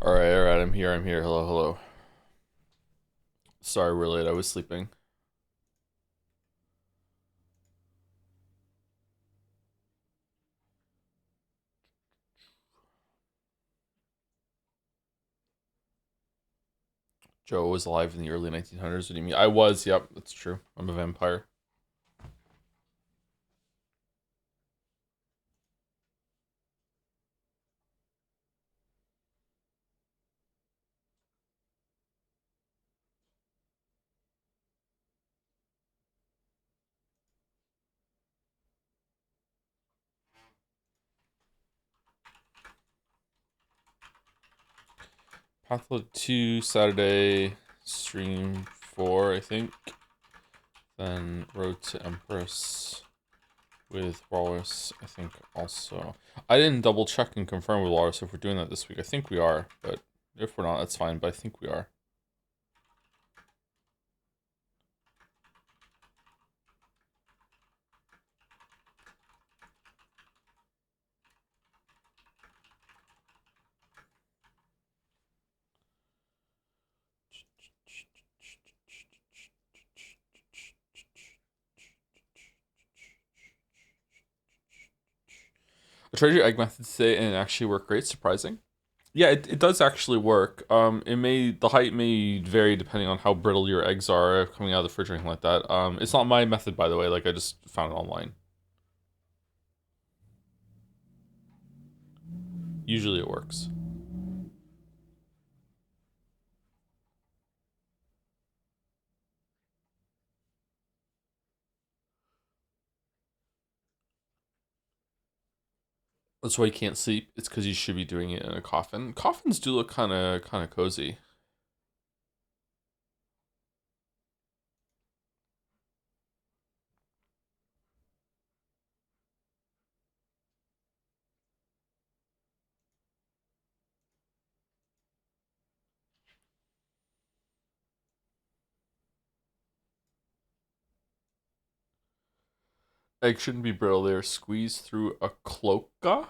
All right, I'm here. Hello, hello. Sorry we're late, I was sleeping. Joe was alive in the early 1900s, what do you mean? I was, yep, that's true. I'm a vampire. Pathologic 2, Saturday, stream 4, I think. Then Road to Empress with Walrus, I think also. I didn't double check and confirm with Walrus if we're doing that this week. I think we are, but if we're not, that's fine, but I think we are. I tried your egg method today and it actually worked great, surprising. Yeah, it does actually work. The height may vary depending on how brittle your eggs are coming out of the fridge or anything like that. It's not my method, by the way. Like I just found it online. Usually it works. That's why you can't sleep. It's because you should be doing it in a coffin. Coffins do look kind of cozy. Eggs shouldn't be brittle. They're squeezed through a cloaca.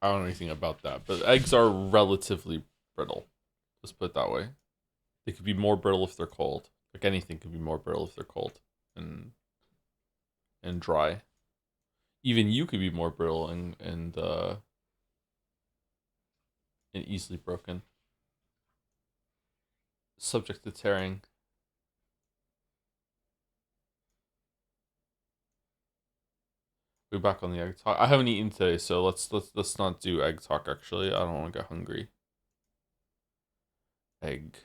I don't know anything about that, but eggs are relatively brittle. Let's put it that way. They could be more brittle if they're cold. Like anything could be more brittle if they're cold and and dry. Even you could be more brittle and easily broken. Subject to tearing. We're back on the egg talk. I haven't eaten today, so let's not do egg talk. Actually, I don't want to get hungry. Egg.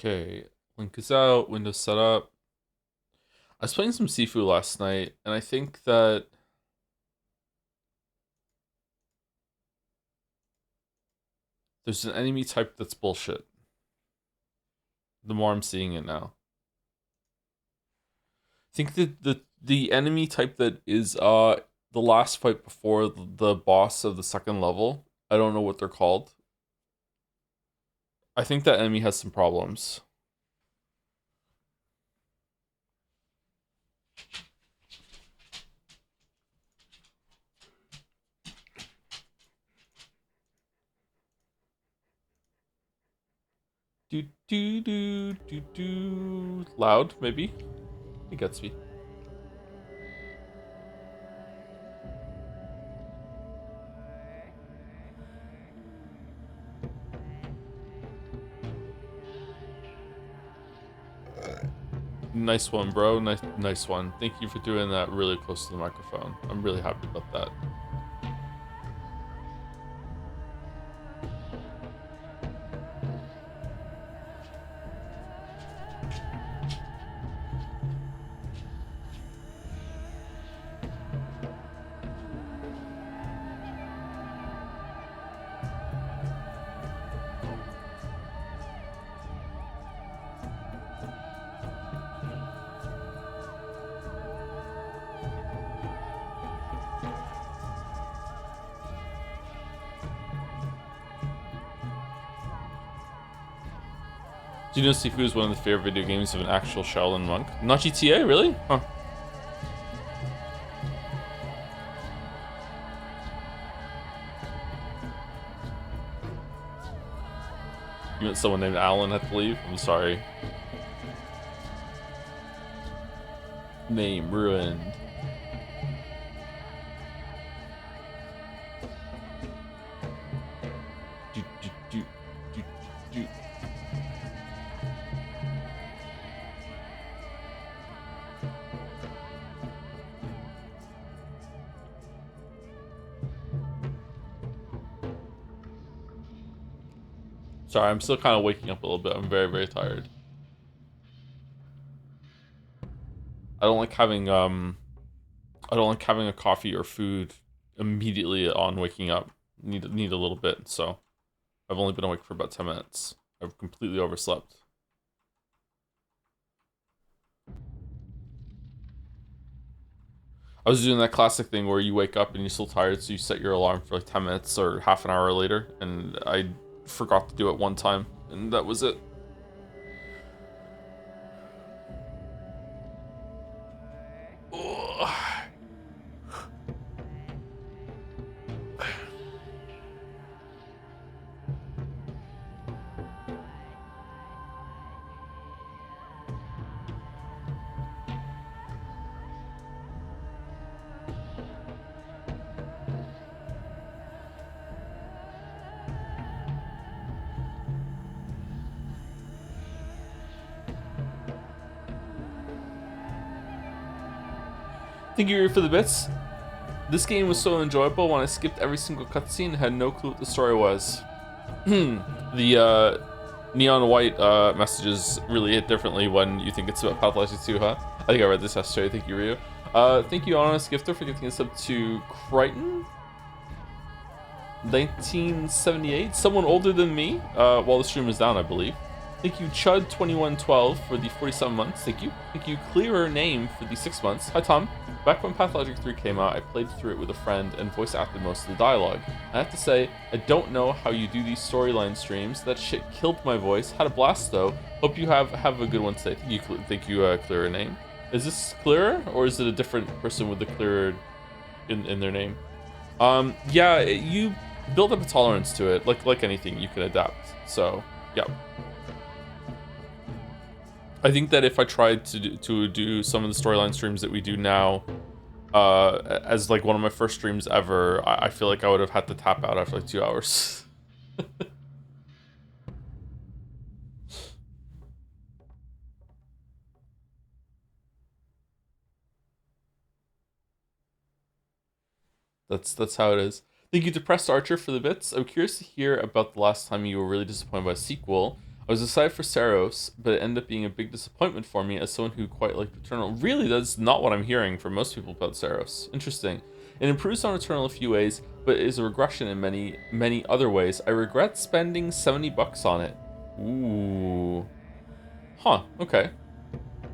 Okay, link is out. Windows set up. I was playing some Sifu last night, and I think that there's an enemy type that's bullshit. The more I'm seeing it now, I think that the enemy type that is the last fight before the boss of the second level. I don't know what they're called. I think that enemy has some problems. Do do do do do. Loud, maybe. It gets me. Nice one, bro. Nice one. Thank you for doing that really close to the microphone. I'm really happy about that. Do you know Sifu is one of the favorite video games of an actual Shaolin monk? Not GTA, really? Huh. You meant someone named Alan had to leave? I'm sorry. Name ruined. Sorry, I'm still kind of waking up a little bit. I'm very, very tired. I don't like having a coffee or food immediately on waking up. Need a little bit, so I've only been awake for about 10 minutes. I've completely overslept. I was doing that classic thing where you wake up and you're still tired, so you set your alarm for like 10 minutes or half an hour later, and I forgot to do it one time, and that was it. Ugh. Thank you for the bits. This game was so enjoyable when I skipped every single cutscene and had no clue what the story was. The neon white messages really hit differently when you think it's about Pathologic 2, huh? I think I read this yesterday. Thank you, Ryu. Thank you, Honest Gifter, for getting us up to Crichton 1978. Someone older than me, while the stream was down, I believe. Thank you, Chud2112, for the 47 months. Thank you. Thank you, Clearer Name, for the 6 months. Hi, Tom. Back when Pathologic 3 came out, I played through it with a friend and voice acted most of the dialogue. I have to say, I don't know how you do these storyline streams. That shit killed my voice. Had a blast, though. Hope you have a good one today. Thank you, Clearer Name. Is this Clearer, or is it a different person with the Clearer in their name? Yeah, you build up a tolerance to it. Like anything, you can adapt. So, yeah. I think that if I tried to do some of the storyline streams that we do now, as like one of my first streams ever, I feel like I would have had to tap out after like 2 hours. That's how it is. Thank you, Depressed Archer, for the bits. I'm curious to hear about the last time you were really disappointed by a sequel. I was excited for Saros, but it ended up being a big disappointment for me as someone who quite liked Returnal. Really, that's not what I'm hearing from most people about Saros. Interesting. It improves on Returnal in a few ways, but is a regression in many other ways. I regret spending $70 on it. Ooh. Huh, okay.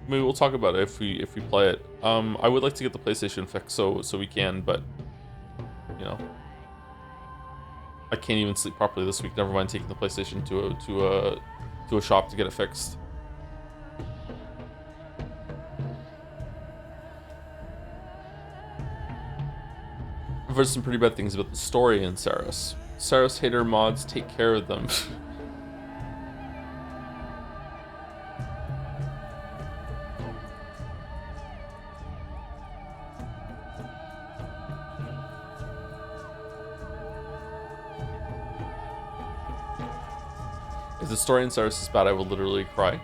Maybe we'll talk about it if we play it. I would like to get the PlayStation fixed so we can, but you know, I can't even sleep properly this week. Never mind taking the PlayStation to a shop to get it fixed. I've heard some pretty bad things about the story in Saros. Saros hater mods, take care of them. If the story in Saros is bad, I will literally cry.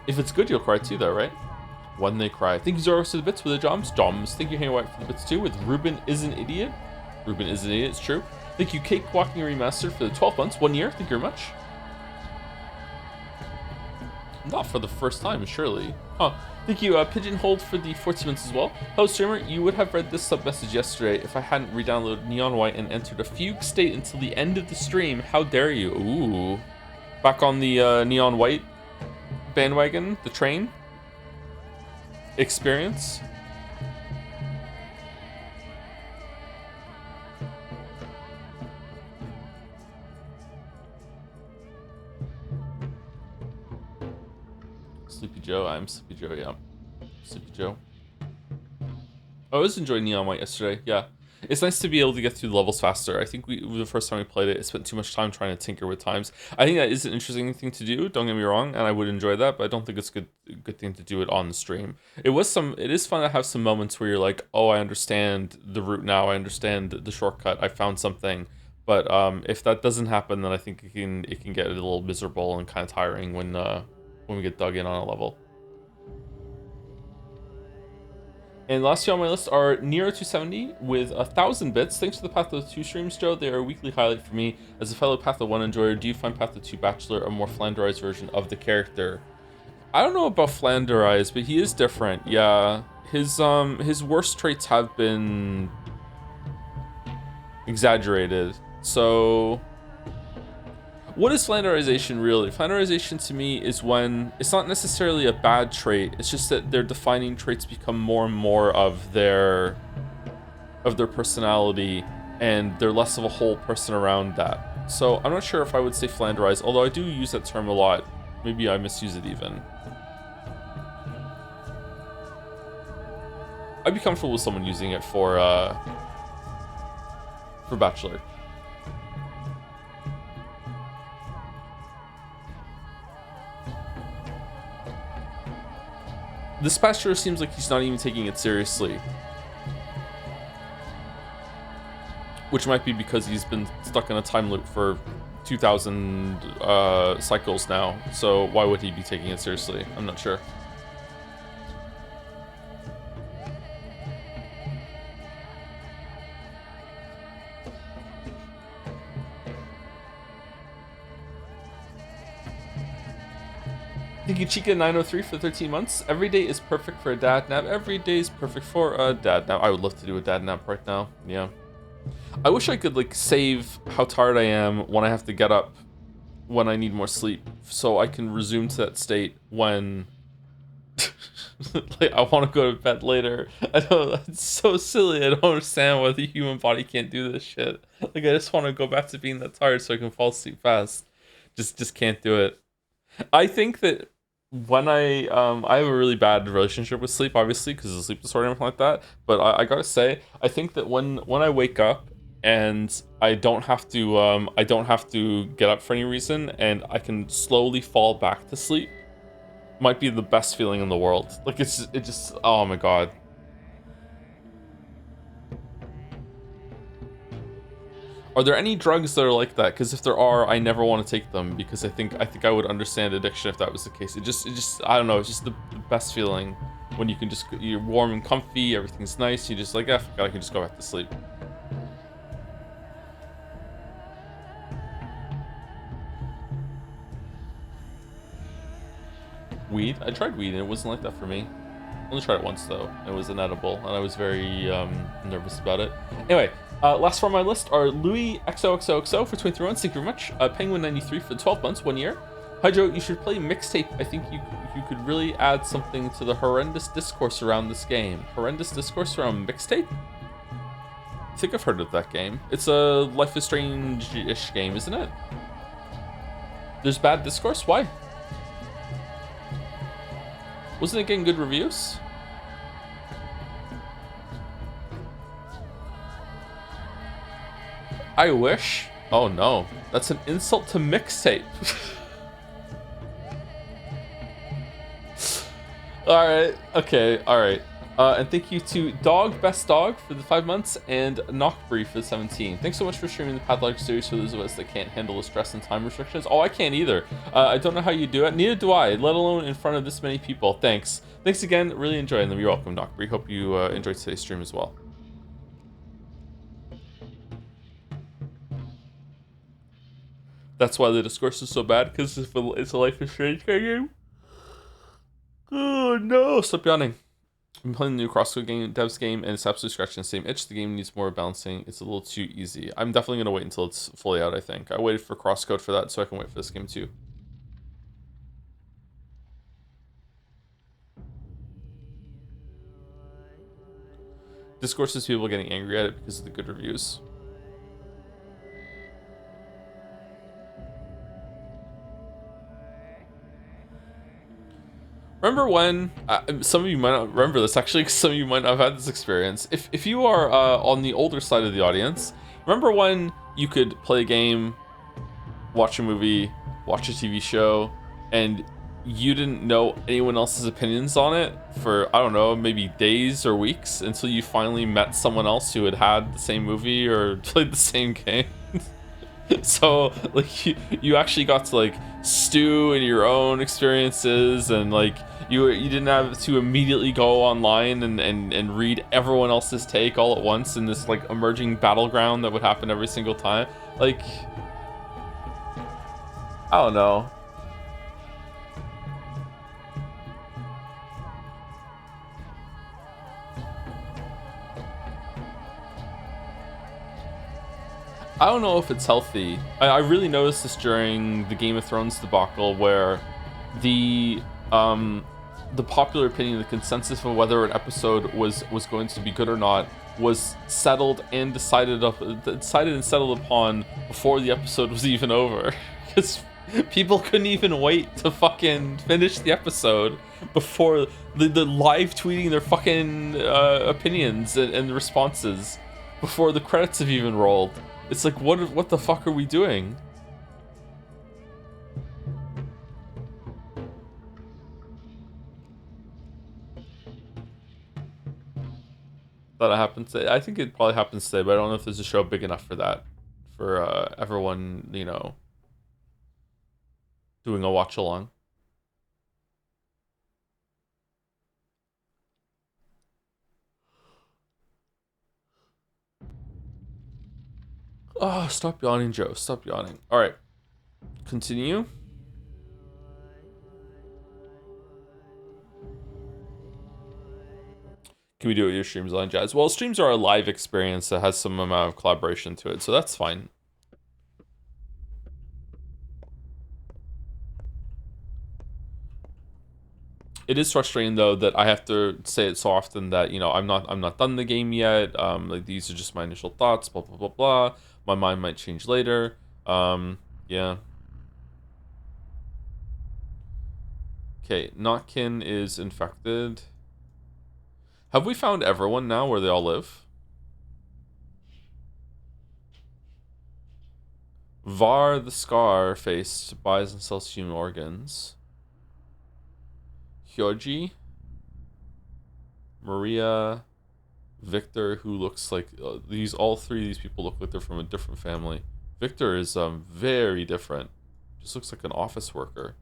If it's good, you'll cry too, though, right? When they cry. Thank you, Zoros, for the bits with the Joms. Thank you, Hang White, for the bits too. With Ruben is an idiot. Ruben is an idiot, it's true. Thank you, Cake Walking Remastered, for the 12 months, 1 year. Thank you very much. Not for the first time, surely. Huh. Thank you, Pigeonholed, for the 14 months as well. Hello, streamer. You would have read this sub message yesterday if I hadn't re-downloaded Neon White and entered a fugue state until the end of the stream. How dare you? Ooh. Back on the Neon White bandwagon, the train experience. Joe. I'm Sleepy Joe, yeah. Sleepy Joe. I was enjoying Neon White yesterday, yeah. It's nice to be able to get through the levels faster. I think the first time we played it, it spent too much time trying to tinker with times. I think that is an interesting thing to do, don't get me wrong, and I would enjoy that, but I don't think it's a good thing to do it on the stream. It is fun to have some moments where you're like, oh, I understand the route now, I understand the shortcut, I found something. But if that doesn't happen, then I think it can get a little miserable and kind of tiring when we get dug in on a level. And last two on my list are Nero 270 with 1,000 bits. Thanks for the Patho 2 streams, Joe. They are a weekly highlight for me. As a fellow Patho 1 enjoyer, do you find Patho 2 Bachelor a more flanderized version of the character? I don't know about flanderized, but he is different. Yeah, his worst traits have been exaggerated. So what is flanderization really? Flanderization to me is when it's not necessarily a bad trait, it's just that their defining traits become more and more of their personality, and they're less of a whole person around that. So I'm not sure if I would say flanderized, although I do use that term a lot. Maybe I misuse it even. I'd be comfortable with someone using it for Bachelor. This Bachelor seems like he's not even taking it seriously. Which might be because he's been stuck in a time loop for 2,000 cycles now. So why would he be taking it seriously? I'm not sure. Thank you, Chica903 for 13 months. Every day is perfect for a dad nap. Every day is perfect for a dad nap. I would love to do a dad nap right now. Yeah. I wish I could like save how tired I am when I have to get up when I need more sleep, so I can resume to that state when like I want to go to bed later. I don't. It's so silly. I don't understand why the human body can't do this shit. Like I just want to go back to being that tired so I can fall asleep fast. Just can't do it. I think that when I have a really bad relationship with sleep, obviously, because of the sleep disorder and everything like that. But I gotta say, I think that when I wake up and I don't have to get up for any reason, and I can slowly fall back to sleep, might be the best feeling in the world. Like it just oh my god. Are there any drugs that are like that? Because if there are, I never want to take them, because I think I would understand addiction if that was the case. It just I don't know. It's just the best feeling when you can just, you're warm and comfy, everything's nice. You just like, fuck it, I can just go back to sleep. Weed? I tried weed and it wasn't like that for me. I only tried it once though. It was inedible and I was very nervous about it. Anyway, last four on my list are Louis XOXOXO for 23 months. Thank you very much. Penguin93 for 12 months, 1 year. Hi Joe, you should play Mixtape. I think you could really add something to the horrendous discourse around this game. Horrendous discourse around Mixtape? I think I've heard of that game. It's a Life is Strange-ish game, isn't it? There's bad discourse? Why? Wasn't it getting good reviews? I wish. Oh no, that's an insult to Mixtape. Alright, okay, alright. And thank you to Best Dog for the 5 months and Knockbree for the 17. Thanks so much for streaming the Pathologic series for those of us that can't handle the stress and time restrictions. Oh, I can't either. I don't know how you do it. Neither do I, let alone in front of this many people. Thanks. Thanks again. Really enjoying them. You're welcome, Knockbree. Hope you enjoyed today's stream as well. That's why the discourse is so bad, because it's a Life is Strange game. Oh no, stop yawning. I'm playing the new CrossCode game, Devs game, and it's absolutely scratching the same itch. The game needs more balancing. It's a little too easy. I'm definitely going to wait until it's fully out, I think. I waited for CrossCode for that, so I can wait for this game too. Discourse is people getting angry at it because of the good reviews. Remember when, some of you might not remember this actually, 'cause some of you might not have had this experience. If you are on the older side of the audience, remember when you could play a game, watch a movie, watch a TV show, and you didn't know anyone else's opinions on it for, I don't know, maybe days or weeks until you finally met someone else who had had the same movie or played the same game? So like you actually got to like stew in your own experiences, and like you didn't have to immediately go online and read everyone else's take all at once in this like emerging battleground that would happen every single time. Like, I don't know. I don't know if it's healthy. I really noticed this during the Game of Thrones debacle, where the the popular opinion, the consensus of whether an episode was going to be good or not, was settled and decided and settled upon before the episode was even over, because people couldn't even wait to fucking finish the episode before the live tweeting their fucking opinions and responses before the credits have even rolled. It's like, what the fuck are we doing? That happens today. I think it probably happens today, but I don't know if there's a show big enough for that. For everyone, you know, doing a watch along. Oh, stop yawning, Joe. Stop yawning. All right. Continue. Can we do it with your streams on Jazz? Well, streams are a live experience that has some amount of collaboration to it, so that's fine. It is frustrating though that I have to say it so often that, you know, I'm not done the game yet. Like, these are just my initial thoughts. Blah blah blah blah. My mind might change later. Yeah. Okay, Notkin is infected. Have we found everyone now where they all live? Var the Scar-Faced buys and sells human organs. Hyoji. Maria. Victor, who looks like... all three of these people look like they're from a different family. Victor is very different. Just looks like an office worker.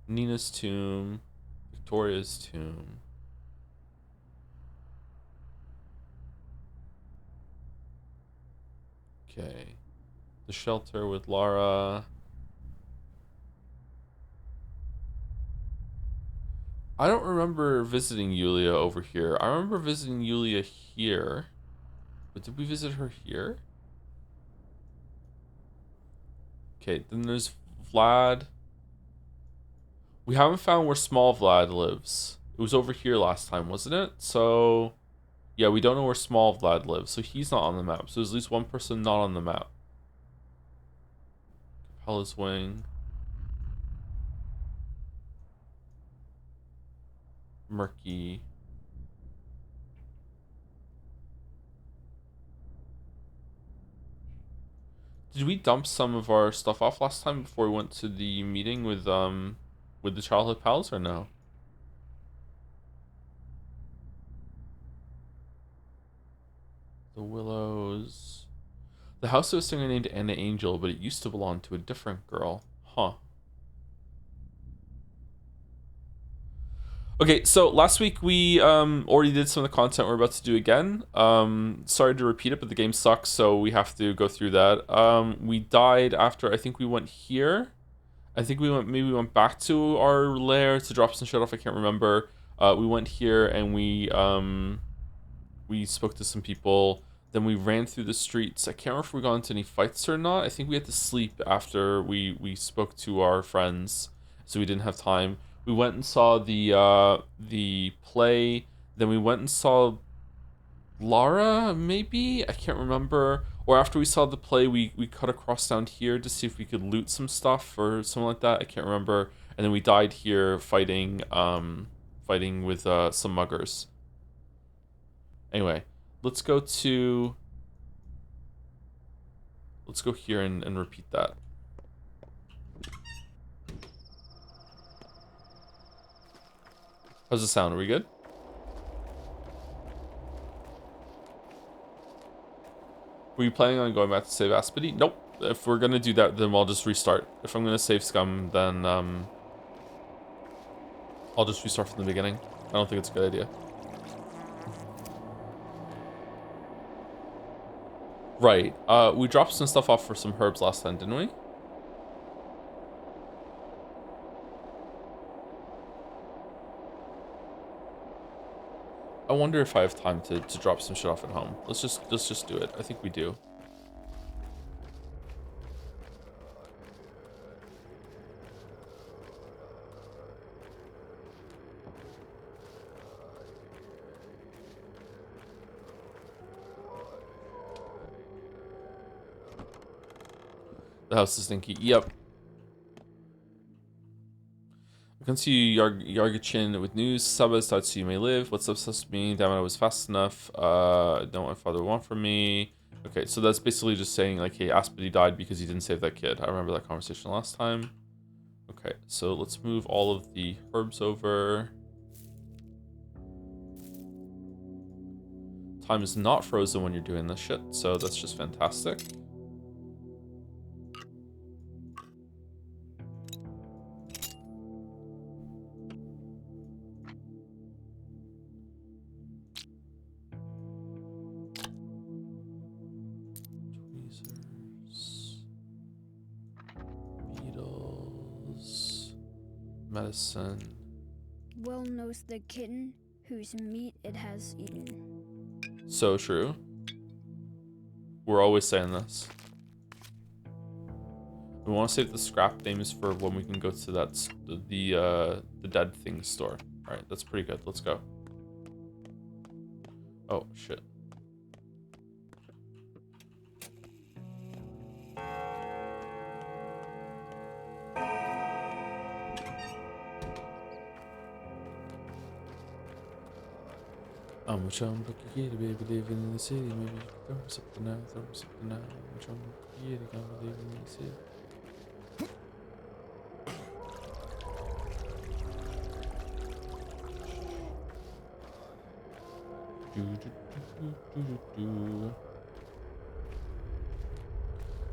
Nina's tomb. Victoria's tomb. Okay. The shelter with Lara. I don't remember visiting Yulia over here. I remember visiting Yulia here. But did we visit her here? Okay, then there's Vlad. We haven't found where small Vlad lives. It was over here last time, wasn't it? So, yeah, we don't know where small Vlad lives. So he's not on the map. So there's at least one person not on the map. Capella's Wing. Murky. Did we dump some of our stuff off last time before we went to the meeting with the childhood pals, or no? The Willows. The house of a singer named Anna Angel, but it used to belong to a different girl. Huh. Okay, so last week we already did some of the content we're about to do again. Sorry to repeat it, but the game sucks, so we have to go through that. We died after, I think we went here. I think maybe we went back to our lair to drop some shit off. I can't remember. We went here and we spoke to some people. Then we ran through the streets. I can't remember if we got into any fights or not. I think we had to sleep after we spoke to our friends, so we didn't have time. We went and saw the play. Then we went and saw Lara, maybe? I can't remember. Or after we saw the play, we cut across down here to see if we could loot some stuff or something like that. I can't remember. And then we died here fighting with some muggers. Anyway, let's go here and repeat that. How's the sound? Are we good? Were you planning on going back to save Aspity? Nope. If we're gonna do that, then I'll just restart. If I'm gonna save Scum, then I'll just restart from the beginning. I don't think it's a good idea. Right. We dropped some stuff off for some herbs last time, didn't we? I wonder if I have time to drop some shit off at home. Let's just do it. I think we do. The house is stinky. Yep. I can see Yargachin with news. Sabas thought so you may live. What's up, sus me? Damn it, I was fast enough. Don't know what father want from me. Okay, so that's basically just saying like, hey, Aspity died because he didn't save that kid. I remember that conversation last time. Okay, so let's move all of the herbs over. Time is not frozen when you're doing this shit, so that's just fantastic. Medicine. Well knows the kitten whose meat it has eaten. So true. We're always saying this. We want to save the scrap names for when we can go to that the dead things store. All right, that's pretty good. Let's go. Oh shit. I'm a chum kitty, baby, living in the city. Maybe you could throw me something now, throw me something now. I'm a chum kitty, gonna live in the city.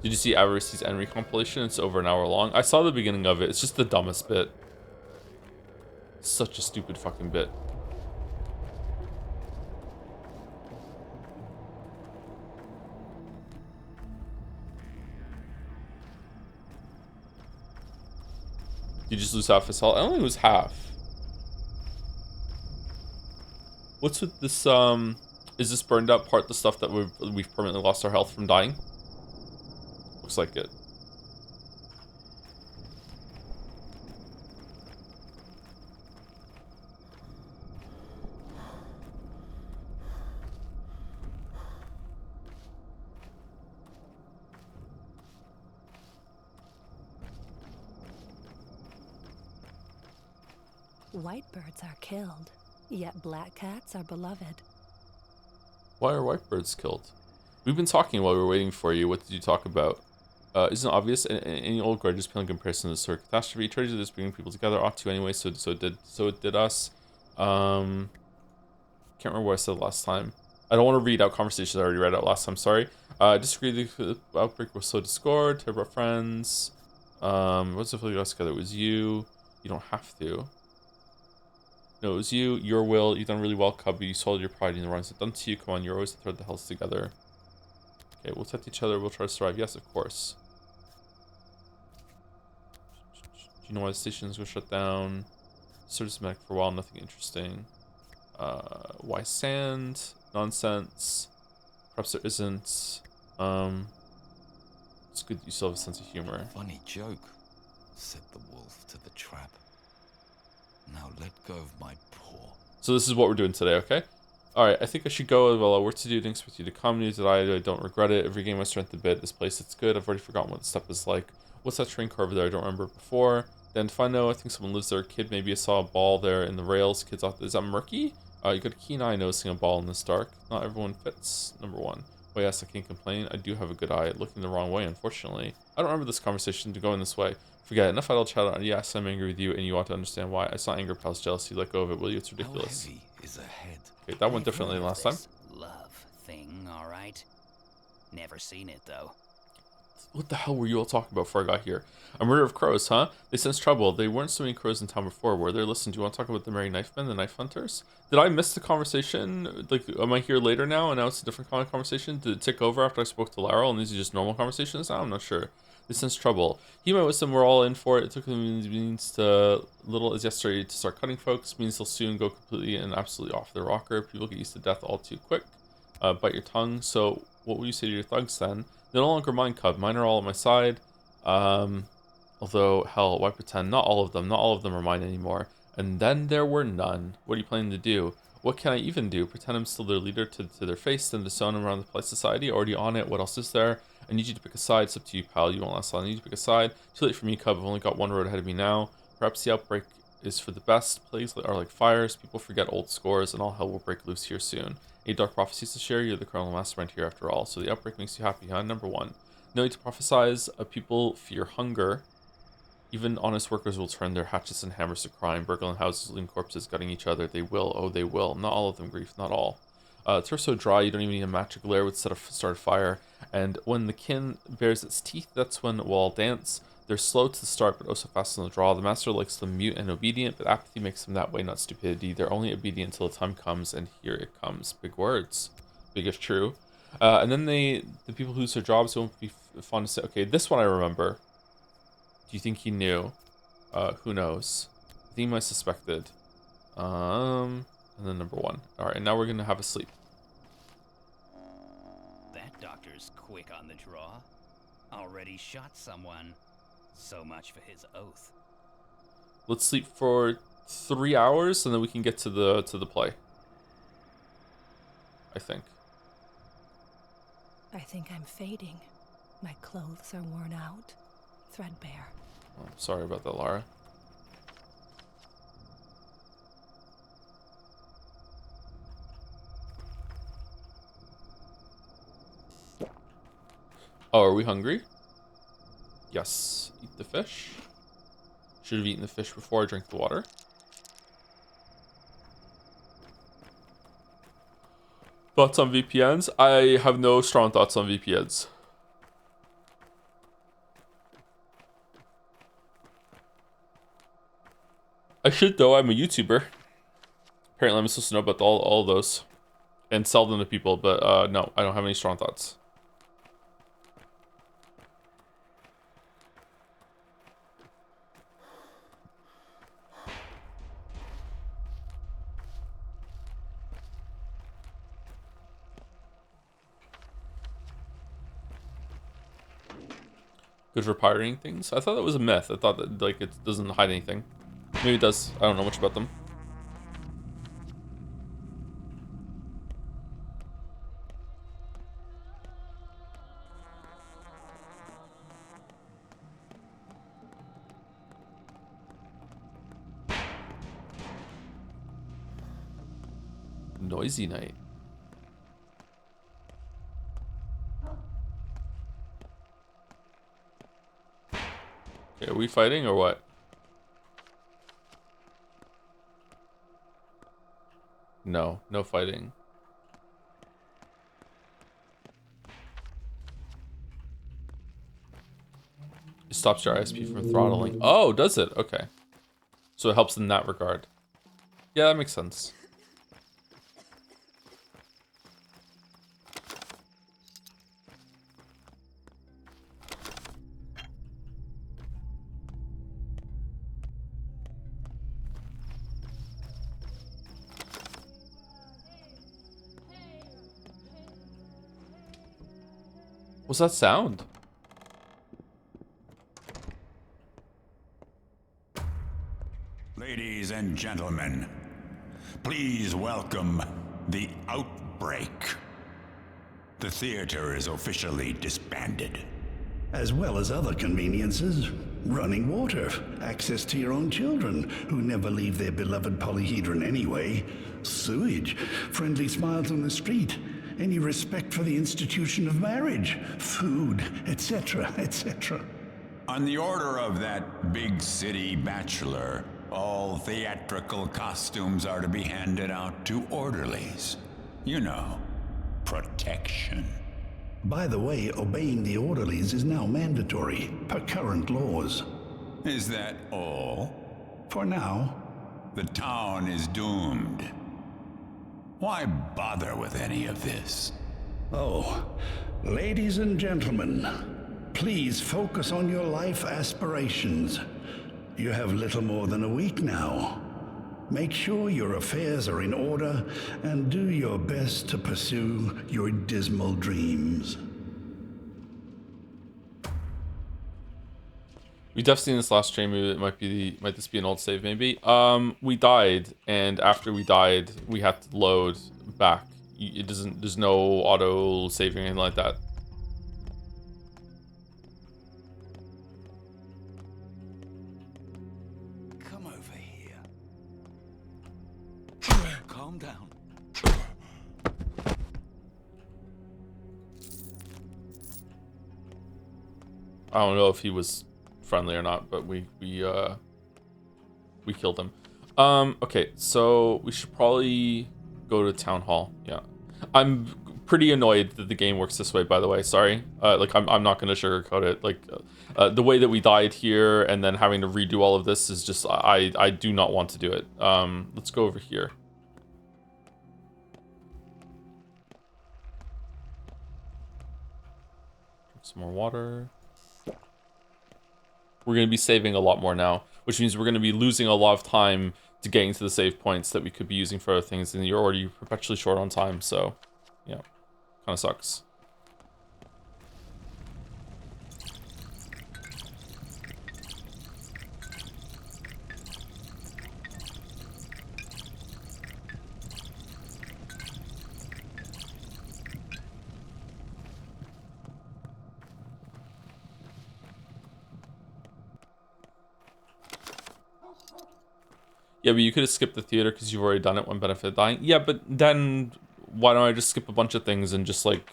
Did you see Avarice's Enry compilation? It's over an hour long. I saw the beginning of it. It's just the dumbest bit. Such a stupid fucking bit. You just lose half his health. I only lose half. What's with this? Is this burned up part the stuff that we've permanently lost our health from dying? Looks like it. White birds are killed, yet black cats are beloved. Why are white birds killed? We've been talking while we were waiting for you. What did you talk about? Isn't it obvious? Any old grudges pale in comparison to the sort of catastrophe. Tragedy that's bringing people together ought to anyway. So it did us. Can't remember what I said last time. I don't want to read out conversations I already read out last time. Sorry. Disagree. The outbreak was so discord. Terrible friends. What's the feeling us together? It was you. You don't have to. No, it was you, your will. You've done really well, Cubby. You sold your pride in the wrongs done to you. Come on, you're always the thread that holds together. Okay, we'll test each other. We'll try to survive. Yes, of course. Do you know why the stations were shut down? Systematic for a while, nothing interesting. Why sand? Nonsense. Perhaps there isn't. It's good that you still have a sense of humor. Funny joke, said the wolf to the trap. Now let go of my paw. So this is what we're doing today, okay? Alright, I think I should go. Well, I work to do. Didn't expect you to come. News that I don't regret it. Regain my strength a bit. This place, it's good. I've already forgotten what the stuff is like. What's that train car over there? I don't remember it before. Identify, no, I think someone lives there. A kid, maybe I saw a ball there in the rails. Kids off, is that murky? You got a keen eye noticing a ball in this dark. Not everyone fits. Number 1. Oh yes, I can't complain. I do have a good eye. Looking the wrong way, unfortunately. I don't remember this conversation to go in this way. Forget it. Enough idle chatter. Yes, I'm angry with you, and you ought to understand why. It's not anger, pal. It's jealousy. Let go of it, will you? It's ridiculous. How heavy is a head? Okay, that went differently than last time. Love thing, all right. Never seen it though. What the hell were you all talking about before I got here? A murder of crows, huh? They sense trouble. They weren't so many crows in town before, were there? Listen, do you want to talk about the merry knife men, the knife hunters? Did I miss the conversation? Like, am I here later now and now it's a different kind of conversation? Did it tick over after I spoke to Laryl and these are just normal conversations now? I'm not sure. They sense trouble. He and my wisdom were all in for it. It took them means to little as yesterday to start cutting folks. Means they'll soon go completely and absolutely off their rocker. People get used to death all too quick. Bite your tongue. So what will you say to your thugs then? They're no longer mine, cub. Mine are all on my side. Although, hell, why pretend? Not all of them. Not all of them are mine anymore. And then there were none. What are you planning to do? What can I even do? Pretend I'm still their leader to their face, then disown them around the polite society? Already on it. What else is there? I need you to pick a side. It's up to you, pal. You won't last long. I need you to pick a side. Too late for me, cub. I've only got one road ahead of me now. Perhaps the outbreak is for the best. Plagues are like fires. People forget old scores, and all hell will break loose here soon. Any dark prophecies to share? You're the colonel mastermind here after all. So the outbreak makes you happy, huh? Number 1. No need to prophesize. People fear hunger. Even honest workers will turn their hatchets and hammers to crime, burgling houses, looting corpses, gutting each other. They will. Oh, they will. Not all of them, grief. Not all. Turf's so dry, you don't even need a match. A glare would start a fire. And when the kin bares its teeth, that's when we'll all dance. They're slow to the start, but oh so fast on the draw. The master likes them mute and obedient, but apathy makes them that way, not stupidity. They're only obedient until the time comes, and here it comes. Big words. Big if true. And then the people who lose their jobs won't be fond to say, okay, this one I remember. Do you think he knew? Who knows? I think he might suspected. And then number 1. Alright, and now we're gonna have a sleep. That doctor's quick on the draw. Already shot someone. So much for his oath. Let's sleep for 3 hours and then we can get to the play. I think. I think I'm fading. My clothes are worn out, threadbare. Oh, sorry about that, Lara. Oh, are we hungry? Yes. Eat the fish. Should have eaten the fish before I drank the water. Thoughts on VPNs? I have no strong thoughts on VPNs. I should, though. I'm a YouTuber. Apparently, I'm supposed to know about all of those and sell them to people, but no, I don't have any strong thoughts. Good for pirating things? I thought that was a myth. I thought that like it doesn't hide anything. Maybe it does. I don't know much about them. Noisy night. Okay, are we fighting or what? No, no fighting. It stops your ISP from throttling. Oh, does it? Okay. So it helps in that regard. Yeah, that makes sense. What's that sound? Ladies and gentlemen, please welcome the Outbreak. The theater is officially disbanded. As well as other conveniences. Running water, access to your own children, who never leave their beloved polyhedron anyway, sewage, friendly smiles on the street, any respect for the institution of marriage, food, etc., etc. On the order of that big city bachelor, all theatrical costumes are to be handed out to orderlies. You know, protection. By the way, obeying the orderlies is now mandatory, per current laws. Is that all? For now. The town is doomed. Why bother with any of this? Oh, ladies and gentlemen, please focus on your life aspirations. You have little more than a week now. Make sure your affairs are in order and do your best to pursue your dismal dreams. We definitely seen this last stream. It might this be an old save maybe. We died, and after we died, we had to load back. It doesn't. There's no auto saving or anything like that. Come over here. Calm down. I don't know if he was friendly or not, but we killed him. Okay, so we should probably go to town hall. Yeah, I'm pretty annoyed that the game works this way, by the way. Sorry. Like I'm not gonna sugarcoat it. Like the way that we died here and then having to redo all of this is just I do not want to do it. Let's go over here. Drink some more water. We're going to be saving a lot more now, which means we're going to be losing a lot of time to getting to the save points that we could be using for other things, and you're already perpetually short on time, so, yeah, kind of sucks. Yeah, but you could have skipped the theater because you've already done it. One benefit of dying. Yeah, but then why don't I just skip a bunch of things and just like,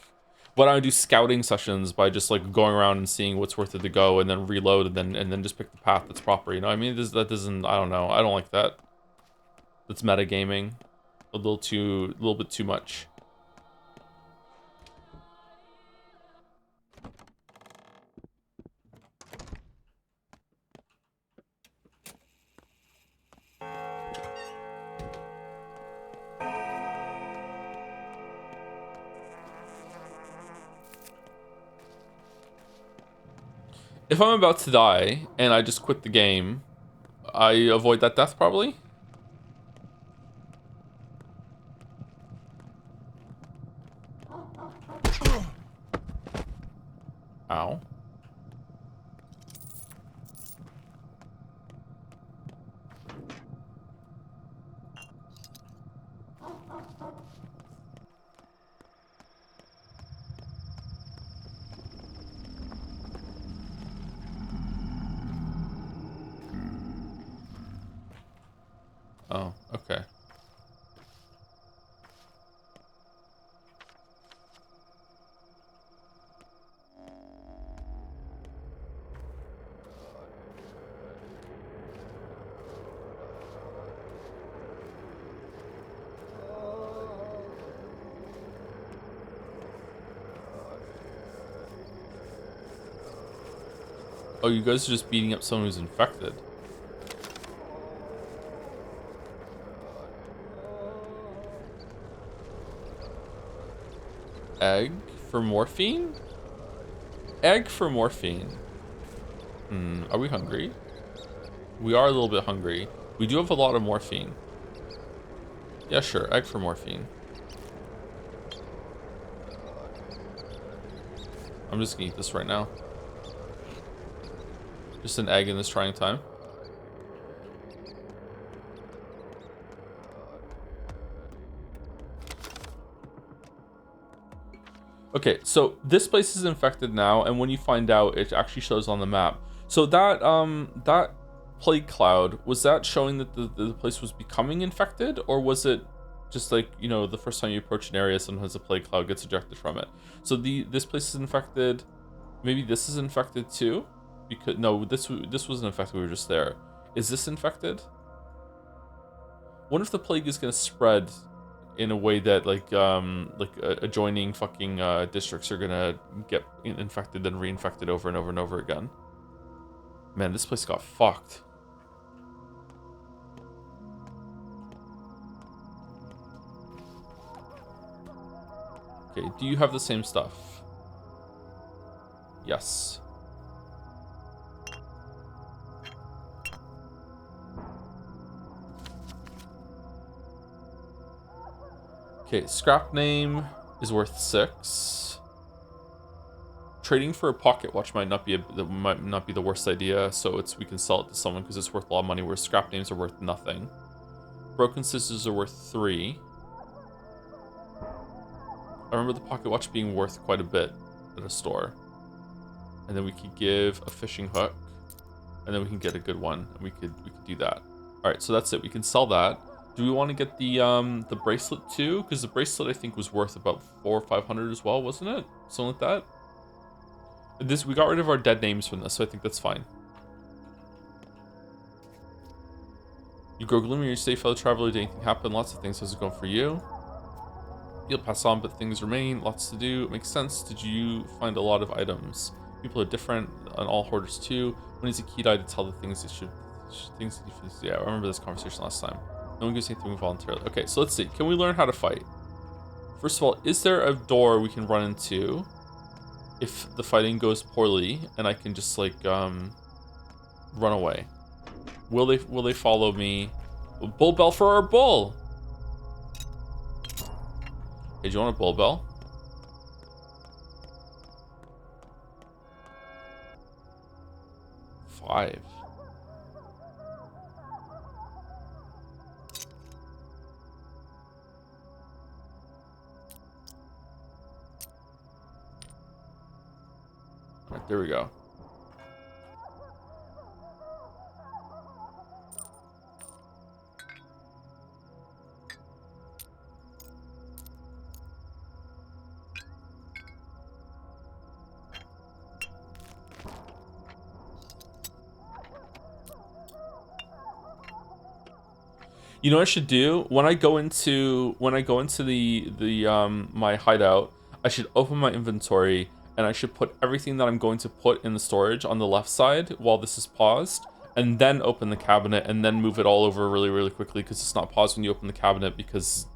why don't I do scouting sessions by just like going around and seeing what's worth it to go and then reload and then just pick the path that's proper. You know what I mean? That doesn't. I don't know. I don't like that. That's metagaming. A little bit too much. If I'm about to die and I just quit the game, I avoid that death probably. Ow. Oh, okay. Oh, you guys are just beating up someone who's infected. Egg for morphine? Egg for morphine. Are we hungry? We are a little bit hungry. We do have a lot of morphine. Yeah, sure. Egg for morphine. I'm just gonna eat this right now. Just an egg in this trying time. Okay, so this place is infected now, and when you find out, it actually shows on the map. So that plague cloud, was that showing that the place was becoming infected, or was it just like, you know, the first time you approach an area, sometimes a plague cloud gets ejected from it? So this place is infected. Maybe this is infected too, because no, this wasn't infected. We were just there. Is this infected? What if the plague is gonna spread in a way that like adjoining fucking districts are gonna get infected and reinfected over and over and over again? Man, this place got fucked. Okay, do you have the same stuff? Yes. Okay, scrap name is worth 6. Trading for a pocket watch might not be the worst idea, so we can sell it to someone because it's worth a lot of money, whereas scrap names are worth nothing. Broken scissors are worth 3. I remember the pocket watch being worth quite a bit at a store. And then we could give a fishing hook, and then we can get a good one, and we could do that. All right, so that's it. We can sell that. Do we want to get the bracelet too? Because the bracelet I think was worth about 400 or 500 as well, wasn't it? Something like that. We got rid of our dead names from this, so I think that's fine. You grow gloomy, you're safe, fellow traveler. Did anything happen? Lots of things. How's it going for you? You'll pass on, but things remain. Lots to do. It makes sense. Did you find a lot of items? People are different, and all hoarders too. When is a key die to tell the things that yeah, I remember this conversation last time. No one gives anything voluntarily. Okay, so let's see. Can we learn how to fight? First of all, is there a door we can run into if the fighting goes poorly, and I can just like run away? Will they follow me? Bull bell for our bull. Hey, do you want a bull bell? Five. All right, there we go. You know what I should do? When I go into the my hideout, I should open my inventory and I should put everything that I'm going to put in the storage on the left side while this is paused, and then open the cabinet and then move it all over really, really quickly because it's not paused when you open the cabinet because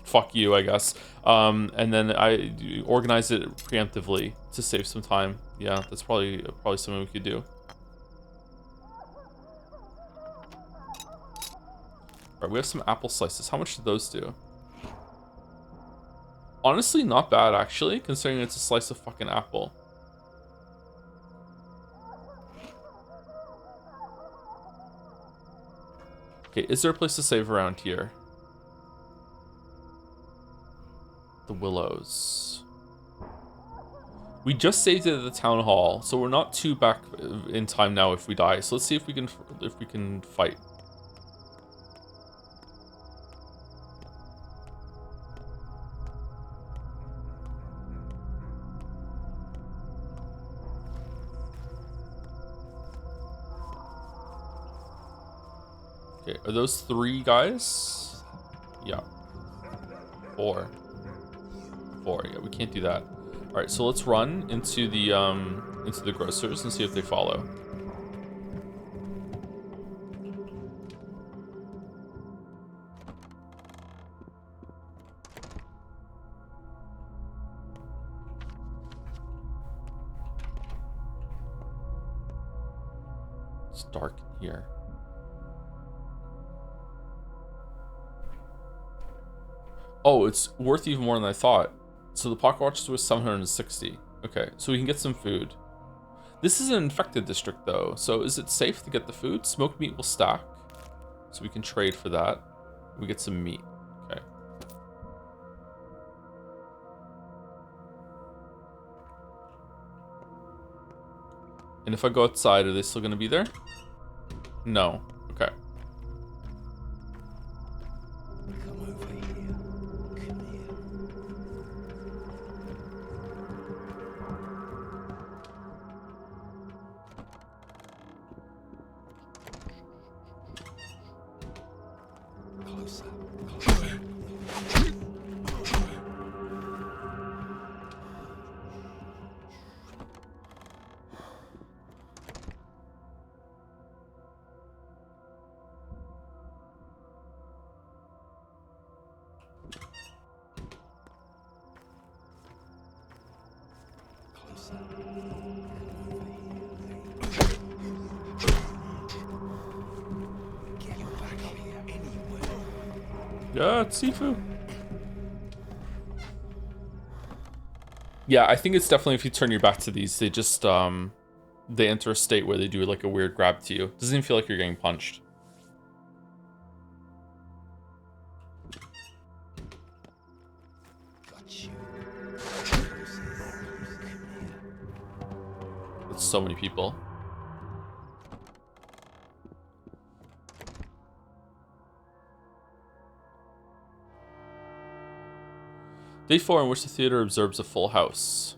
fuck you, I guess. And then I organize it preemptively to save some time. Yeah, that's probably something we could do. All right, we have some apple slices. How much do those do? Honestly, not bad, actually, considering it's a slice of fucking apple. Okay, is there a place to save around here? The Willows. We just saved it at the town hall, so we're not too back in time now if we die. So let's see if we can fight. Okay, are those 3 guys? Yeah. 4. Yeah, we can't do that. All right, so let's run into the grocers and see if they follow. It's dark in here. Oh, it's worth even more than I thought. So the pocket watch is worth 760. Okay, so we can get some food. This is an infected district though, so is it safe to get the food? Smoked meat will stack, so we can trade for that. We get some meat. Okay. And if I go outside, are they still gonna be there? No. Okay. Come over here. Come here. Closer. Closer. Closer. Get your back up here anywhere. Yeah, it's Sifu. Yeah, I think it's definitely if you turn your back to these, they just they enter a state where they do like a weird grab to you. Doesn't even feel like you're getting punched. Got you. That's so many people. Day 4 in which the theater observes a full house.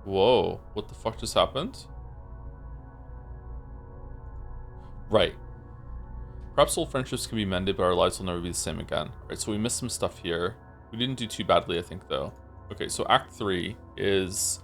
Whoa, what the fuck just happened? Right. Perhaps old friendships can be mended, but our lives will never be the same again. Alright, so we missed some stuff here. We didn't do too badly, I think, though. Okay, so Act 3 is...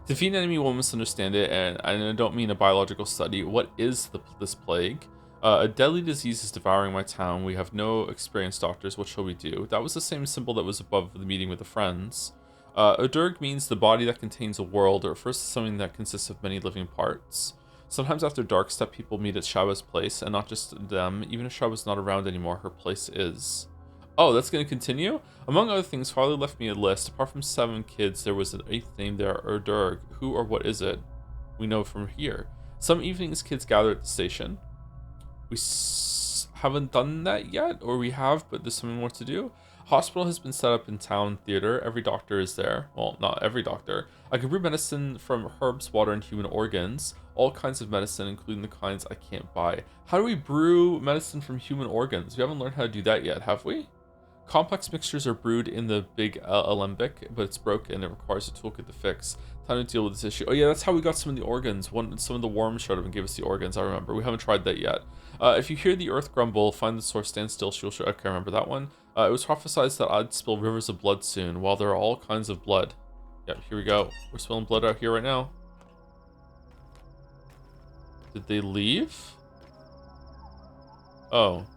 Defeat an enemy will misunderstand it, and I don't mean a biological study. What is this plague? A deadly disease is devouring my town. We have no experienced doctors. What shall we do? That was the same symbol that was above the meeting with the friends. Odurg means the body that contains a world, or refers to something that consists of many living parts. Sometimes after Darkstep, people meet at Shaba's place, and not just them. Even if Shaba's not around anymore, her place is. Oh, that's going to continue? Among other things, Father left me a list. Apart from 7 kids, there was an 8th name there, Odurg. Who or what is it? We know from here. Some evenings, kids gather at the station. We haven't done that yet, or we have, but there's something more to do. Hospital has been set up in town theater. Every doctor is there. Well, not every doctor. I can brew medicine from herbs, water, and human organs. All kinds of medicine, including the kinds I can't buy. How do we brew medicine from human organs? We haven't learned how to do that yet, have we? Complex mixtures are brewed in the big alembic, but it's broken and it requires a toolkit to fix. Time to deal with this issue. Oh yeah, that's how we got some of the organs. Some of the worms showed up and gave us the organs, I remember. We haven't tried that yet. If you hear the earth grumble, find the source, stand still, she'll show. Okay, I remember that one. It was prophesied that I'd spill rivers of blood soon, while there are all kinds of blood. Yeah, here we go. We're spilling blood out here right now. Did they leave? Oh.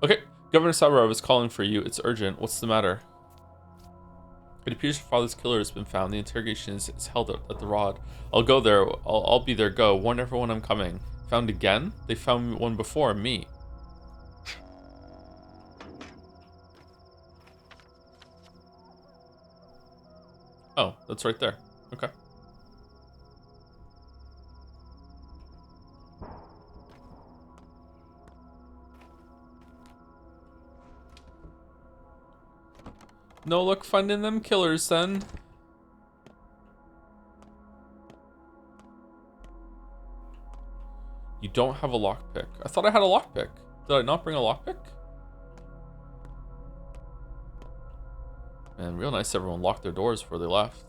Okay, Governor Saburov is calling for you. It's urgent. What's the matter? It appears your father's killer has been found. The interrogation is held at the Rod. I'll go there. I'll be there. Go. Warn everyone I'm coming. Found again? They found one before me. Oh, that's right there. Okay. No luck finding them killers then. You don't have a lockpick. I thought I had a lockpick. Did I not bring a lockpick? Man, real nice everyone locked their doors before they left.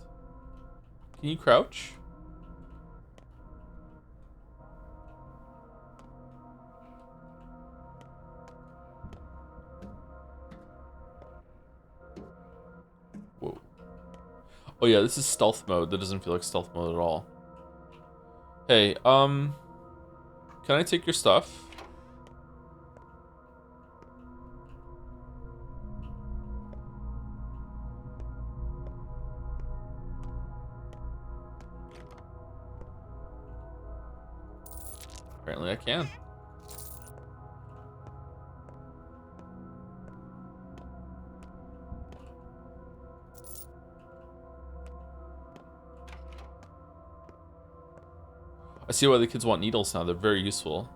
Can you crouch? Whoa. Oh yeah, this is stealth mode. That doesn't feel like stealth mode at all. Hey, can I take your stuff? Apparently I can. I see why the kids want needles now. They're very useful.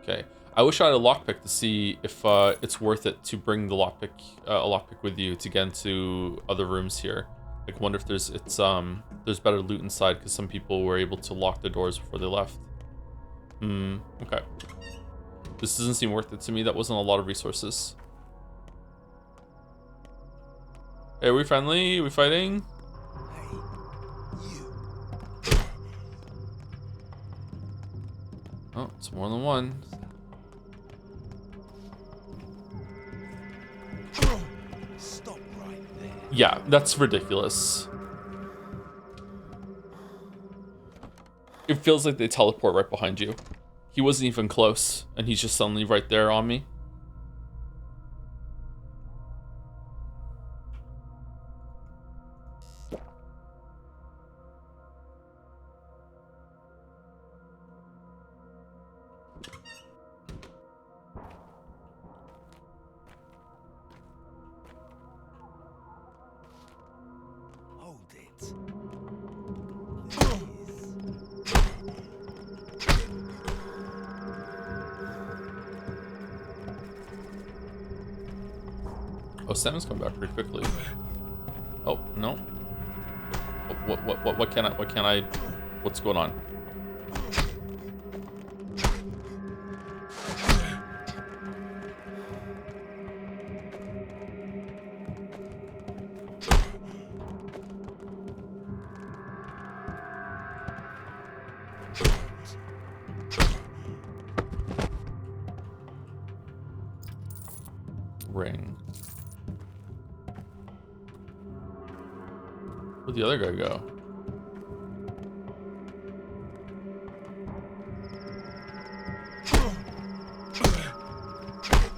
Okay. I wish I had a lockpick to see if it's worth it to bring the lockpick, a lockpick with you to get into other rooms here. Like, wonder if there's better loot inside because some people were able to lock the doors before they left. Okay. This doesn't seem worth it to me. That wasn't a lot of resources. Hey, are we friendly? Are we fighting? Oh, it's more than one. Stop right there. Yeah, that's ridiculous. It feels like they teleport right behind you. He wasn't even close, and he's just suddenly right there on me. Hold it. Oh, Sam's come back pretty quickly. Oh, no. What can I, what's going on? Ring. Where'd the other guy go?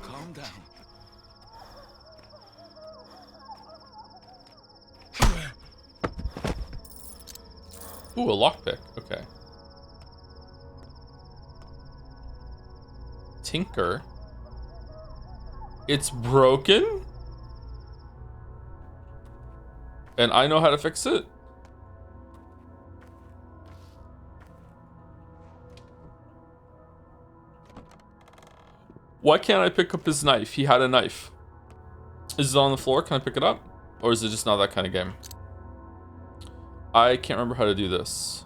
Calm down. Ooh, a lockpick. Okay. Tinker. It's broken? And I know how to fix it? Why can't I pick up his knife? He had a knife. Is it on the floor? Can I pick it up? Or is it just not that kind of game? I can't remember how to do this.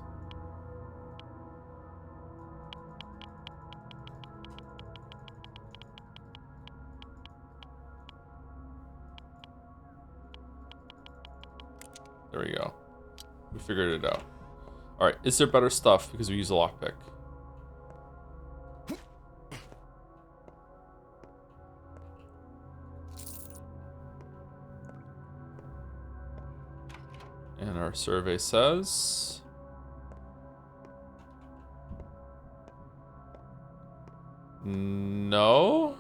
There we go. We figured it out. Alright, is there better stuff because we use a lockpick? And our survey says... no?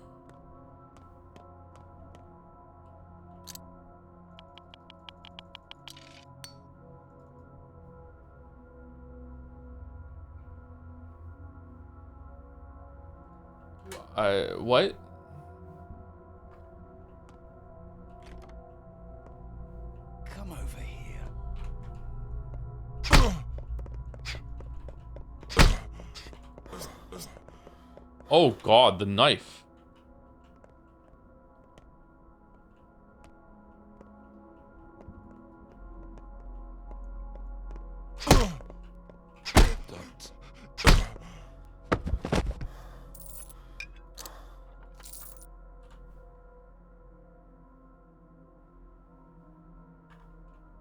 What? Come over here. Oh god, the knife. Don't.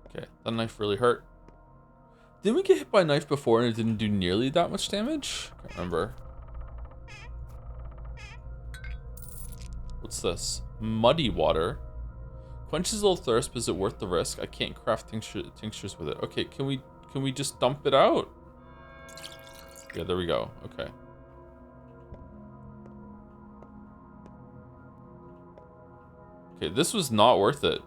Okay, that knife really hurt. Didn't we get hit by a knife before and it didn't do nearly that much damage? I can't remember. What's this? Muddy water. Quenches a little thirst, but is it worth the risk? I can't craft tinctures with it. Okay, can we just dump it out? Yeah, there we go. Okay. Okay, this was not worth it.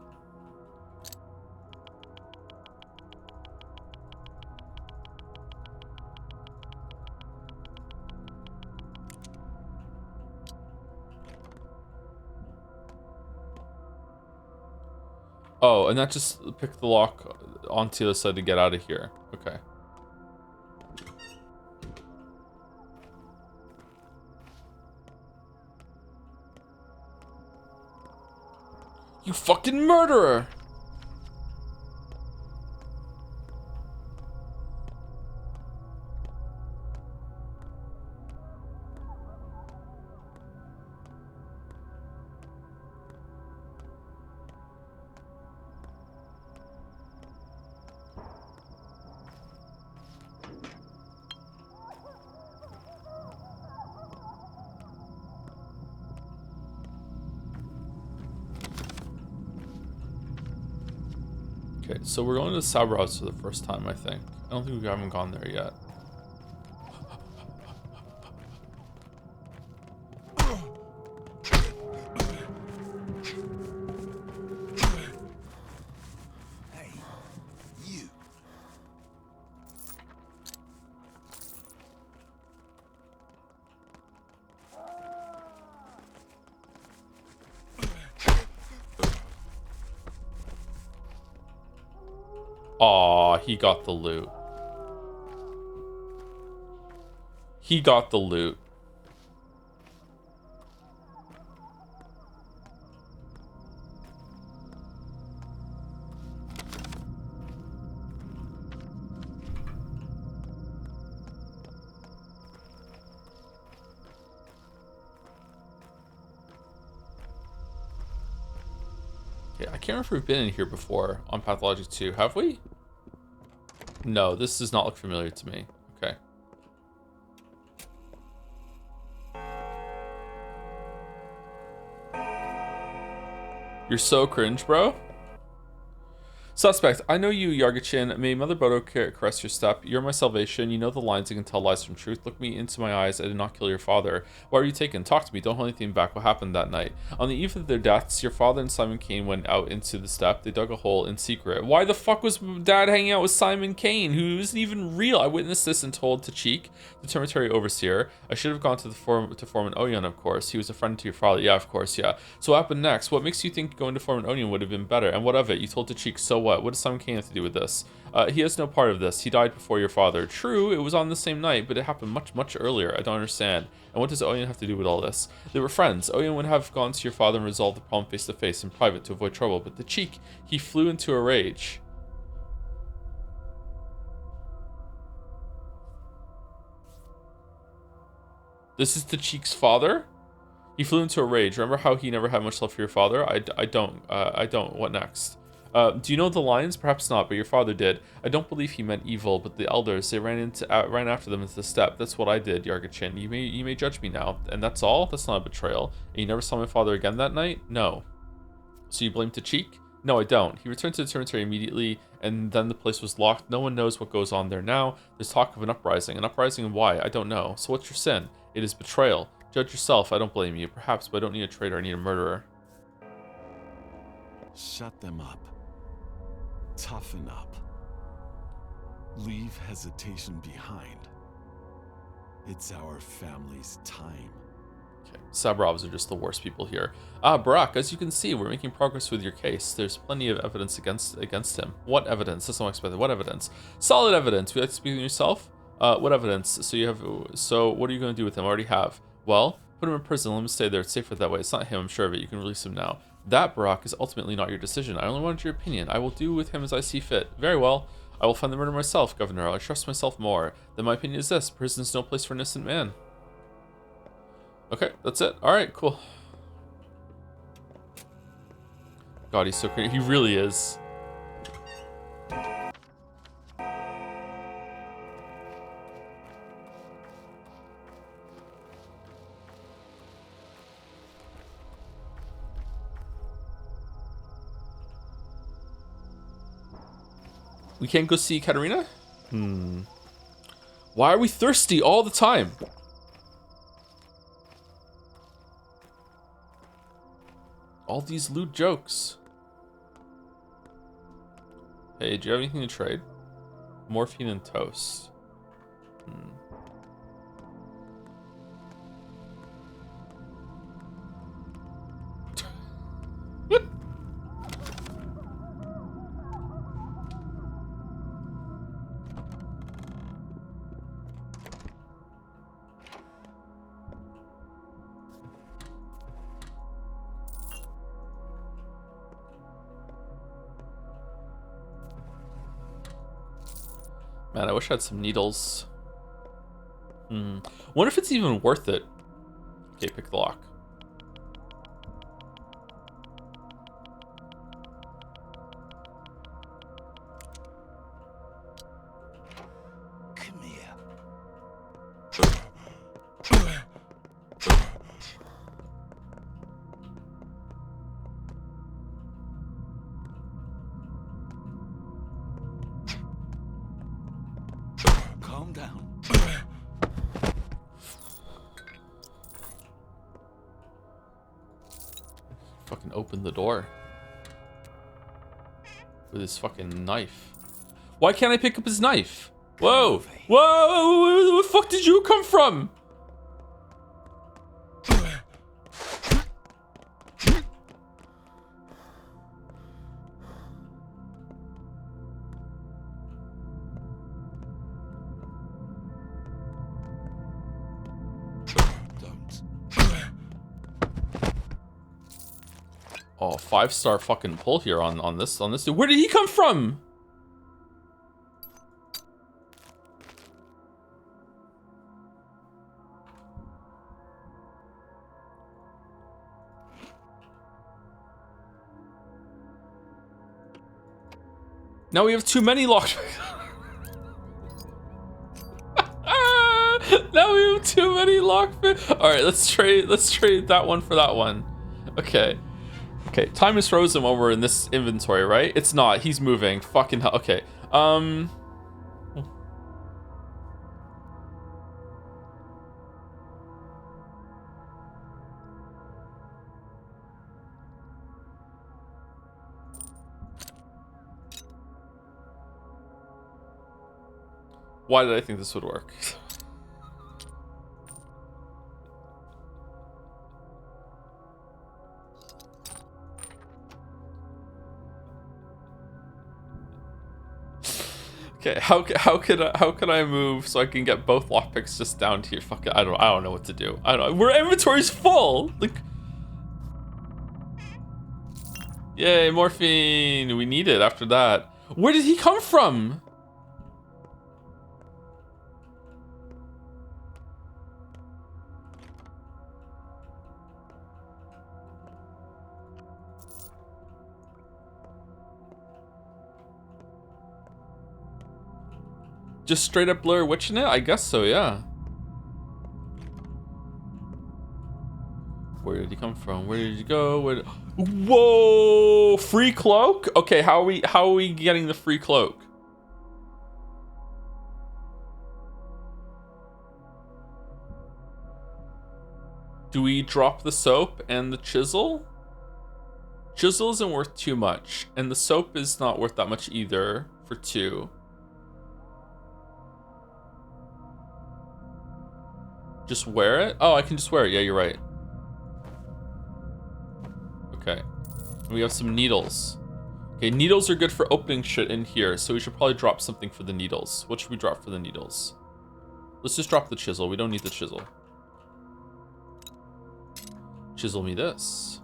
Oh, and that just picked the lock onto the other side to get out of here. Okay. You fucking murderer! Okay, so we're going to Sabros for the first time, I think. I don't think we haven't gone there yet. Hey, you. Aw, he got the loot. He got the loot. Okay, I can't remember if we've been in here before on Pathologic 2, have we? No, this does not look familiar to me. Okay. You're so cringe, bro. Suspect, I know you, Yargachin. May Mother Bodo caress your step. You're my salvation. You know the lines. You can tell lies from truth. Look me into my eyes. I did not kill your father. Why were you taken? Talk to me. Don't hold anything back. What happened that night? On the eve of their deaths, your father and Simon Kane went out into the steppe. They dug a hole in secret. Why the fuck was Dad hanging out with Simon Kane, who isn't even real? I witnessed this and told Tachik, the Termitary Overseer. I should have gone to Foreman Oyan, of course. He was a friend to your father. Yeah, of course, yeah. So what happened next? What makes you think going to Foreman Oyan would have been better? And what of it? You told Tachik, so what? What does Simon Kane have to do with this? He has no part of this. He died before your father. True, it was on the same night, but it happened much, much earlier. I don't understand. And what does Oyan have to do with all this? They were friends. Oyan would have gone to your father and resolved the problem face to face in private to avoid trouble, but Tachik, he flew into a rage. This is Tachik's father? He flew into a rage. Remember how he never had much love for your father? I don't. What next? Do you know the lines? Perhaps not, but your father did. I don't believe he meant evil, but the elders, they ran after them into the steppe. That's what I did, Yargachin. You may judge me now. And that's all? That's not a betrayal. And you never saw my father again that night? No. So you blame Tachik? No, I don't. He returned to the cemetery immediately, and then the place was locked. No one knows what goes on there now. There's talk of an uprising. An uprising and why? I don't know. So what's your sin? It is betrayal. Judge yourself. I don't blame you. Perhaps, but I don't need a traitor. I need a murderer. Shut them up. Toughen up. Leave hesitation behind. It's our family's time. Okay, Sabrovs are just the worst people here. Barak, as you can see, we're making progress with your case. There's plenty of evidence against him. What evidence? That's unexpected. What evidence? Solid evidence. Would you like to speak on yourself? What evidence? So what are you going to do with him? I already have. Well, put him in prison. Let him stay there. It's safer that way. It's not him, I'm sure of it. You can release him now. That, Barak, is ultimately not your decision. I only wanted your opinion. I will do with him as I see fit. Very well. I will find the murderer myself, Governor. I trust myself more. Then my opinion is this. Prison's no place for an innocent man. Okay, that's it. Alright, cool. God, he's so crazy. He really is. We can't go see Katerina? Why are we thirsty all the time? All these lewd jokes. Hey, do you have anything to trade? Morphine and toast. Man, I wish I had some needles. Wonder if it's even worth it. Okay, pick the lock. Come here. Calm down. Fucking open the door. With his fucking knife. Why can't I pick up his knife? Whoa! Whoa! Where the fuck did you come from? Don't. Oh, 5-star fucking pull here on this dude. Where did he come from? Now we have too many lockpicks. Now we have too many lockpicks. All right, let's trade that one for that one. Okay. Okay, time is frozen when we're in this inventory, right? It's not. He's moving. Fucking hell. Okay. Why did I think this would work? Okay, how can I move so I can get both lockpicks just down here? Fuck it, I don't know what to do. I don't. Our inventory's full. Like, yay, morphine. We need it after that. Where did he come from? Just straight up Blair Witching it? I guess so, yeah. Where did he come from? Where did he go? Whoa! Free cloak? Okay, how are we getting the free cloak? Do we drop the soap and the chisel? Chisel isn't worth too much, and the soap is not worth that much either for 2. Just wear it? Oh, I can just wear it. Yeah, you're right. Okay. We have some needles. Okay, needles are good for opening shit in here, so we should probably drop something for the needles. What should we drop for the needles? Let's just drop the chisel. We don't need the chisel. Chisel me this.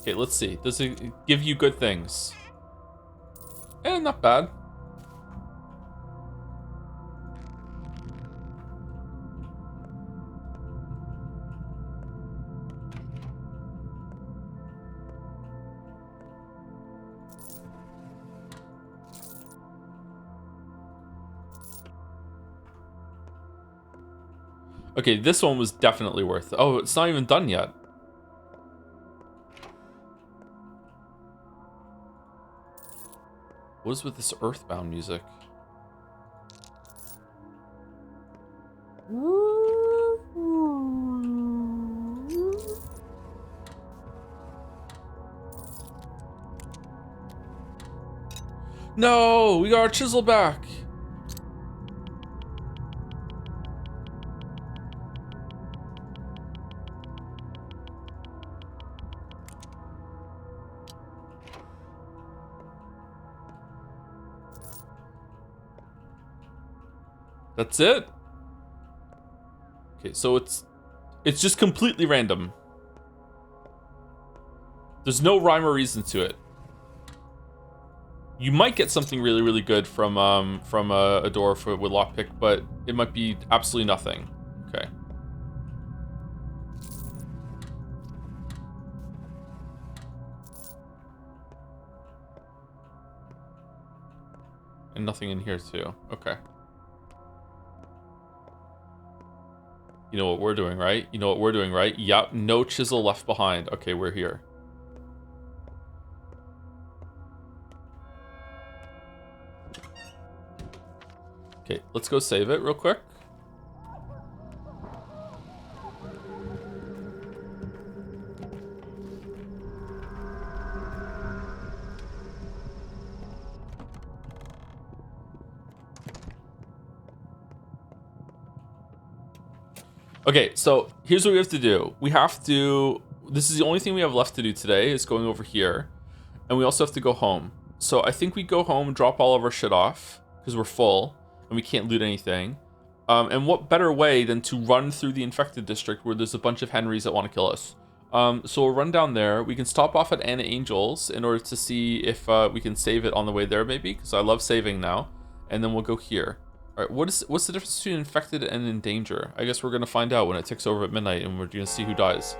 Okay, let's see. Does it give you good things? Eh, not bad. Okay, this one was definitely worth it. Oh, it's not even done yet. What is with this Earthbound music? No, we got our chisel back. That's it? Okay, so it's just completely random. There's no rhyme or reason to it. You might get something really, really good from a door with lockpick, but it might be absolutely nothing. Okay. And nothing in here too. Okay. You know what we're doing, right? You know what we're doing, right? Yep, no chisel left behind. Okay, we're here. Okay, let's go save it real quick. Okay, so here's what we have to do. We have to... This is the only thing we have left to do today, is going over here. And we also have to go home. So I think we go home, drop all of our shit off, because we're full, and we can't loot anything. And what better way than to run through the infected district where there's a bunch of Henrys that want to kill us. So we'll run down there. We can stop off at Anna Angel's in order to see if we can save it on the way there, maybe, because I love saving now. And then we'll go here. All right, what's the difference between infected and in danger? I guess we're gonna find out when it ticks over at midnight, and we're gonna see who dies.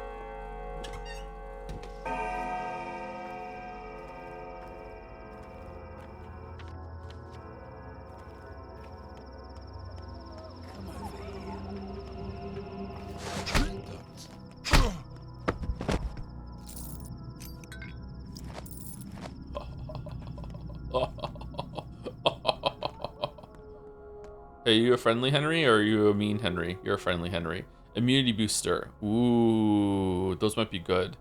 Are you a friendly Henry or are you a mean Henry? You're a friendly Henry. Immunity booster. Ooh, those might be good. Do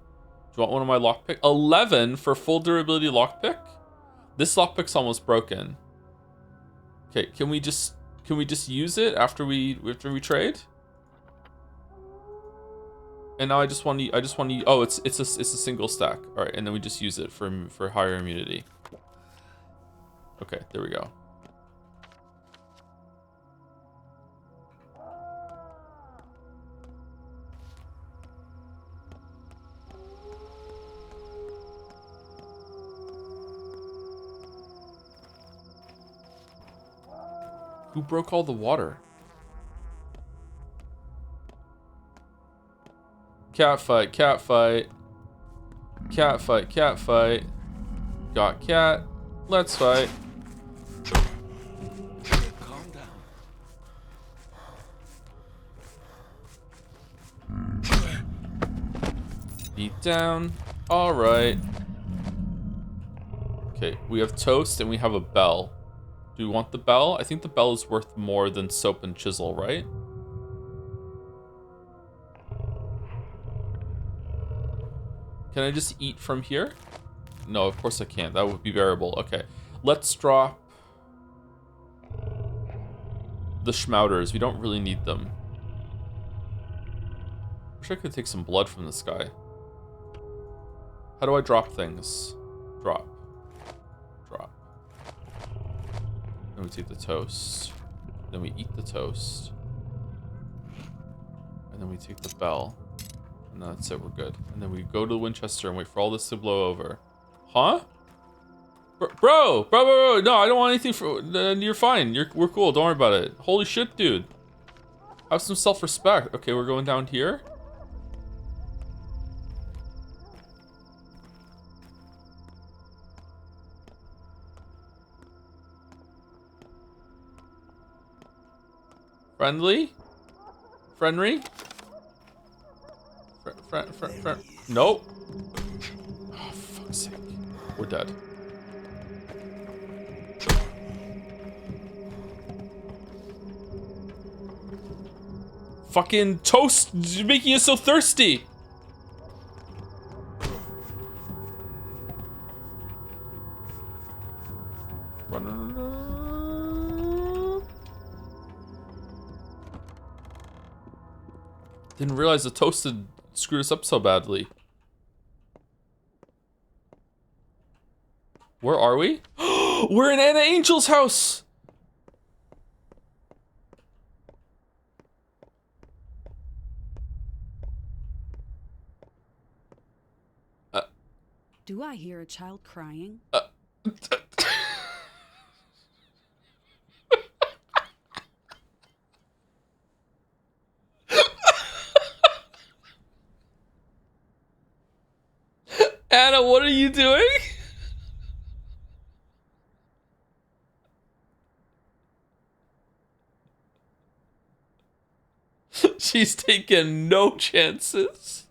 you want one of my lockpick? 11 for full durability lockpick? This lockpick's almost broken. Okay, can we just use it after we trade? And now I just want to oh, it's a single stack. All right, and then we just use it for higher immunity. Okay, there we go. Who broke all the water? Cat fight, cat fight. Cat fight, cat fight. Got cat. Let's fight. Calm down. Beat down. Alright. Okay, we have toast and we have a bell. Do we want the bell? I think the bell is worth more than soap and chisel, right? Can I just eat from here? No, of course I can't. That would be bearable. Okay, let's drop the schmouters. We don't really need them. Wish I could take some blood from this guy. How do I drop things? Drop. Drop. Then we take the toast. Then we eat the toast. And then we take the bell. And that's it, we're good. And then we go to the Winchester and wait for all this to blow over. Huh? Bro, no, I don't want anything for, you're fine. We're cool, don't worry about it. Holy shit, dude. Have some self-respect. Okay, we're going down here. Friendly? Friendly? Friend. Nope. Oh, fuck's sake. We're dead. Fucking toast making us so thirsty. Didn't realize the toasted screwed us up so badly. Where are we? We're in Anna Angel's house! Do I hear a child crying? Anna, what are you doing? She's taking no chances.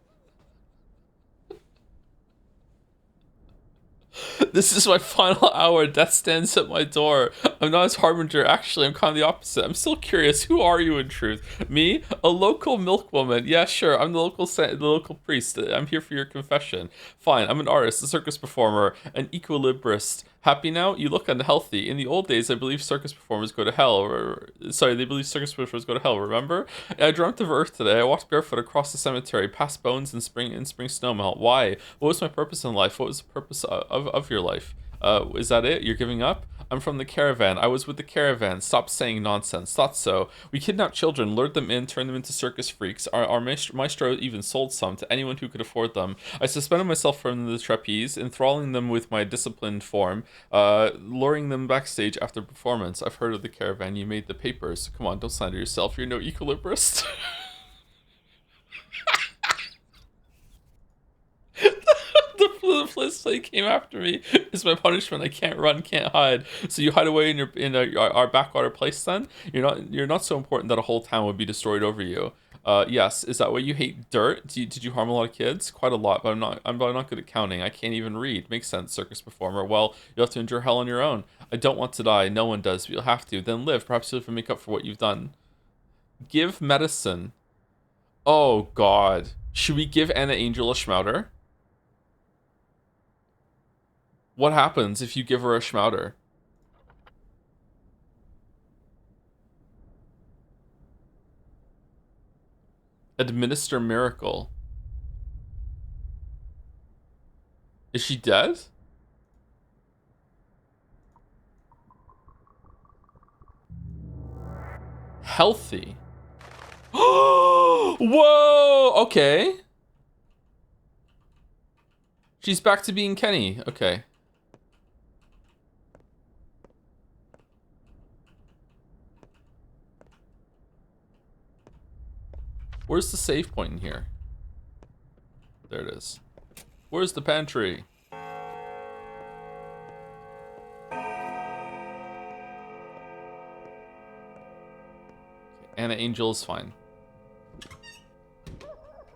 This is my final hour. Death stands at my door. I'm not his harbinger. Actually, I'm kind of the opposite. I'm still curious. Who are you in truth? Me? A local milkwoman. Yeah, sure. I'm the local priest. I'm here for your confession. Fine. I'm an artist, a circus performer, an equilibrist. Happy now? You look unhealthy. In the old days, I believe circus performers go to hell. They believe circus performers go to hell, remember? I dreamt of Earth today. I walked barefoot across the cemetery, past bones and spring snowmelt. Why? What was my purpose in life? What was the purpose of your life? Is that it? You're giving up? I'm from the caravan. I was with the caravan. Stop saying nonsense. Thought so. We kidnapped children, lured them in, turned them into circus freaks. Our maestro even sold some to anyone who could afford them. I suspended myself from the trapeze, enthralling them with my disciplined form, luring them backstage after performance. I've heard of the caravan. You made the papers. Come on, don't slander yourself. You're no equilibrist. The police came after me. It's my punishment. I can't run, can't hide. So you hide away in our backwater place. Then you're not so important that a whole town would be destroyed over you. Yes. Is that why you hate dirt? Did you harm a lot of kids? Quite a lot, but I'm not good at counting. I can't even read. Makes sense, circus performer. Well, you'll have to endure hell on your own. I don't want to die. No one does, but you'll have to. Then live. Perhaps you'll have to make up for what you've done. Give medicine. Oh God. Should we give Anna Angel a schmouter? What happens if you give her a schmouter? Administer miracle. Is she dead? Healthy. Whoa! Okay. She's back to being Kenny. Okay. Where's the save point in here? There it is. Where's the pantry? Anna Angel is fine.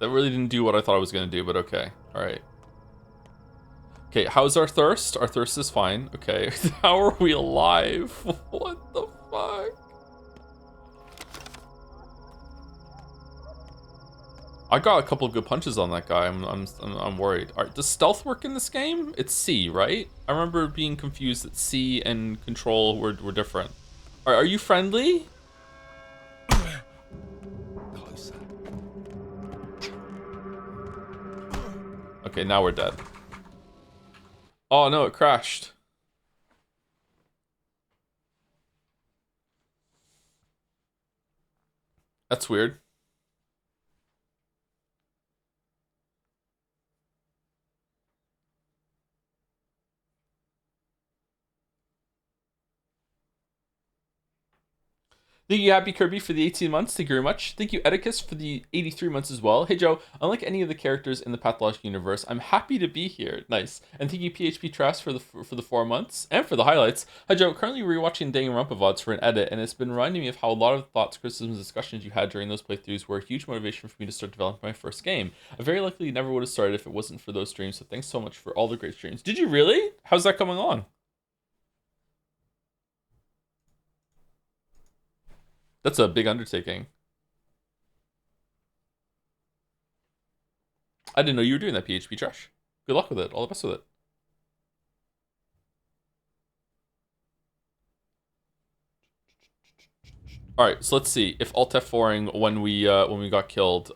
That really didn't do what I thought I was going to do, but okay. Alright. Okay, how's our thirst? Our thirst is fine. Okay. How are we alive? What the fuck? I got a couple of good punches on that guy. I'm worried. All right, does stealth work in this game? It's C, right? I remember being confused that C and control were different. All right, are you friendly? Closer. Okay, now we're dead. Oh no, it crashed. That's weird. Thank you, Happy Kirby, for the 18 months. Thank you very much. Thank you, Edicus, for the 83 months as well. Hey, Joe, unlike any of the characters in the Pathologic universe, I'm happy to be here. Nice. And thank you, PHP Trash, for the 4 months and for the highlights. Hi, Joe. Currently rewatching Danganronpa VODs for an edit, and it's been reminding me of how a lot of the thoughts, criticisms, discussions you had during those playthroughs were a huge motivation for me to start developing my first game. I very likely never would have started if it wasn't for those streams, so thanks so much for all the great streams. Did you really? How's that coming along? That's a big undertaking. I didn't know you were doing that, PHP Trash. Good luck with it. All the best with it. All right, so let's see if Alt F4ing when we got killed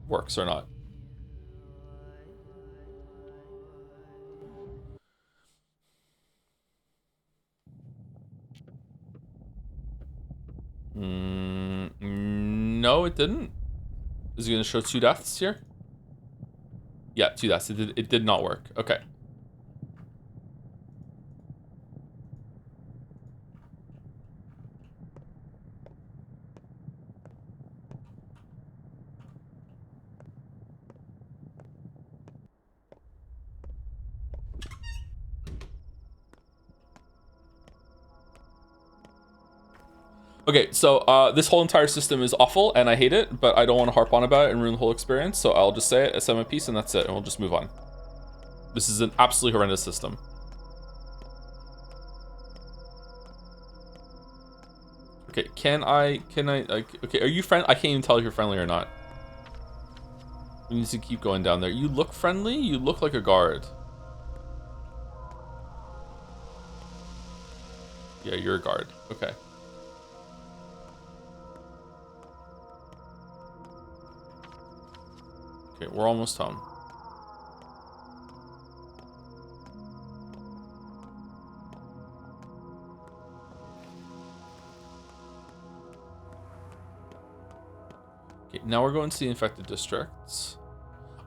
works or not. No, it didn't. Is it going to show 2 deaths here? Yeah, 2 deaths. It did not work. Okay. Okay, so this whole entire system is awful, and I hate it, but I don't want to harp on about it and ruin the whole experience, so I'll just say it, I said my piece, and that's it, and we'll just move on. This is an absolutely horrendous system. Okay, okay, are you friendly? I can't even tell if you're friendly or not. We need to keep going down there. You look friendly? You look like a guard. Yeah, you're a guard. Okay. Okay, we're almost home. Okay, now we're going to the infected districts.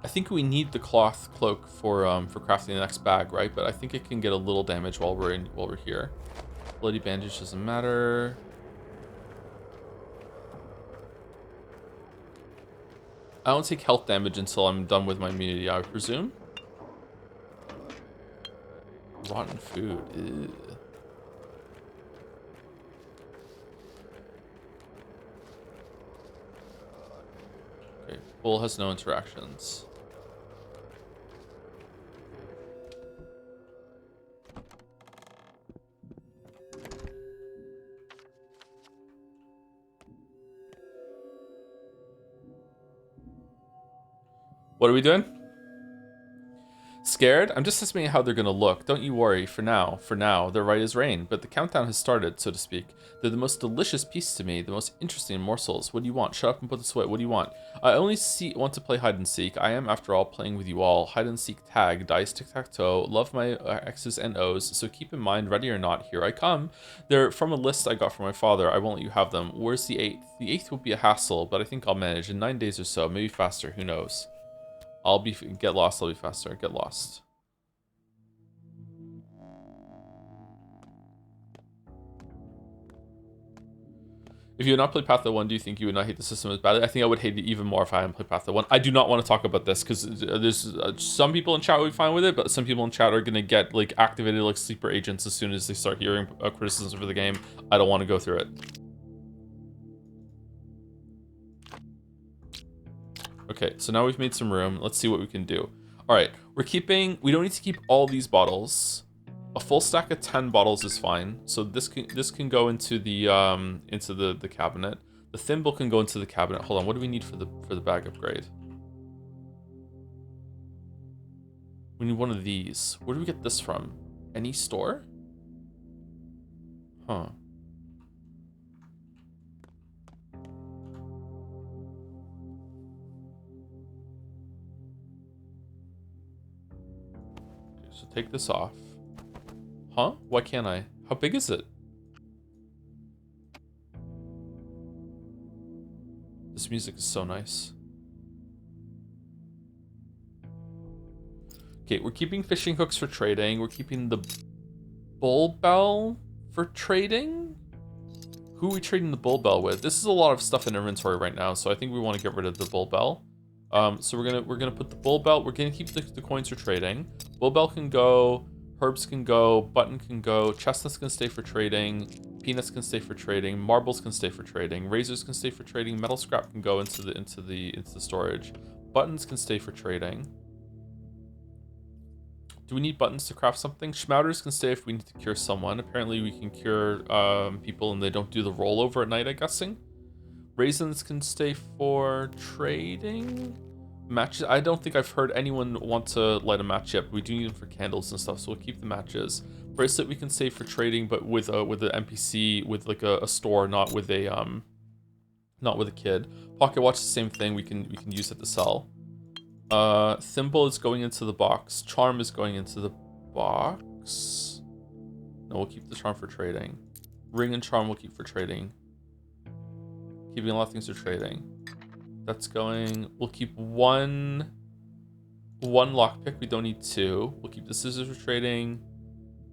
I think we need the cloth cloak for crafting the next bag, right? But I think it can get a little damage while we're here. Bloody bandage doesn't matter. I don't take health damage until I'm done with my immunity, I presume. Rotten food. Ew. Okay, bull has no interactions. What are we doing? Scared? I'm just estimating how they're gonna look. Don't you worry. For now, they're right as rain. But the countdown has started, so to speak. They're the most delicious piece to me, the most interesting morsels. What do you want? Shut up and put this away. What do you want? I only want to play hide and seek. I am, after all, playing with you all. Hide and seek, tag, dice, tic-tac-toe. Love my X's and O's. So keep in mind, ready or not, here I come. They're from a list I got from my father. I won't let you have them. Where's the 8th? The 8th will be a hassle, but I think I'll manage. In 9 days or so, maybe faster. Who knows? Get lost. I'll be faster. Get lost. If you had not played Pathologic 1, do you think you would not hate the system as badly? I think I would hate it even more if I hadn't played Pathologic 1. I do not want to talk about this because there's some people in chat will be fine with it, but some people in chat are going to get like activated like sleeper agents as soon as they start hearing criticisms for the game. I don't want to go through it. Okay, so now we've made some room. Let's see what we can do. All right, we don't need to keep all these bottles. A full stack of 10 bottles is fine. So this can go into the cabinet. The thimble can go into the cabinet. Hold on, what do we need for the bag upgrade? We need one of these. Where do we get this from? Any store? Huh. Okay, so take this off. Huh? Why can't I? How big is it? This music is so nice. Okay, we're keeping fishing hooks for trading. We're keeping the bull bell for trading. Who are we trading the bull bell with? This is a lot of stuff in inventory right now, so I think we want to get rid of the bull bell. So we're gonna put the bull bell. We're gonna keep the coins for trading. Bull bell can go. Herbs can go, button can go, chestnuts can stay for trading, peanuts can stay for trading, marbles can stay for trading, razors can stay for trading, metal scrap can go into the storage. Buttons can stay for trading. Do we need buttons to craft something? Schmouters can stay if we need to cure someone. Apparently we can cure people and they don't do the rollover at night, I'm guessing. Raisins can stay for trading. Matches, I don't think I've heard anyone want to light a match yet, but we do need them for candles and stuff, so we'll keep the matches. Bracelet we can save for trading, but with an NPC, with like a store, not with a kid. Pocket watch, the same thing, we can use it to sell. Thimble is going into the box. Charm is going into the box. No, we'll keep the charm for trading. Ring and charm we'll keep for trading. Keeping a lot of things for trading. That's going. We'll keep one lockpick. We don't need two. We'll keep the scissors for trading.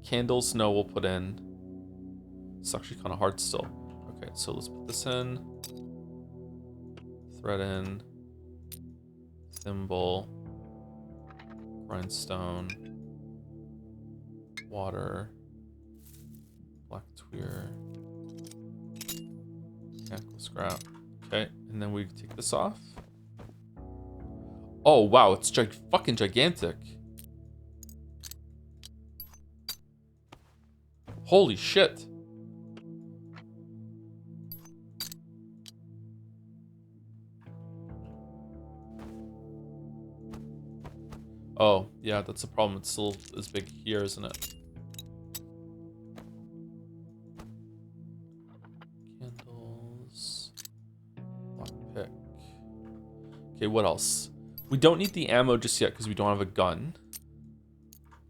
Candles, no, we'll put in. It's actually kind of hard still. Okay, so let's put this in. Thread in. Thimble. Grindstone. Water. Black tweer. Mechanical scrap. Okay, and then we take this off. Oh wow, it's fucking gigantic. Holy shit. Oh, yeah, that's a problem. It's still as big here, isn't it? Candles. Lockpick. Okay, what else? We don't need the ammo just yet because we don't have a gun.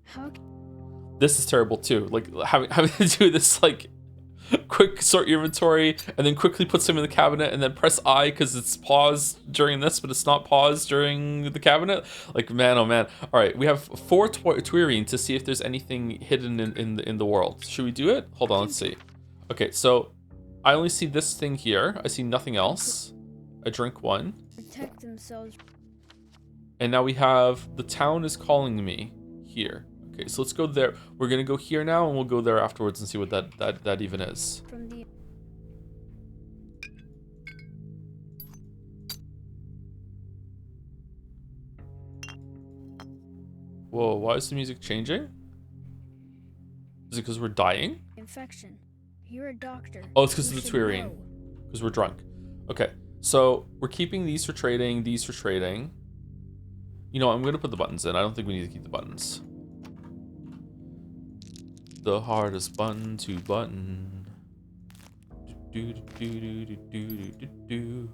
How? This is terrible too. Like having to do this like quick sort your inventory and then quickly put some in the cabinet and then press I because it's paused during this, but it's not paused during the cabinet. Like man, oh man. All right, we have 4 Twirine to see if there's anything hidden in the world. Should we do it? Hold on, let's see. Okay, so I only see this thing here. I see nothing else. I drink 1. Protect themselves. And now we have the town is calling me here. Okay, so let's go there. We're gonna go here now, and we'll go there afterwards and see what that even is. From the Whoa, why is the music changing? Is it because we're dying? infection. You're a doctor. Oh, it's because You of the should Twirine. know. Because we're drunk. Okay, so we're keeping these for trading, these for trading. You know, I'm gonna put the buttons in. I don't think we need to keep the buttons. The hardest button to button. Do, do, do, do, do, do, do, do.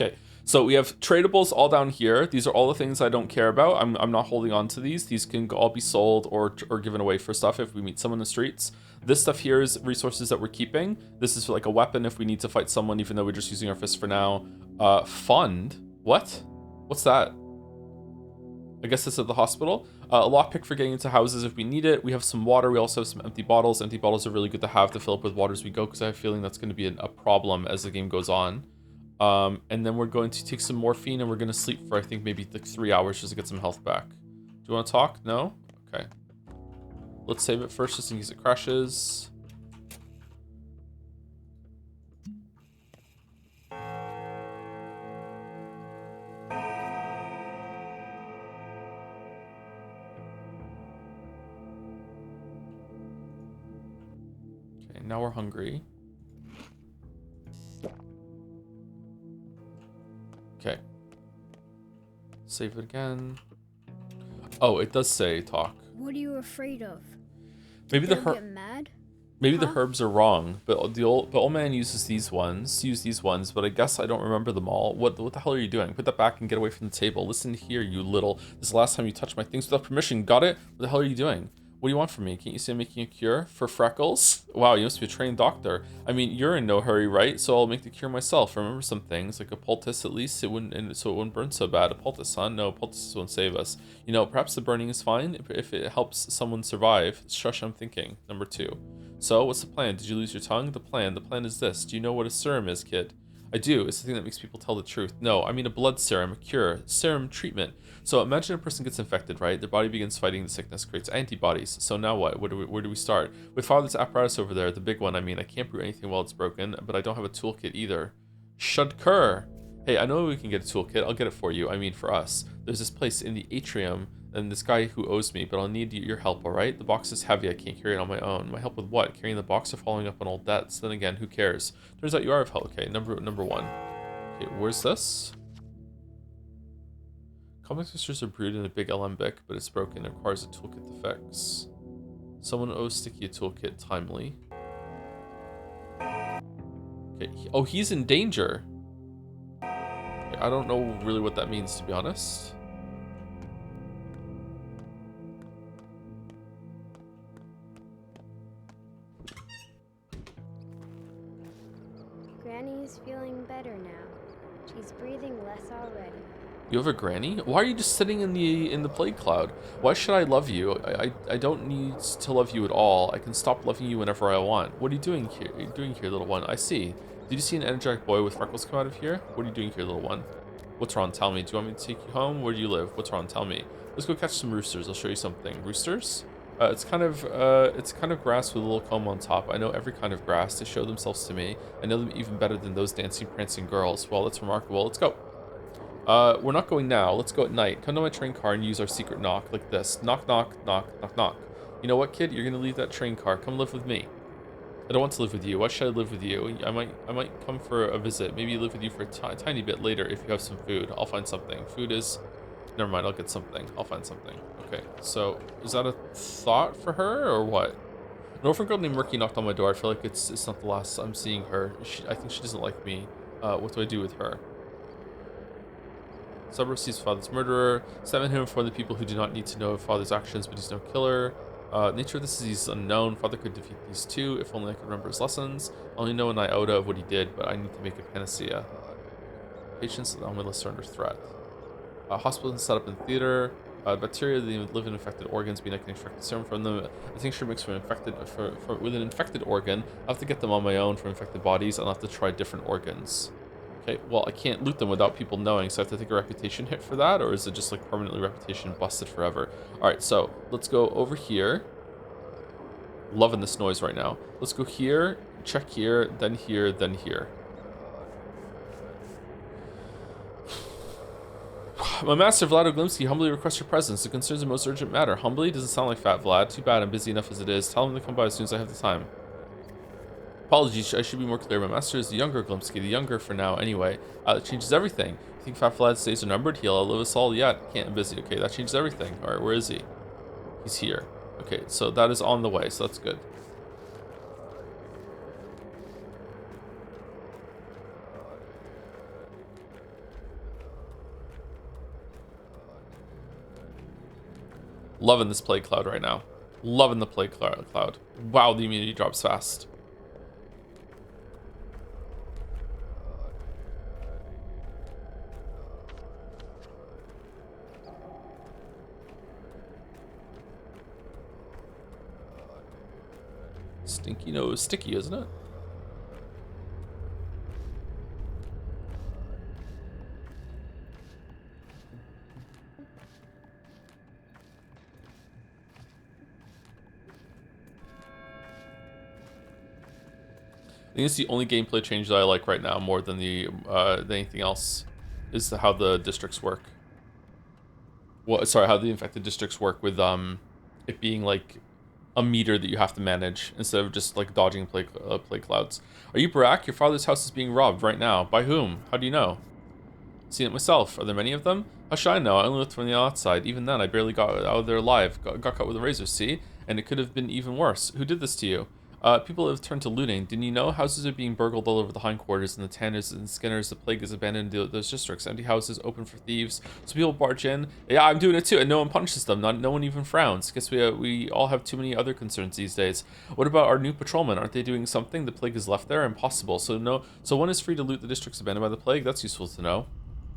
Okay, so we have tradables all down here. These are all the things I don't care about. I'm not holding on to these. These can all be sold or given away for stuff if we meet someone in the streets. This stuff here is resources that we're keeping. This is like a weapon if we need to fight someone, even though we're just using our fists for now. Fund? What? What's that? I guess this is at the hospital. A lockpick for getting into houses if we need it. We have some water. We also have some empty bottles. Empty bottles are really good to have to fill up with water as we go, because I have a feeling that's going to be a problem as the game goes on. And then we're going to take some morphine and we're going to sleep for, I think, maybe like 3 hours just to get some health back. Do you want to talk? No? Okay. Let's save it first just in case it crashes. Okay, now we're hungry. Okay. Save it again. Oh, it does say talk. What are you afraid of? Maybe the They'll get mad? maybe the Huh? herbs are wrong, but the old man uses these ones. But I guess I don't remember them all. What the hell are you doing? Put that back and get away from the table. Listen here, you little. This is the last time you touched my things without permission. Got it? What the hell are you doing? What do you want from me? Can't you see I'm making a cure for freckles? Wow, you must be a trained doctor. I mean, you're in no hurry, right? So I'll make the cure myself. Remember some things, like a poultice at least, so it wouldn't burn so bad. A poultice, huh? No, poultices won't save us. You know, perhaps the burning is fine if it helps someone survive. Shush, I'm thinking. Number 2. So, what's the plan? Did you lose your tongue? The plan is this. Do you know what a serum is, kid? I do. It's the thing that makes people tell the truth. No, I mean a blood serum, a cure, serum treatment. So imagine a person gets infected, right? Their body begins fighting the sickness, creates antibodies. So now what? Where do we start? With Father's apparatus over there, the big one. I mean, I can't brew anything while it's broken, but I don't have a toolkit either. Shudkur. Hey, I know we can get a toolkit. I'll get it for you. I mean, for us. There's this place in the atrium and this guy who owes me, but I'll need your help, all right? The box is heavy. I can't carry it on my own. My help with what? Carrying the box or following up on old debts? Then again, who cares? Turns out you are of help. Okay, number 1. Okay, where's this? Comic mixtures are brewed in a big alembic, but it's broken. It requires a toolkit to fix. Someone owes Sticky a toolkit. Timely. Okay. Oh, he's in danger. Okay, I don't know really what that means, to be honest. breathing less already. You have a granny? Why are you just sitting in the plague cloud? Why should I love you? I don't need to love you at all. I can stop loving you whenever I want. What are you doing here? What are you doing here, little one? I see. Did you see an energetic boy with freckles come out of here? What are you doing here, little one? What's wrong? Tell me. Do you want me to take you home? Where do you live? What's wrong? Tell me. Let's go catch some roosters. I'll show you something. Roosters? It's kind of grass with a little comb on top. I know every kind of grass. They show themselves to me. I know them even better than those dancing, prancing girls. Well, that's remarkable. Let's go. We're not going now. Let's go at night. Come to my train car and use our secret knock like this. Knock, knock, knock, knock, knock. You know what, kid? You're gonna leave that train car. Come live with me. I don't want to live with you. Why should I live with you? I might come for a visit. Maybe live with you for a tiny bit later if you have some food. I'll find something. Food is... Never mind, I'll get something. I'll find something. Okay, so is that a thought for her or what? An orphan girl named Murky knocked on my door. I feel like it's not the last I'm seeing her. I think she doesn't like me. What do I do with her? Cerberus sees father's murderer. Summon him for the people who do not need to know of father's actions, but he's no killer. Nature of this disease is unknown. Father could defeat these two, if only I could remember his lessons. I only know an iota of what he did, but I need to make a panacea. Patients on my list are under threat. Hospitals set up in theater. Bacteria that live in infected organs, being I can extract the serum from them. A tincture mixed with an infected organ. I have to get them on my own from infected bodies. I'll have to try different organs. Okay, well, I can't loot them without people knowing, so I have to take a reputation hit for that, or is it just like permanently reputation busted forever? Alright, so let's go over here. Loving this noise right now. Let's go here, check here, then here, then here. My master, Vlad Oglimsky, humbly requests your presence. It concerns a most urgent matter. Humbly? Doesn't sound like Fat Vlad. Too bad, I'm busy enough as it is. Tell him to come by as soon as I have the time. Apologies, I should be more clear. My master is the younger Glimsky, the younger for now anyway. That changes everything. You think Fat Vlad's days are numbered? He'll outlive us all yet. Can't, I'm busy. Okay, that changes everything. Alright, where is he? He's here. Okay, so that is on the way, so that's good. Loving this plague cloud right now. Loving the plague cloud. Wow, the immunity drops fast. Stinky nose, sticky, isn't it? I think it's the only gameplay change that I like right now more than than anything else is how the districts work. Well, sorry, how the infected districts work with it being like a meter that you have to manage instead of just like dodging plague clouds. Are you Barack? Your father's house is being robbed right now. By whom? How do you know? Seen it myself. Are there many of them? How should I know? I only looked from the outside. Even then, I barely got out of there alive. Got cut with a razor, see? And it could have been even worse. Who did this to you? People have turned to looting. Didn't you know? Houses are being burgled all over the hindquarters and the tanners and skinners. The plague has abandoned those districts. Empty houses open for thieves. So people barge in. Yeah, I'm doing it too, and no one punishes them. No one even frowns. Guess we all have too many other concerns these days. What about our new patrolmen? Aren't they doing something? The plague is left there. Impossible. So one is free to loot the districts abandoned by the plague. That's useful to know.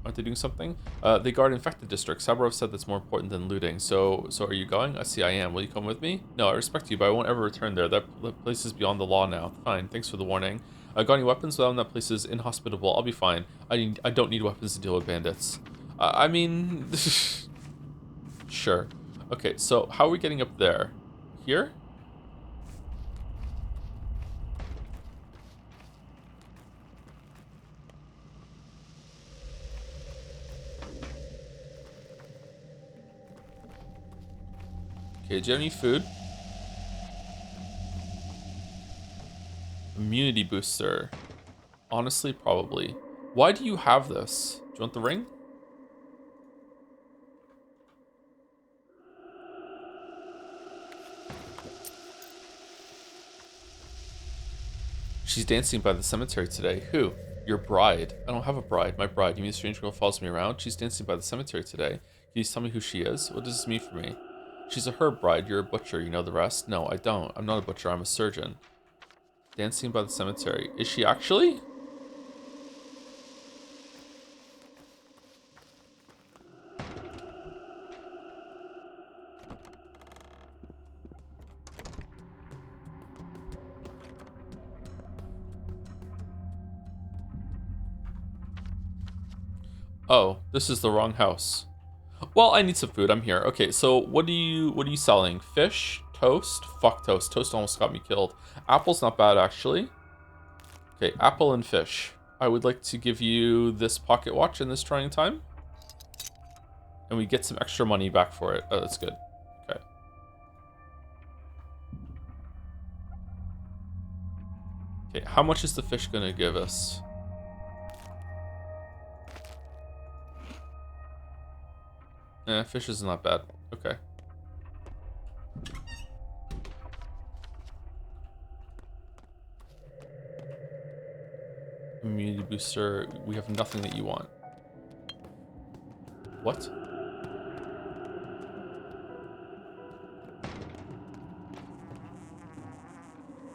Aren't they doing something? They guard infected districts. Sabarov said that's more important than looting. So are you going? I see I am. Will you come with me? No, I respect you, but I won't ever return there. That place is beyond the law now. Fine, thanks for the warning. Got any weapons? Well, that place is inhospitable. I'll be fine. I don't need weapons to deal with bandits. I mean... Sure. Okay, so how are we getting up there? Here? Okay, do you have any food? Immunity booster. Honestly, probably. Why do you have this? Do you want the ring? She's dancing by the cemetery today. Who? Your bride. I don't have a bride. My bride. You mean a strange girl follows me around? She's dancing by the cemetery today. Can you tell me who she is? What does this mean for me? She's a herb bride. You're a butcher. You know the rest? No, I don't. I'm not a butcher. I'm a surgeon. Dancing by the cemetery. Is she actually? Oh, this is the wrong house. Well, I need some food. I'm here. Okay, so what are you selling? Fish, toast? Fuck toast. Toast almost got me killed. Apple's not bad actually. Okay, apple and fish. I would like to give you this pocket watch in this trying time. And we get some extra money back for it. Oh, that's good. Okay. Okay, how much is the fish gonna give us? Fish is not bad. Okay. Immunity booster. We have nothing that you want. What?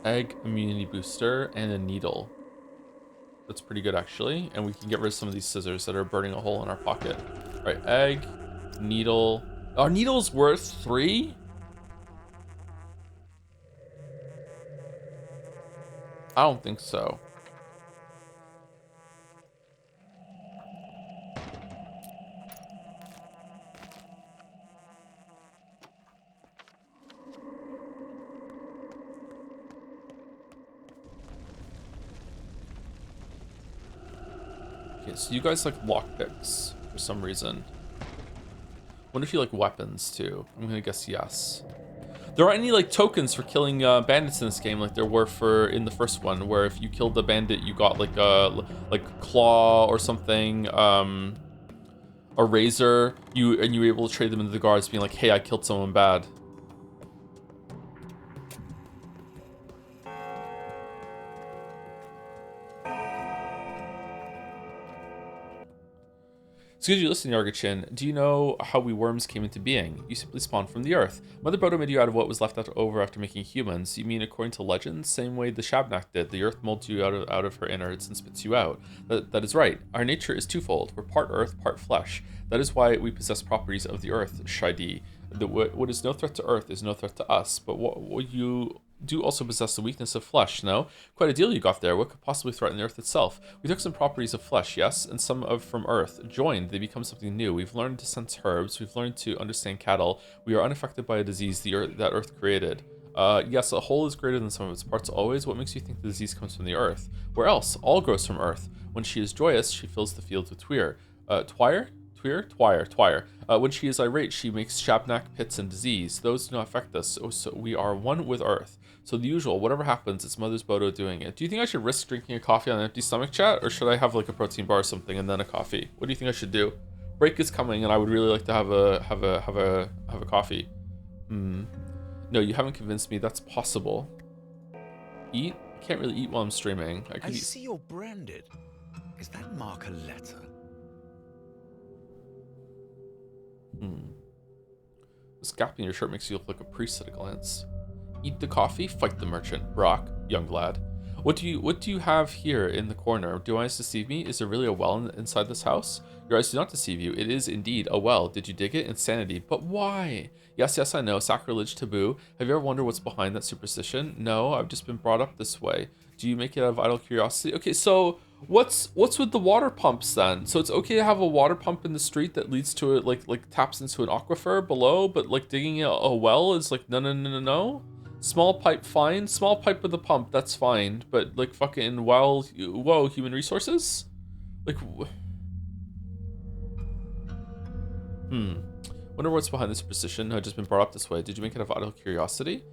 Egg, immunity booster, and a needle. That's pretty good actually. And we can get rid of some of these scissors that are burning a hole in our pocket. All right, egg, needle. Our needle's worth 3? I don't think so. Okay, so you guys like lockpicks for some reason. Wonder if you like weapons too. I'm gonna guess yes. There aren't any like tokens for killing bandits in this game like there were for in the first one, where if you killed the bandit you got like a claw or something, a razor. You were able to trade them into the guards, being like, "Hey, I killed someone bad." Excuse you, listen, Yargachin. Do you know how we worms came into being? You simply spawned from the earth. Mother Bodo made you out of what was left over after making humans. You mean according to legend? Same way the Shabnak did. The earth molds you out of her innards and spits you out. That is right. Our nature is twofold. We're part earth, part flesh. That is why we possess properties of the earth, Shaidi. What is no threat to earth is no threat to us. But what you do also possess the weakness of flesh, no? Quite a deal you got there. What could possibly threaten the earth itself? We took some properties of flesh, yes, and some from earth. Joined, they become something new. We've learned to sense herbs. We've learned to understand cattle. We are unaffected by a disease that earth created. Yes, a whole is greater than some of its parts always. What makes you think the disease comes from the earth? Where else? All grows from earth. When she is joyous, she fills the fields with twire. When she is irate, she makes Shabnak, pits, and disease. Those do not affect us, so we are one with earth. So the usual, whatever happens, it's Mother's Bodo doing it. Do you think I should risk drinking a coffee on an empty stomach, chat? Or should I have like a protein bar or something and then a coffee? What do you think I should do? Break is coming and I would really like to have a coffee. No, you haven't convinced me that's possible. Eat? I can't really eat while I'm streaming. I see you're branded. Is that mark a letter? This gap in your shirt makes you look like a priest at a glance. Eat the coffee, fight the merchant. Brock, young lad. What do you have here in the corner? Do eyes deceive me? Is there really a well inside this house? Your eyes do not deceive you. It is indeed a well. Did you dig it? Insanity. But why? Yes, I know. Sacrilege, taboo. Have you ever wondered what's behind that superstition? No, I've just been brought up this way. Do you make it out of idle curiosity? Okay, so what's with the water pumps then? So it's okay to have a water pump in the street that leads to it, like taps into an aquifer below, but like digging a well is like no. Small pipe, fine. Small pipe with a pump, that's fine. But like fucking whoa, human resources? Like, Wonder what's behind this superstition. I've just been brought up this way. Did you make it out of idle curiosity?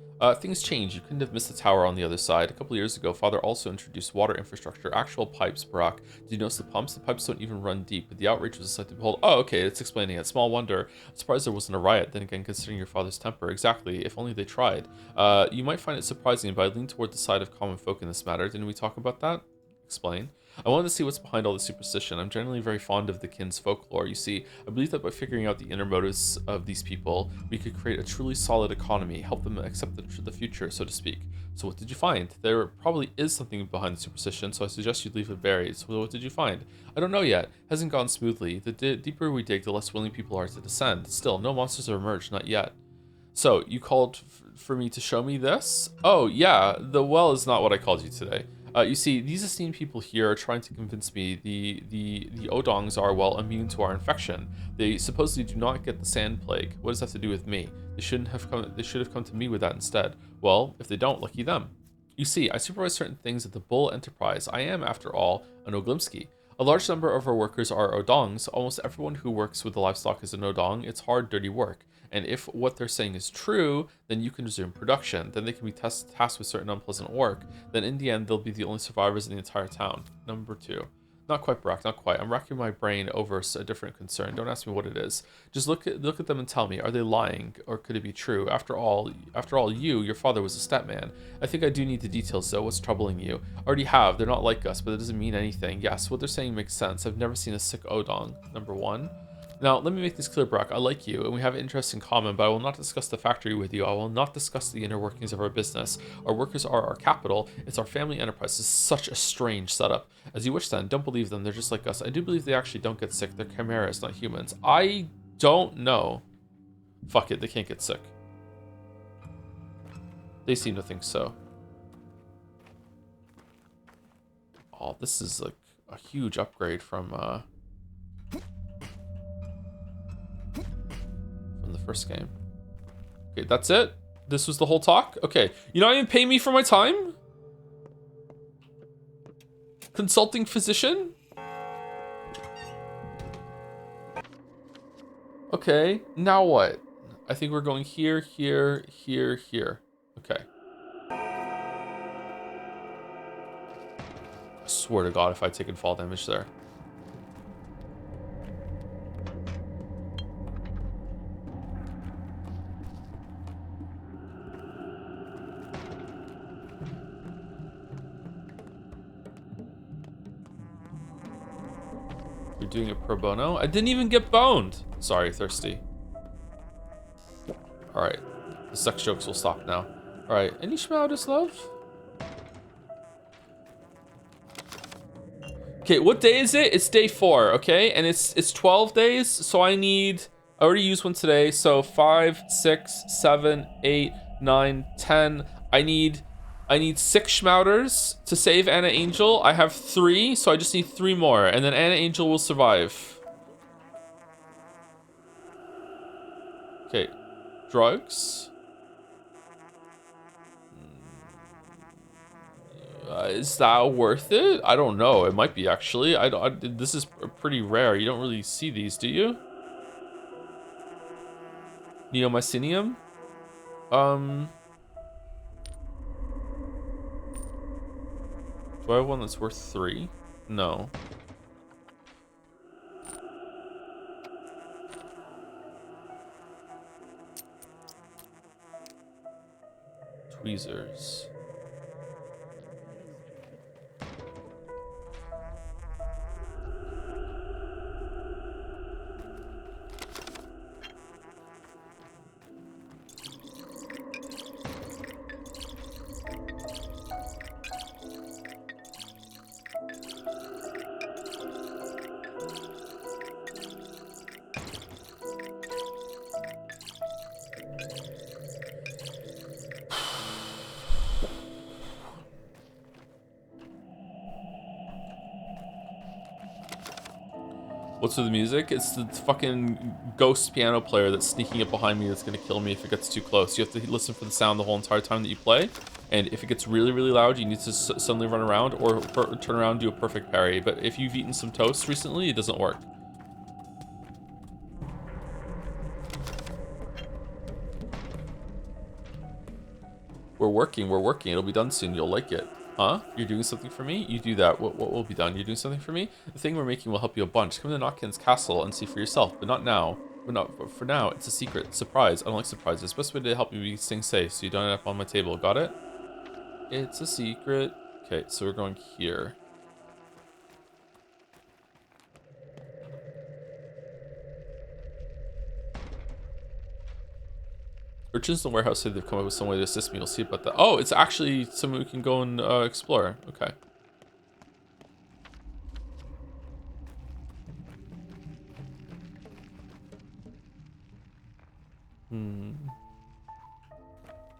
Things change. You couldn't have missed the tower on the other side. A couple years ago, Father also introduced water infrastructure, actual pipes, Barak. Did you notice the pumps? The pipes don't even run deep, but the outrage was a sight to behold. Oh, okay, it's explaining it. Small wonder. I'm surprised there wasn't a riot, then again, considering your father's temper. Exactly, if only they tried. You might find it surprising, but I lean toward the side of common folk in this matter. Didn't we talk about that? Explain. I wanted to see what's behind all the superstition. I'm generally very fond of the kin's folklore. You see, I believe that by figuring out the inner motives of these people, we could create a truly solid economy, help them accept the future, so to speak. So what did you find? There probably is something behind the superstition, so I suggest you leave it buried. So what did you find? I don't know yet. Hasn't gone smoothly. The deeper we dig, the less willing people are to descend. Still, no monsters have emerged, not yet. So, you called for me to show me this? Oh, yeah, the well is not what I called you today. You see, these esteemed people here are trying to convince me the Odongs are, well, immune to our infection. They supposedly do not get the sand plague. What does that have to do with me? They shouldn't have come. They should have come to me with that instead. Well, if they don't, lucky them. You see, I supervise certain things at the Bull Enterprise. I am, after all, an Oglimsky. A large number of our workers are Odongs. Almost everyone who works with the livestock is an Odong. It's hard, dirty work. And if what they're saying is true, then you can resume production. Then they can be tasked with certain unpleasant work. Then in the end, they'll be the only survivors in the entire town. Number 2. Not quite, Barack, not quite. I'm racking my brain over a different concern. Don't ask me what it is. Just look at them and tell me, are they lying or could it be true? After all, your father was a stepman. I think I do need the details though. What's troubling you? I already have. They're not like us, but it doesn't mean anything. Yes, what they're saying makes sense. I've never seen a sick Odong. Number 1. Now, let me make this clear, Brock. I like you, and we have interests in common, but I will not discuss the factory with you. I will not discuss the inner workings of our business. Our workers are our capital. It's our family enterprise. It's such a strange setup. As you wish then, don't believe them. They're just like us. I do believe they actually don't get sick. They're chimeras, not humans. I don't know. Fuck it, they can't get sick. They seem to think so. Oh, this is like a huge upgrade from the first game. Okay, that's it? This was the whole talk? Okay. You not even pay me for my time? Consulting physician? Okay, now what? I think we're going here, here, here, here. Okay. I swear to God if I'd taken fall damage there. You're doing it pro bono? I didn't even get boned. Sorry, thirsty. Alright. The sex jokes will stop now. Alright, any schmoutis, love? Okay, what day is it? It's day 4, okay? And it's 12 days, so I already used one today, so 5, 6, 7, 8, 9, 10. I need 6 schmouters to save Anna Angel. I have 3, so I just need 3 more, and then Anna Angel will survive. Okay, drugs. Is that worth it? I don't know. It might be actually. This is pretty rare. You don't really see these, do you? Neomycinium. Do I have one that's worth 3? No. Tweezers. What's with the music? It's the fucking ghost piano player that's sneaking up behind me that's gonna kill me if it gets too close. You have to listen for the sound the whole entire time that you play. And if it gets really, really loud, you need to suddenly run around or turn around and do a perfect parry. But if you've eaten some toast recently, it doesn't work. We're working. It'll be done soon. You'll like it. Huh? You're doing something for me? You do that. What will be done? You're doing something for me? The thing we're making will help you a bunch. Come to Notkin's castle and see for yourself, but not now. But for now, it's a secret. Surprise. I don't like surprises. Best way to help me be staying safe so you don't end up on my table. Got it? It's a secret. Okay, so we're going here. Urchins in the warehouse say they've come up with some way to assist me. We'll see about that. Oh, it's actually something we can go and explore. Okay.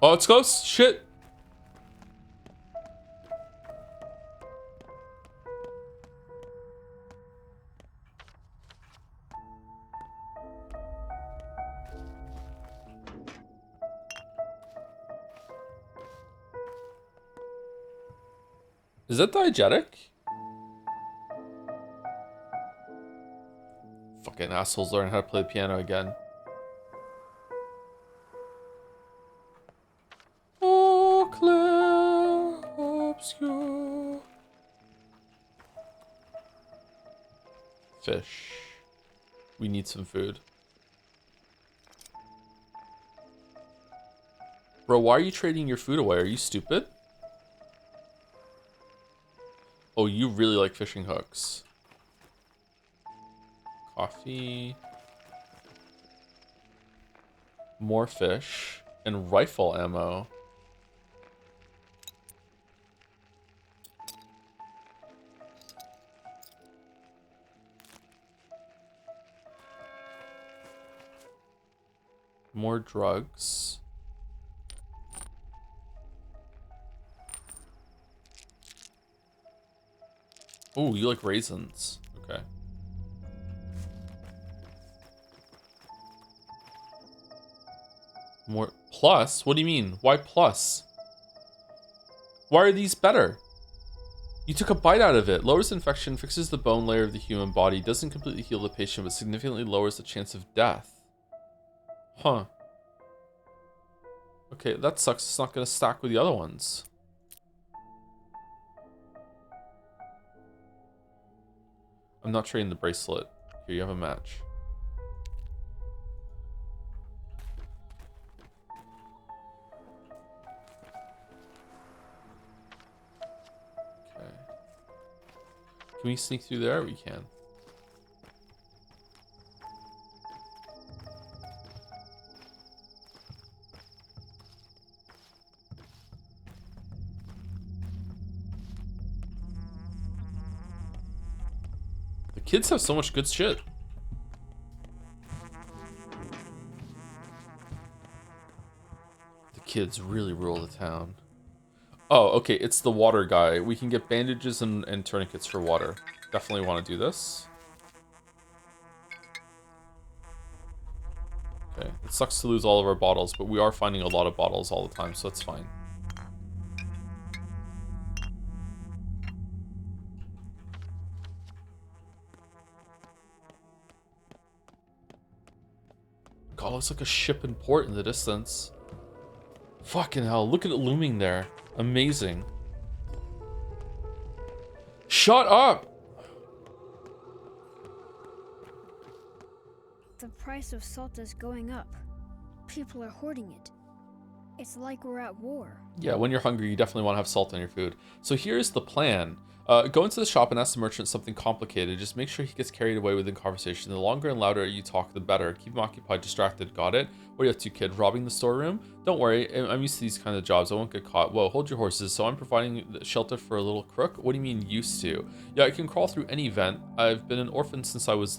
Oh, it's close. Shit. Is that diegetic? Fucking assholes learn how to play the piano again. Oh, clair obscure. Fish. We need some food. Bro, why are you trading your food away? Are you stupid? Oh, you really like fishing hooks. Coffee. More fish. And rifle ammo. More drugs. Oh, you like raisins. Okay. More plus? What do you mean? Why plus? Why are these better? You took a bite out of it. Lowers infection, fixes the bone layer of the human body, doesn't completely heal the patient, but significantly lowers the chance of death. Huh. Okay, that sucks. It's not going to stack with the other ones. I'm not trading the bracelet. Here, you have a match. Okay. Can we sneak through there? We can. Kids have so much good shit. The kids really rule the town. Oh, okay, it's the water guy. We can get bandages and tourniquets for water. Definitely want to do this. Okay, it sucks to lose all of our bottles, but we are finding a lot of bottles all the time, so it's fine. God, looks like a ship in port in the distance. Fucking hell, look at it looming there. Amazing. Shut up! The price of salt is going up. People are hoarding it. It's like we're at war. Yeah, when you're hungry, you definitely want to have salt in your food. So here's the plan. Go into the shop and ask the merchant something complicated. Just make sure he gets carried away within conversation. The longer and louder you talk, the better. Keep him occupied, distracted. Got it? What are you up to, kid? Robbing the storeroom? Don't worry, I'm used to these kind of jobs. I won't get caught. Whoa, hold your horses. So I'm providing shelter for a little crook? What do you mean, used to? Yeah, I can crawl through any vent. I've been an orphan since I was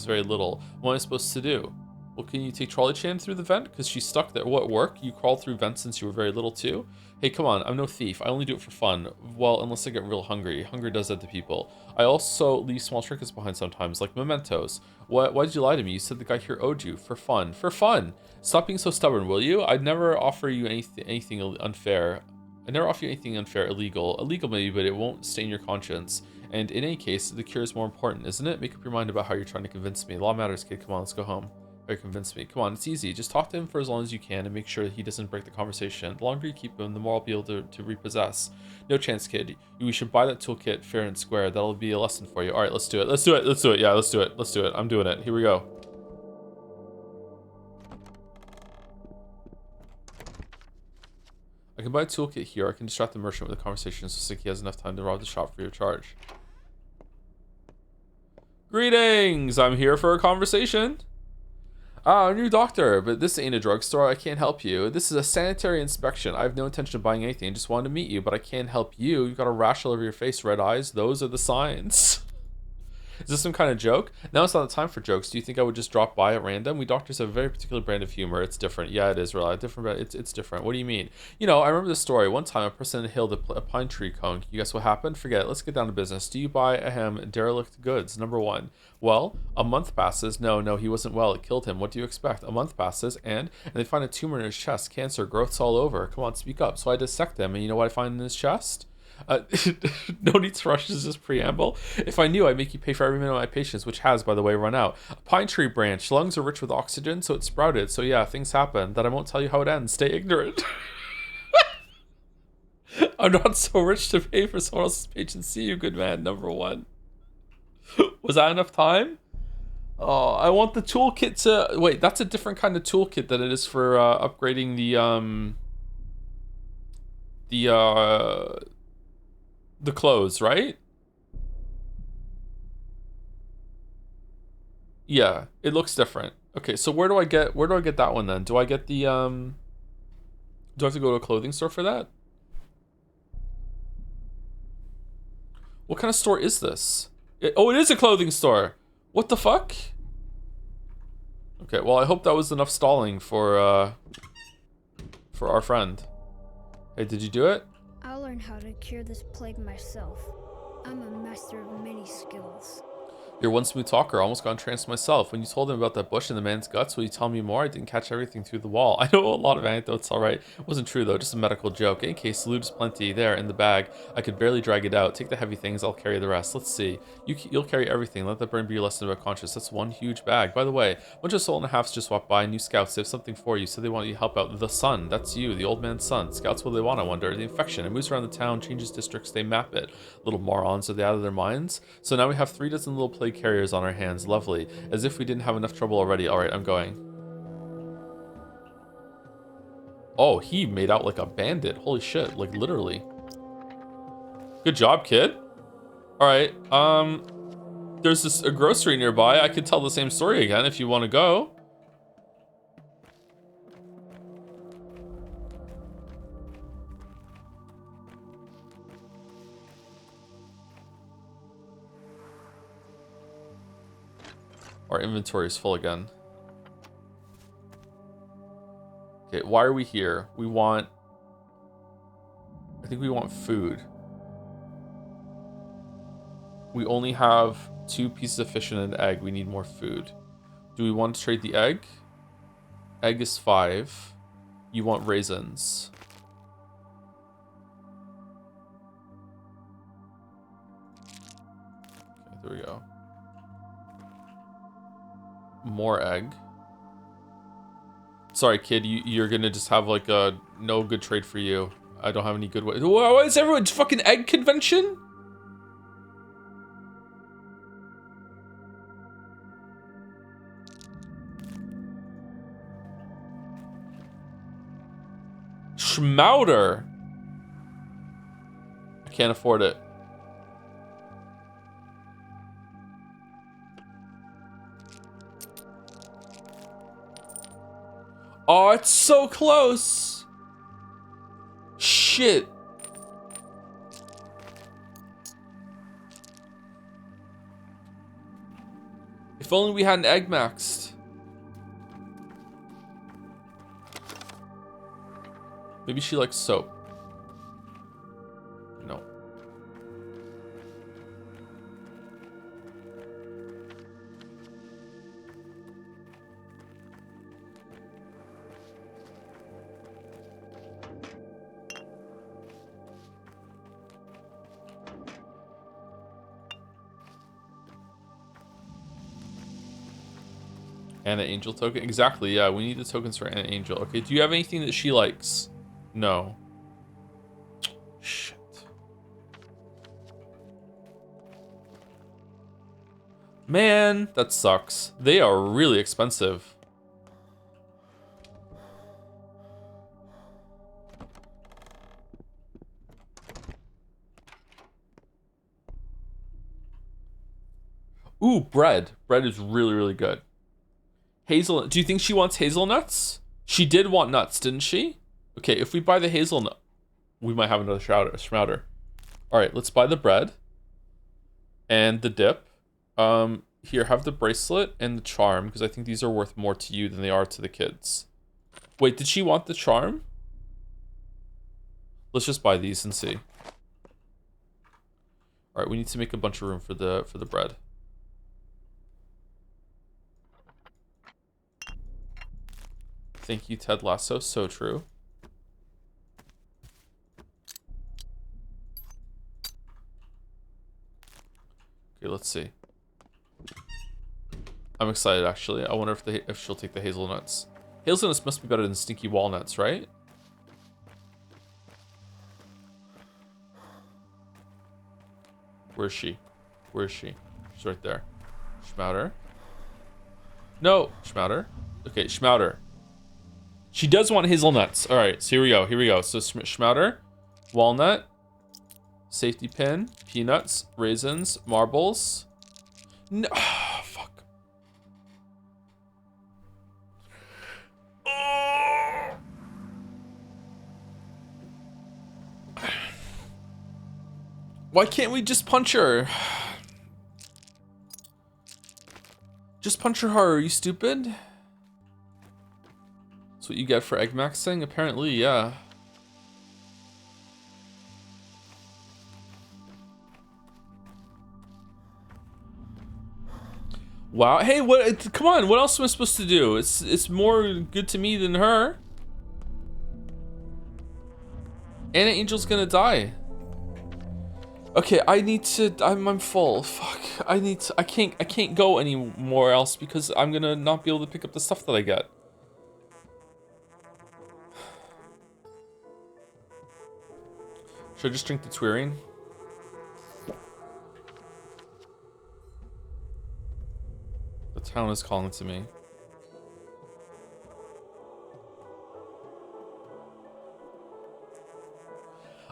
very little. What am I supposed to do? Well, can you take Trolley Chan through the vent? Because she's stuck there. What, work? You crawled through vents since you were very little too? Hey, come on, I'm no thief. I only do it for fun. Well, unless I get real hungry. Hunger does that to people. I also leave small trinkets behind sometimes, like mementos. Why did you lie to me? You said the guy here owed you. For fun. For fun! Stop being so stubborn, will you? I'd never offer you anything unfair. I never offer you anything unfair, illegal. Illegal maybe, but it won't stain your conscience. And in any case, the cure is more important, isn't it? Make up your mind about how you're trying to convince me. Law matters, kid. Come on, let's go home. Convince me. Come on, it's easy. Just talk to him for as long as you can and make sure that he doesn't break the conversation. The longer you keep him, the more I'll be able to repossess. No chance, kid. We should buy that toolkit fair and square. That'll be a lesson for you. All right, let's do it. Let's do it. Let's do it. Yeah, let's do it. Let's do it. I'm doing it. Here we go. I can buy a toolkit here. I can distract the merchant with a conversation so he has enough time to rob the shop for your charge. Greetings! I'm here for a conversation. Ah, new doctor, but this ain't a drugstore. I can't help you. This is a sanitary inspection. I have no intention of buying anything. I just wanted to meet you, but I can't help you. You've got a rash all over your face, red eyes. Those are the signs. Is this some kind of joke? Now it's not the time for jokes. Do you think I would just drop by at random? We doctors have a very particular brand of humor. It's different. Yeah, it is, really. Different. It's different. What do you mean? You know, I remember this story. One time, a person inhaled a pine tree cone. You guess what happened? Forget it. Let's get down to business. Do you buy derelict goods? Number one. Well, a month passes. No, he wasn't well. It killed him. What do you expect? A month passes, and they find a tumor in his chest. Cancer, growths all over. Come on, speak up. So I dissect them, and you know what I find in his chest? No need to rush. This is just preamble. If I knew, I'd make you pay for every minute of my patience, which has, by the way, run out. A pine tree branch. Lungs are rich with oxygen, so it sprouted. So yeah, things happen. That I won't tell you how it ends. Stay ignorant. I'm not so rich to pay for someone else's patience. See you, good man. Number one. Was that enough time? Oh, I want the toolkit to... Wait, that's a different kind of toolkit than it is for upgrading the clothes, right? Yeah, it looks different. Okay, so where do I get that one then? Do I get the do I have to go to a clothing store for that? What kind of store is this? Oh, it is a clothing store. What the fuck? Okay, well, I hope that was enough stalling for our friend. Hey, did you do it? I'll learn how to cure this plague myself. I'm a master of many skills. You're one smooth talker. I almost got entranced myself. When you told him about that bush in the man's guts, will you tell me more? I didn't catch everything through the wall. I know a lot of anecdotes, alright. It wasn't true though, just a medical joke. In case, lube's plenty. There, in the bag. I could barely drag it out. Take the heavy things, I'll carry the rest. Let's see. You'll carry everything. Let that burn be your lesson about conscience. That's one huge bag. By the way, a bunch of soul and a halves just walked by. New scouts, they have something for you. So they want you to help out the son. That's you, the old man's son. Scouts, what do they want, I wonder? The infection. It moves around the town, changes districts, they map it. Little morons, are they out of their minds? So now we have 3 dozen little plague carriers on our hands. Lovely. As if we didn't have enough trouble already. Alright, I'm going. Oh, he made out like a bandit. Holy shit, like literally. Good job, kid. Alright, there's a grocery nearby. I could tell the same story again if you want to go. Our inventory is full again. Okay, why are we here? We want... I think we want food. We only have 2 pieces of fish and an egg. We need more food. Do we want to trade the egg? Egg is 5. You want raisins. Okay, there we go. More egg. Sorry, kid. You're gonna just have like a no good trade for you. I don't have any good way. What is everyone's fucking egg convention? Schmouder. I can't afford it. Oh, it's so close. Shit. If only we had an egg maxed. Maybe she likes soap. No. Anna Angel token? Exactly, yeah. We need the tokens for Anna Angel. Okay, do you have anything that she likes? No. Shit. Man, that sucks. They are really expensive. Ooh, bread. Bread is really, really good. Hazelnut. Do you think she wants hazelnuts? She did want nuts, didn't she? Okay, if we buy the hazelnut, we might have another schmouder. All right, let's buy the bread and the dip. Here, have the bracelet and the charm, because I think these are worth more to you than they are to the kids. Wait, did she want the charm? Let's just buy these and see. All right, we need to make a bunch of room for the bread. Thank you, Ted Lasso. So true. let's see. I'm excited, actually. I wonder if she'll take the hazelnuts. Hazelnuts must be better than stinky walnuts, right? Where is she? Where is she? She's right there. Schmouter. No, Schmouter. Okay, Schmouter. She does want hazelnuts. All right, so here we go. Here we go. So Schmouter, walnut, safety pin, peanuts, raisins, marbles. No, fuck. Why can't we just punch her? Just punch her hard. Are you stupid? That's what you get for egg maxing? Apparently, yeah. Wow. Hey, what? Come on. What else am I supposed to do? It's more good to me than her. Anna Angel's gonna die. Okay, I need to. I'm full. Fuck. I can't go anywhere else because I'm gonna not be able to pick up the stuff that I get. Should I just drink the Twirine? The town is calling to me.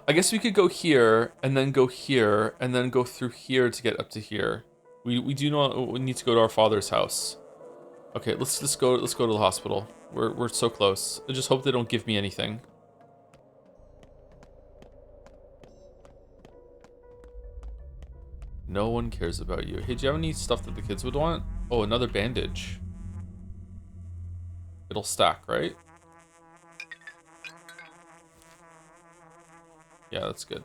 I guess we could go here and then go here and then go through here to get up to here. We do not. We need to go to our father's house. Okay, let's go to the hospital. We're so close. I just hope they don't give me anything. No one cares about you. Hey, do you have any stuff that the kids would want? Oh, another bandage. It'll stack, right? Yeah, that's good.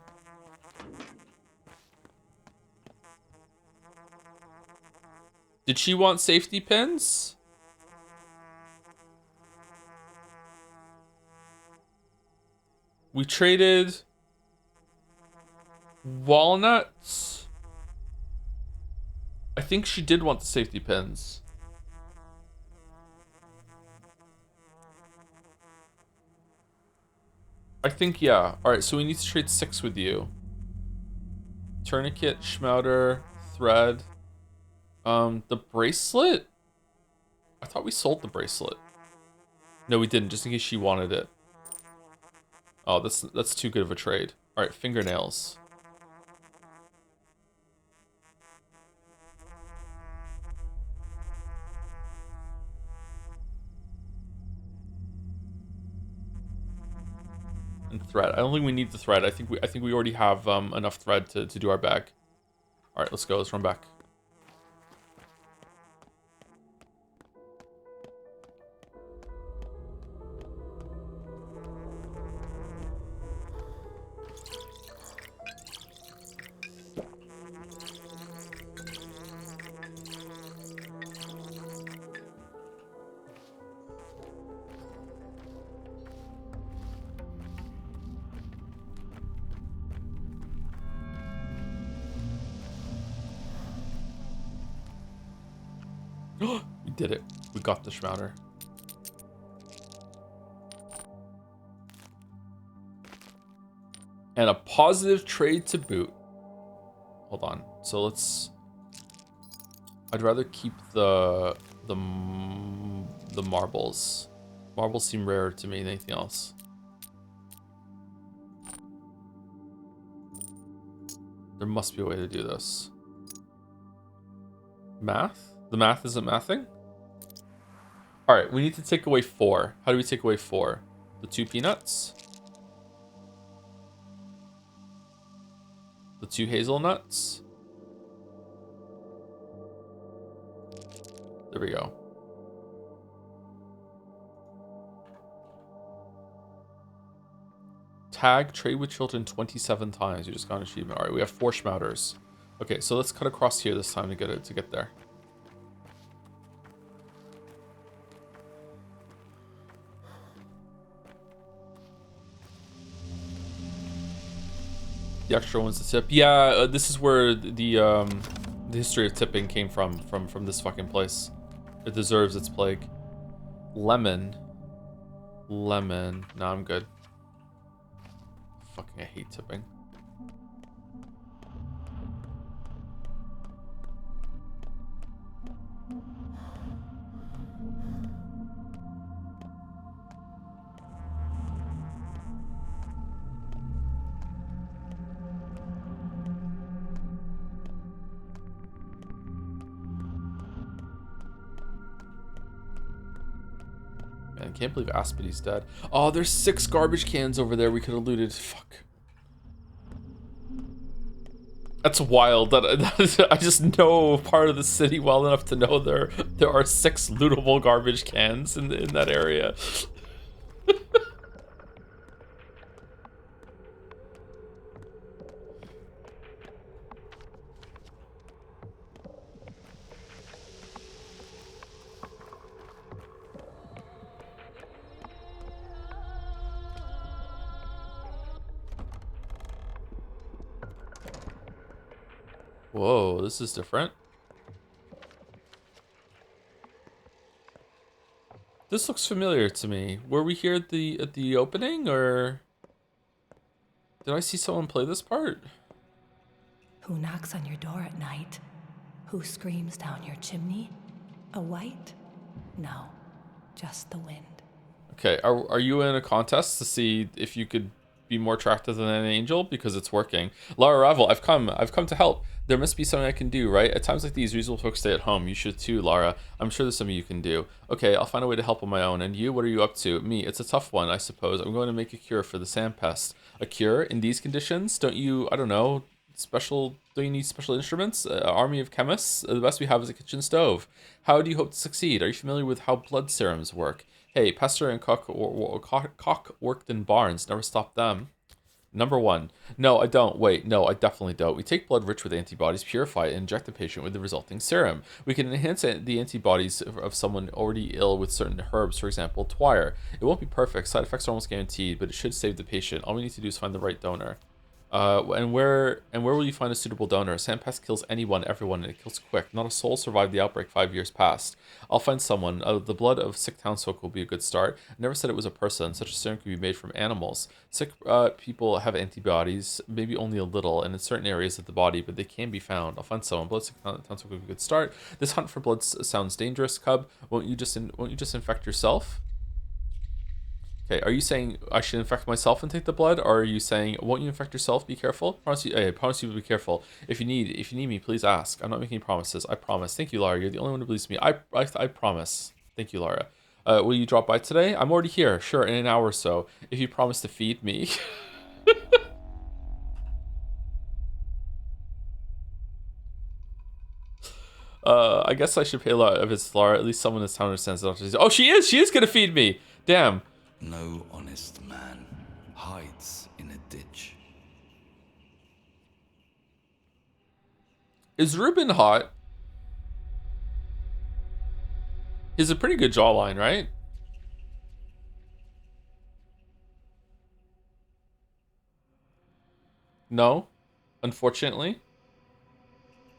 Did she want safety pins? We traded walnuts. I think she did want the safety pins. I think, yeah. Alright, so we need to trade 6 with you. Tourniquet, Schmouter, thread. The bracelet? I thought we sold the bracelet. No, we didn't, just in case she wanted it. Oh, that's too good of a trade. Alright, fingernails. And thread. I don't think we need the thread. I think we already have enough thread to do our bag. All right, let's go. Let's run back. We did it. We got the Schmouter. And a positive trade to boot. Hold on. So let's... I'd rather keep the marbles. Marbles seem rarer to me than anything else. There must be a way to do this. Math? The math isn't mathing? Alright, we need to take away 4. How do we take away 4? The 2 peanuts? The 2 hazelnuts? There we go. Tag, trade with children 27 times. You just got an achievement. Alright, we have 4 Schmouters. Okay, so let's cut across here this time to get there. The extra one's the tip. Yeah, this is where the The history of tipping came from this fucking place. It deserves its plague. Lemon. Lemon. No, I'm good. Fucking I hate tipping. Man, I can't believe Aspidy's dead. Oh, there's 6 garbage cans over there we could have looted. Fuck. That's wild. That is, I just know part of the city well enough to know there are 6 lootable garbage cans in that area. Whoa, this is different. This looks familiar to me. Were we here at the opening, or did I see someone play this part? Who knocks on your door at night? Who screams down your chimney? A white? No, just the wind. Okay, are you in a contest to see if you could be more attractive than an angel? Because it's working. Lara Ravel, I've come to help. There must be something I can do, right? At times like these, reasonable folks stay at home. You should too, Lara. I'm sure there's something you can do. Okay, I'll find a way to help on my own. And you, what are you up to? Me, it's a tough one, I suppose. I'm going to make a cure for the sand pest. A cure? In these conditions? Don't you, I don't know, don't you need special instruments? Army of chemists? The best we have is a kitchen stove. How do you hope to succeed? Are you familiar with how blood serums work? Hey, Pastor and Cock worked in barns. Never stopped them. Number 1. No, I don't. Wait, no, I definitely don't. We take blood rich with antibodies, purify it, and inject the patient with the resulting serum. We can enhance the antibodies of someone already ill with certain herbs, for example, twire. It won't be perfect. Side effects are almost guaranteed, but it should save the patient. All we need to do is find the right donor. And where will you find a suitable donor? Sandpest kills anyone, everyone, and it kills quick. Not a soul survived the outbreak 5 years past. I'll find someone. The blood of sick townsfolk will be a good start. I never said it was a person. Such a serum could be made from animals. Sick people have antibodies, maybe only a little, and in certain areas of the body, but they can be found. I'll find someone. Blood sick townsfolk will be a good start. This hunt for blood sounds dangerous, Cub. Won't you just infect yourself? Okay, are you saying I should infect myself and take the blood, or are you saying won't you infect yourself? Be careful. I promise you to be careful. If you need me, please ask. I'm not making any promises. I promise. Thank you, Lara. You're the only one who believes me. I promise. Thank you, Lara. Will you drop by today? I'm already here. Sure, in an hour or so. If you promise to feed me. I guess I should pay a lot of it's Lara. At least someone in this town understands that. Oh, she is. She is gonna feed me. Damn. No honest man hides in a ditch. Is Ruben hot? He's a pretty good jawline, right? No, unfortunately.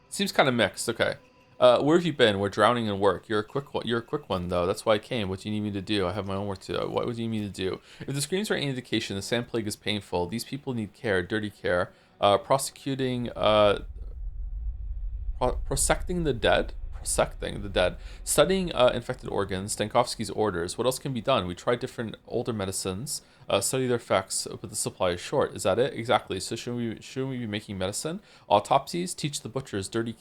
Seems kind of mixed. Okay. Where have you been? We're drowning in work. You're a quick one, though. That's why I came. What do you need me to do? I have my own work to do. What would you need me to do? If the screams are any indication, the sand plague is painful. These people need care, dirty care. Prosecting the dead. Studying infected organs. Stankovsky's orders. What else can be done? We tried different older medicines. Study their effects, but the supply is short. Is that it? Exactly. So shouldn't we be making medicine? Autopsies. Teach the butchers dirty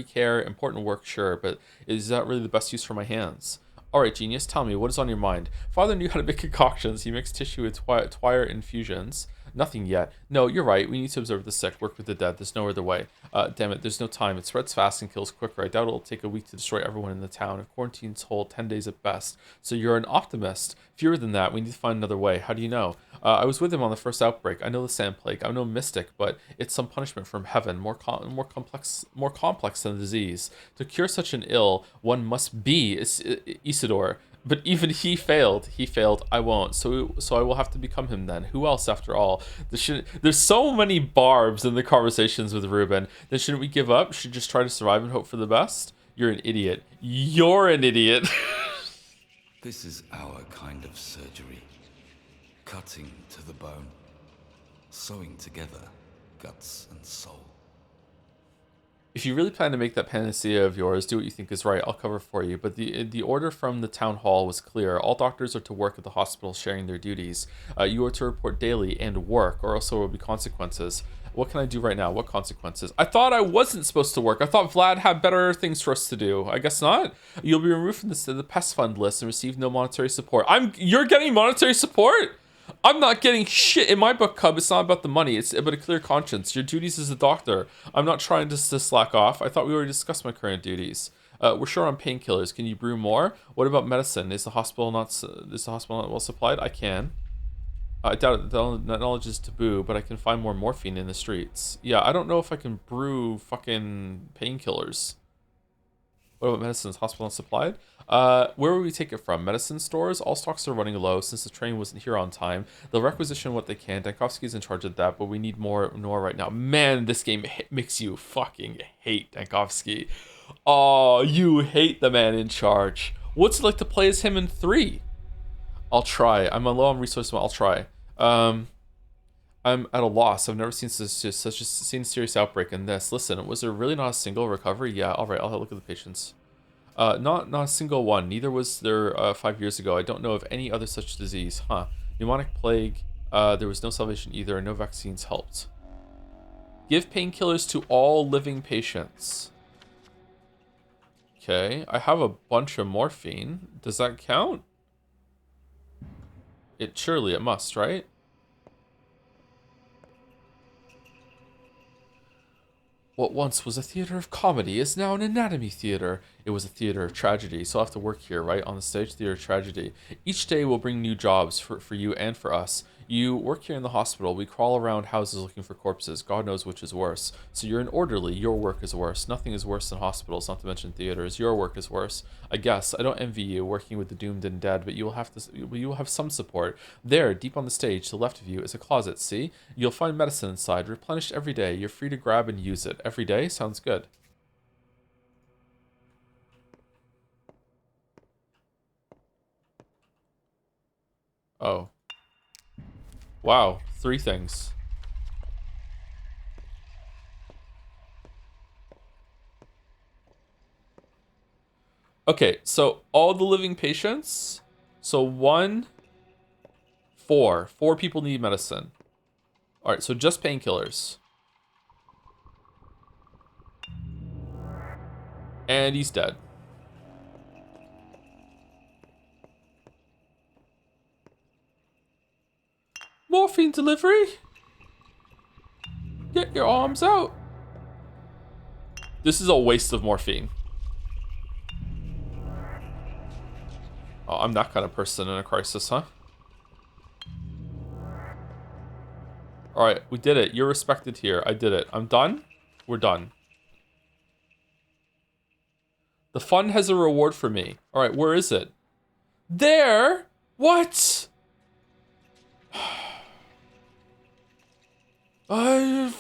care. Important work, sure, but is that really the best use for my hands? All right, genius. Tell me, what is on your mind? Father knew how to make concoctions. He mixed tissue with twire infusions. Nothing yet. No, you're right. We need to observe the sick, work with the dead. There's no other way. Damn it, there's no time. It spreads fast and kills quicker. I doubt it'll take a week to destroy everyone in the town. If quarantines hold 10 days at best. So you're an optimist. Fewer than that. We need to find another way. How do you know? I was with him on the first outbreak. I know the sand plague. I'm no mystic, but it's some punishment from heaven. More complex than the disease. To cure such an ill, one must be Isidore. But even he failed. He failed. I won't. So I will have to become him then. Who else after all? There's so many barbs in the conversations with Ruben. Then shouldn't we give up? Should just try to survive and hope for the best? You're an idiot. You're an idiot. This is our kind of surgery. Cutting to the bone. Sewing together guts and soul. If you really plan to make that panacea of yours, do what you think is right. I'll cover for you. But the order from the town hall was clear. All doctors are to work at the hospital, sharing their duties. You are to report daily and work, or else there will be consequences. What can I do right now? What consequences? I thought I wasn't supposed to work. I thought Vlad had better things for us to do. I guess not. You'll be removed from the pest fund list and receive no monetary support. You're getting monetary support? I'm not getting shit. In my book, Cub, it's not about the money. It's about a clear conscience. Your duties as a doctor. I'm not trying to slack off. I thought we already discussed my current duties. We're short on painkillers. Can you brew more? What about medicine? Is the hospital not well supplied? I can. I doubt it. That knowledge is taboo, but I can find more morphine in the streets. Yeah, I don't know if I can brew fucking painkillers. What about medicines? Hospital not supplied? Where would we take it from? Medicine stores? All stocks are running low since the train wasn't here on time. They'll requisition what they can. Dankovsky's in charge of that, but we need more right now. Man, this game makes you fucking hate Dankovsky. Oh, you hate the man in charge. What's it like to play as him in 3? I'll try. I'm low on resources, but I'll try. I'm at a loss. I've never seen such a serious outbreak in this. Listen, was there really not a single recovery? Yeah, all right. I'll have a look at the patients. Not a single one. Neither was there 5 years ago. I don't know of any other such disease. Huh. Pneumonic plague. There was no salvation either, and no vaccines helped. Give painkillers to all living patients. Okay. I have a bunch of morphine. Does that count? Surely it must, right? What once was a theater of comedy is now an anatomy theater. It was a theater of tragedy, so I'll have to work here, right? On the stage, theater of tragedy. Each day will bring new jobs for you and for us. You work here in the hospital. We crawl around houses looking for corpses. God knows which is worse. So you're an orderly. Your work is worse. Nothing is worse than hospitals, not to mention theaters. Your work is worse. I guess. I don't envy you working with the doomed and dead, but you will have some support. There, deep on the stage, to the left of you, is a closet, see? You'll find medicine inside, replenished every day. You're free to grab and use it. Every day? Sounds good. Oh. Wow, 3 things. Okay, so all the living patients. So 1, 4. 4 people need medicine. All right, so just painkillers. And he's dead. Morphine delivery? Get your arms out. This is a waste of morphine. Oh, I'm that kind of person in a crisis, huh? Alright, we did it. You're respected here. I did it. I'm done. We're done. The fund has a reward for me. Alright, where is it? There? What? My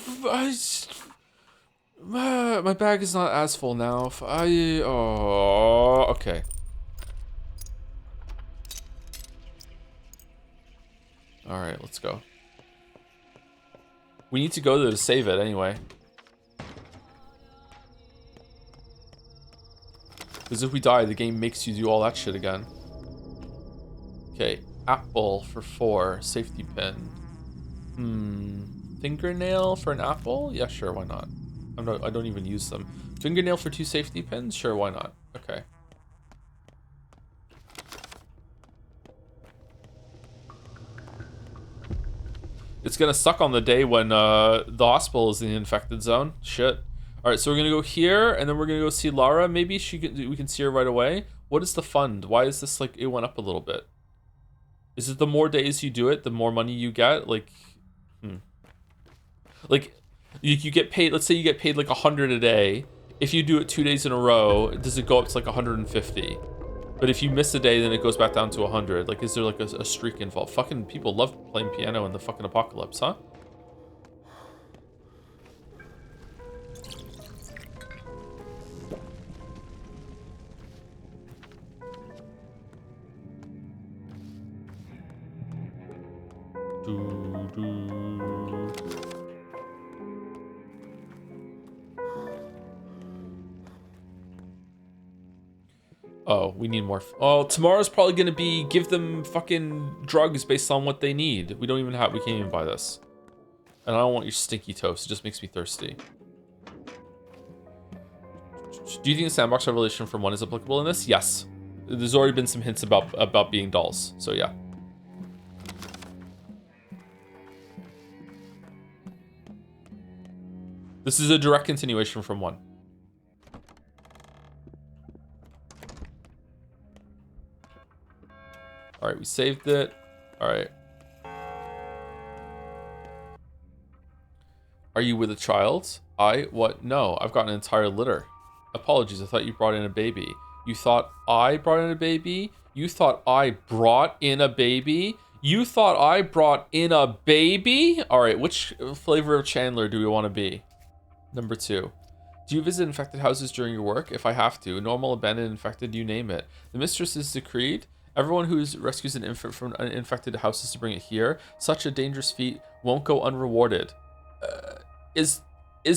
bag is not as full now. Okay. All right, let's go. We need to go there to save it anyway. Because if we die, the game makes you do all that shit again. Okay, apple for 4, safety pin. Fingernail for an apple? Yeah, sure, why not? I don't even use them. Fingernail for 2 safety pins? Sure, why not? Okay. It's gonna suck on the day when the hospital is in the infected zone. Shit. Alright, so we're gonna go here, and then we're gonna go see Lara. Maybe we can see her right away. What is the fund? Why is this like, it went up a little bit? Is it the more days you do it, the more money you get? Like, Like, you get paid, let's say you get paid like 100 a day. If you do it 2 days in a row, does it go up to like 150? But if you miss a day, then it goes back down to 100. Like, is there like a streak involved? Fucking people love playing piano in the fucking apocalypse, huh? Oh, we need more. Oh, tomorrow's probably gonna be give them fucking drugs based on what they need. We don't even have. We can't even buy this. And I don't want your stinky toast. It just makes me thirsty. Do you think the sandbox revelation from 1 is applicable in this? Yes. There's already been some hints about being dolls. So yeah. This is a direct continuation from 1. All right, we saved it. All right. Are you with a child? What? No, I've got an entire litter. Apologies, I thought you brought in a baby. You thought I brought in a baby? You thought I brought in a baby? You thought I brought in a baby? All right, which flavor of Chandler do we want to be? Number 2. Do you visit infected houses during your work? If I have to. Normal, abandoned, infected, you name it. The mistress is decreed. Everyone who rescues an infant from an infected houses to bring it here. Such a dangerous feat won't go unrewarded. Is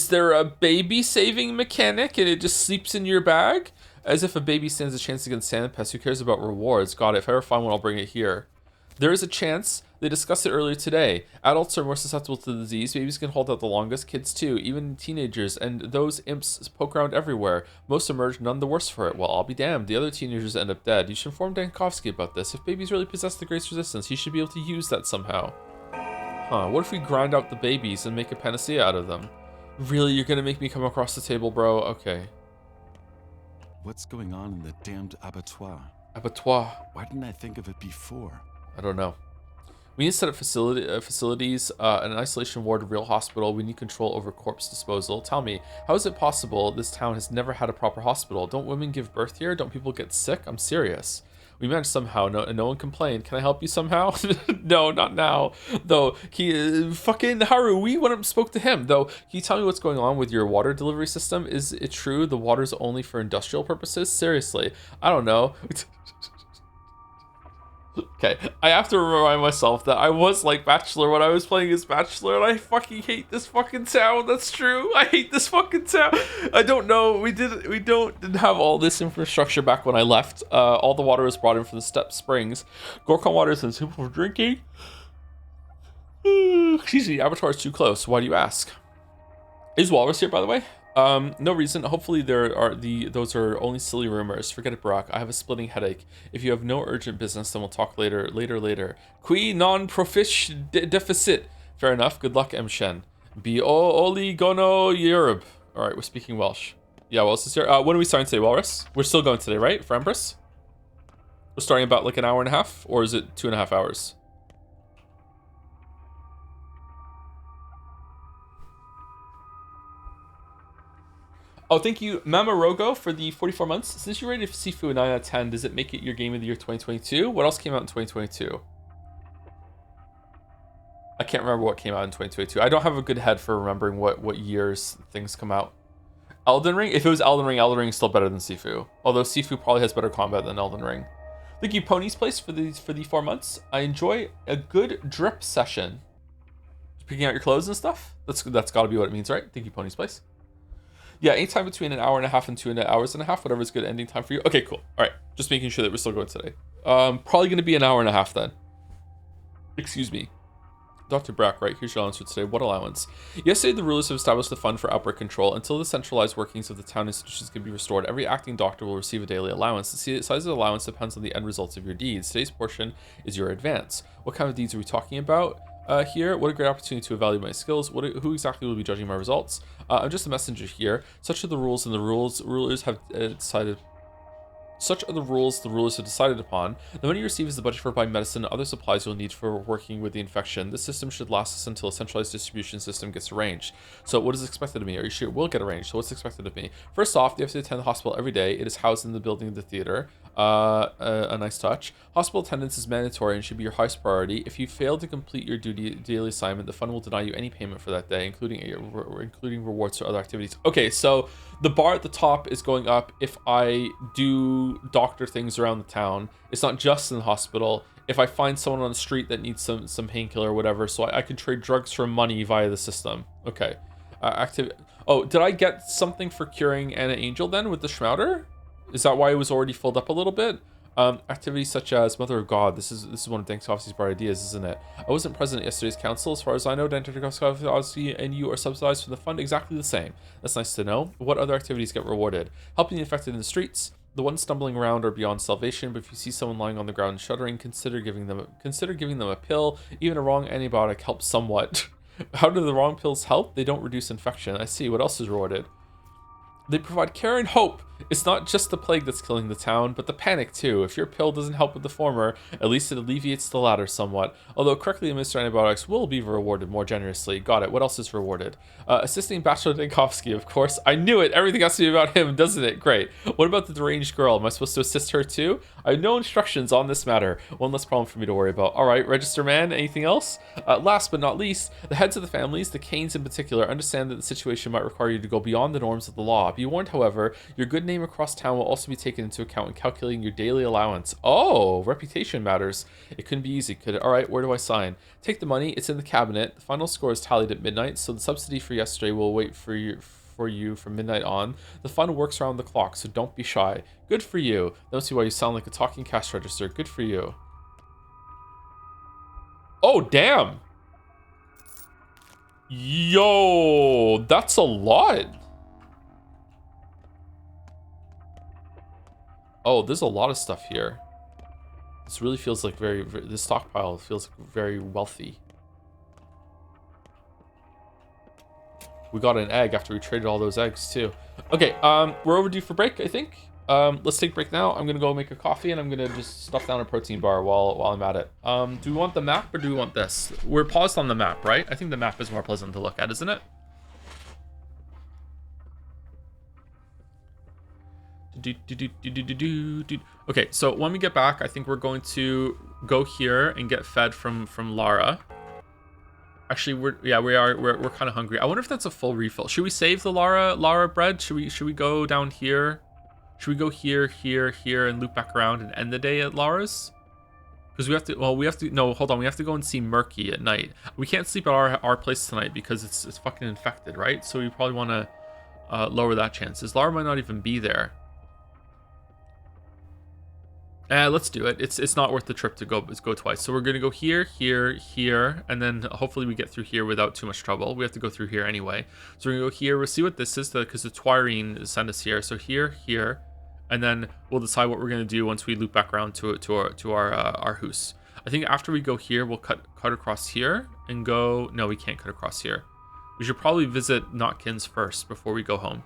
there a baby saving mechanic and it just sleeps in your bag? As if a baby stands a chance against sand pests. Who cares about rewards? God, if I ever find one, I'll bring it here. There is a chance. They discussed it earlier today. Adults are more susceptible to the disease. Babies can hold out the longest. Kids too. Even teenagers. And those imps poke around everywhere. Most emerge none the worse for it. Well, I'll be damned. The other teenagers end up dead. You should inform Dankovsky about this. If babies really possess the greatest resistance, he should be able to use that somehow. Huh, what if we grind out the babies and make a panacea out of them? Really, you're gonna make me come across the table, bro? Okay. What's going on in the damned abattoir? Abattoir. Why didn't I think of it before? I don't know. We need to set up facilities, an isolation ward, a real hospital. We need control over corpse disposal. Tell me, how is it possible this town has never had a proper hospital? Don't women give birth here? Don't people get sick? I'm serious. We managed somehow. No one complained. Can I help you somehow? No, not now. Though, fucking Haru, we went up and spoke to him. Though, can you tell me what's going on with your water delivery system? Is it true the water's only for industrial purposes? Seriously, I don't know. Okay, I have to remind myself that I was like Bachelor when I was playing as Bachelor, and I fucking hate this fucking town. That's true. I hate this fucking town. I don't know. We didn't have all this infrastructure back when I left. All the water was brought in from the Step Springs. Gorkon water is suitable for drinking. Excuse me, Abattoir is too close. Why do you ask? Is Walrus here, by the way? No reason. Hopefully those are only silly rumors. Forget it, Barack. I have a splitting headache. If you have no urgent business, then we'll talk later. Qui non profish deficit. Fair enough. Good luck, M. Shen. Be oli gono Europe. All right, we're speaking Welsh. Yeah, Welsh is here. When are we starting today, Walrus? We're still going today, right? For Empress? We're starting about like an hour and a half, or is it 2.5 hours? Oh, thank you, Mamarogo, for the 44 months. Since you rated Sifu a 9 out of 10, does it make it your game of the year 2022? What else came out in 2022? I can't remember what came out in 2022. I don't have a good head for remembering what years things come out. Elden Ring? If it was Elden Ring is still better than Sifu. Although Sifu probably has better combat than Elden Ring. Thank you, Pony's Place, for the 4 months. I enjoy a good drip session. Picking out your clothes and stuff? That's got to be what it means, right? Thank you, Pony's Place. Yeah, anytime between an hour and a half and 2 hours and a half, whatever is good ending time for you. Okay, cool. All right, just making sure that we're still going today. Probably going to be an hour and a half then. Excuse me. Dr. Brack, right, here's your answer today. What allowance? Yesterday, the rulers have established a fund for outbreak control. Until the centralized workings of the town institutions can be restored, every acting doctor will receive a daily allowance. The size of the allowance depends on the end results of your deeds. Today's portion is your advance. What kind of deeds are we talking about? Here, what a great opportunity to evaluate my skills. Who exactly will be judging my results? I'm just a messenger here. Such are the rules, and the rulers have decided. Such are the rules the rulers have decided upon. The money you receive is the budget for buying medicine and other supplies you'll need for working with the infection. This system should last us until a centralized distribution system gets arranged. So what is expected of me? Are you sure it will get arranged? So what's expected of me? First off, you have to attend the hospital every day. It is housed in the building of the theater. A nice touch. Hospital attendance is mandatory and should be your highest priority. If you fail to complete your daily assignment, the fund will deny you any payment for that day, including rewards or other activities. Okay, so the bar at the top is going up if I do doctor things around the town. It's not just in the hospital. If I find someone on the street that needs some painkiller or whatever, so I can trade drugs for money via the system. Okay. Oh, did I get something for curing Anna Angel then with the Schmouder? Is that why it was already filled up a little bit? Activities such as Mother of God. This is one of Dankovsky's bright ideas, isn't it? I wasn't present at yesterday's council. As far as I know, Dankovsky and you are subsidized from the fund exactly the same. That's nice to know. What other activities get rewarded? Helping the infected in the streets. The ones stumbling around are beyond salvation, but if you see someone lying on the ground shuddering, consider giving them a pill. Even a wrong antibiotic helps somewhat. How do the wrong pills help? They don't reduce infection. I see. What else is rewarded? They provide care and hope. It's not just the plague that's killing the town, but the panic too. If your pill doesn't help with the former, at least it alleviates the latter somewhat. Although correctly administered antibiotics will be rewarded more generously. Got it. What else is rewarded? Assisting Bachelor Dankovsky, of course. I knew it. Everything has to be about him, doesn't it? Great. What about the deranged girl? Am I supposed to assist her too? I have no instructions on this matter. One less problem for me to worry about. All right, Register Man. Anything else? Last but not least, the heads of the families, the Canes in particular, understand that the situation might require you to go beyond the norms of the law. Be warned, however, your good name across town will also be taken into account when calculating your daily allowance. Oh, reputation matters. It couldn't be easy, could it? All right, where do I sign? Take the money. It's in the cabinet. The final score is tallied at midnight, so the subsidy for yesterday will wait for you from midnight on. The fund works around the clock, so don't be shy. Good for you. Don't see why you sound like a talking cash register. Good for you. Oh, damn. Yo, that's a lot. Oh, there's a lot of stuff here. This really feels like this stockpile feels very wealthy. We got an egg after we traded all those eggs too. Okay, we're overdue for break, I think. Let's take a break now. I'm gonna go make a coffee and I'm gonna just stuff down a protein bar while I'm at it. Do we want the map or do we want this? We're paused on the map, right? I think the map is more pleasant to look at, isn't it? Okay, so when we get back, I think we're going to go here and get fed from Lara. Actually, we're kind of hungry. I wonder if that's a full refill. Should we save the Lara bread? Should we go down here? Should we go here, and loop back around and end the day at Lara's? Because we have to. No, hold on. We have to go and see Murky at night. We can't sleep at our place tonight because it's fucking infected, right? So we probably want to lower that chances. Lara might not even be there. Let's do it. It's not worth the trip to go twice. So we're gonna go here, and then hopefully we get through here without too much trouble. We have to go through here anyway. So we're gonna go here. We'll see what this is because the Twirine sent us here. So here, and then we'll decide what we're gonna do once we loop back around to our house. I think after we go here, we'll cut across here and go. No, we can't cut across here. We should probably visit Notkins first before we go home.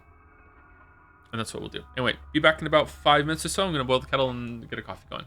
And that's what we'll do. Anyway, be back in about 5 minutes or so. I'm going to boil the kettle and get a coffee going.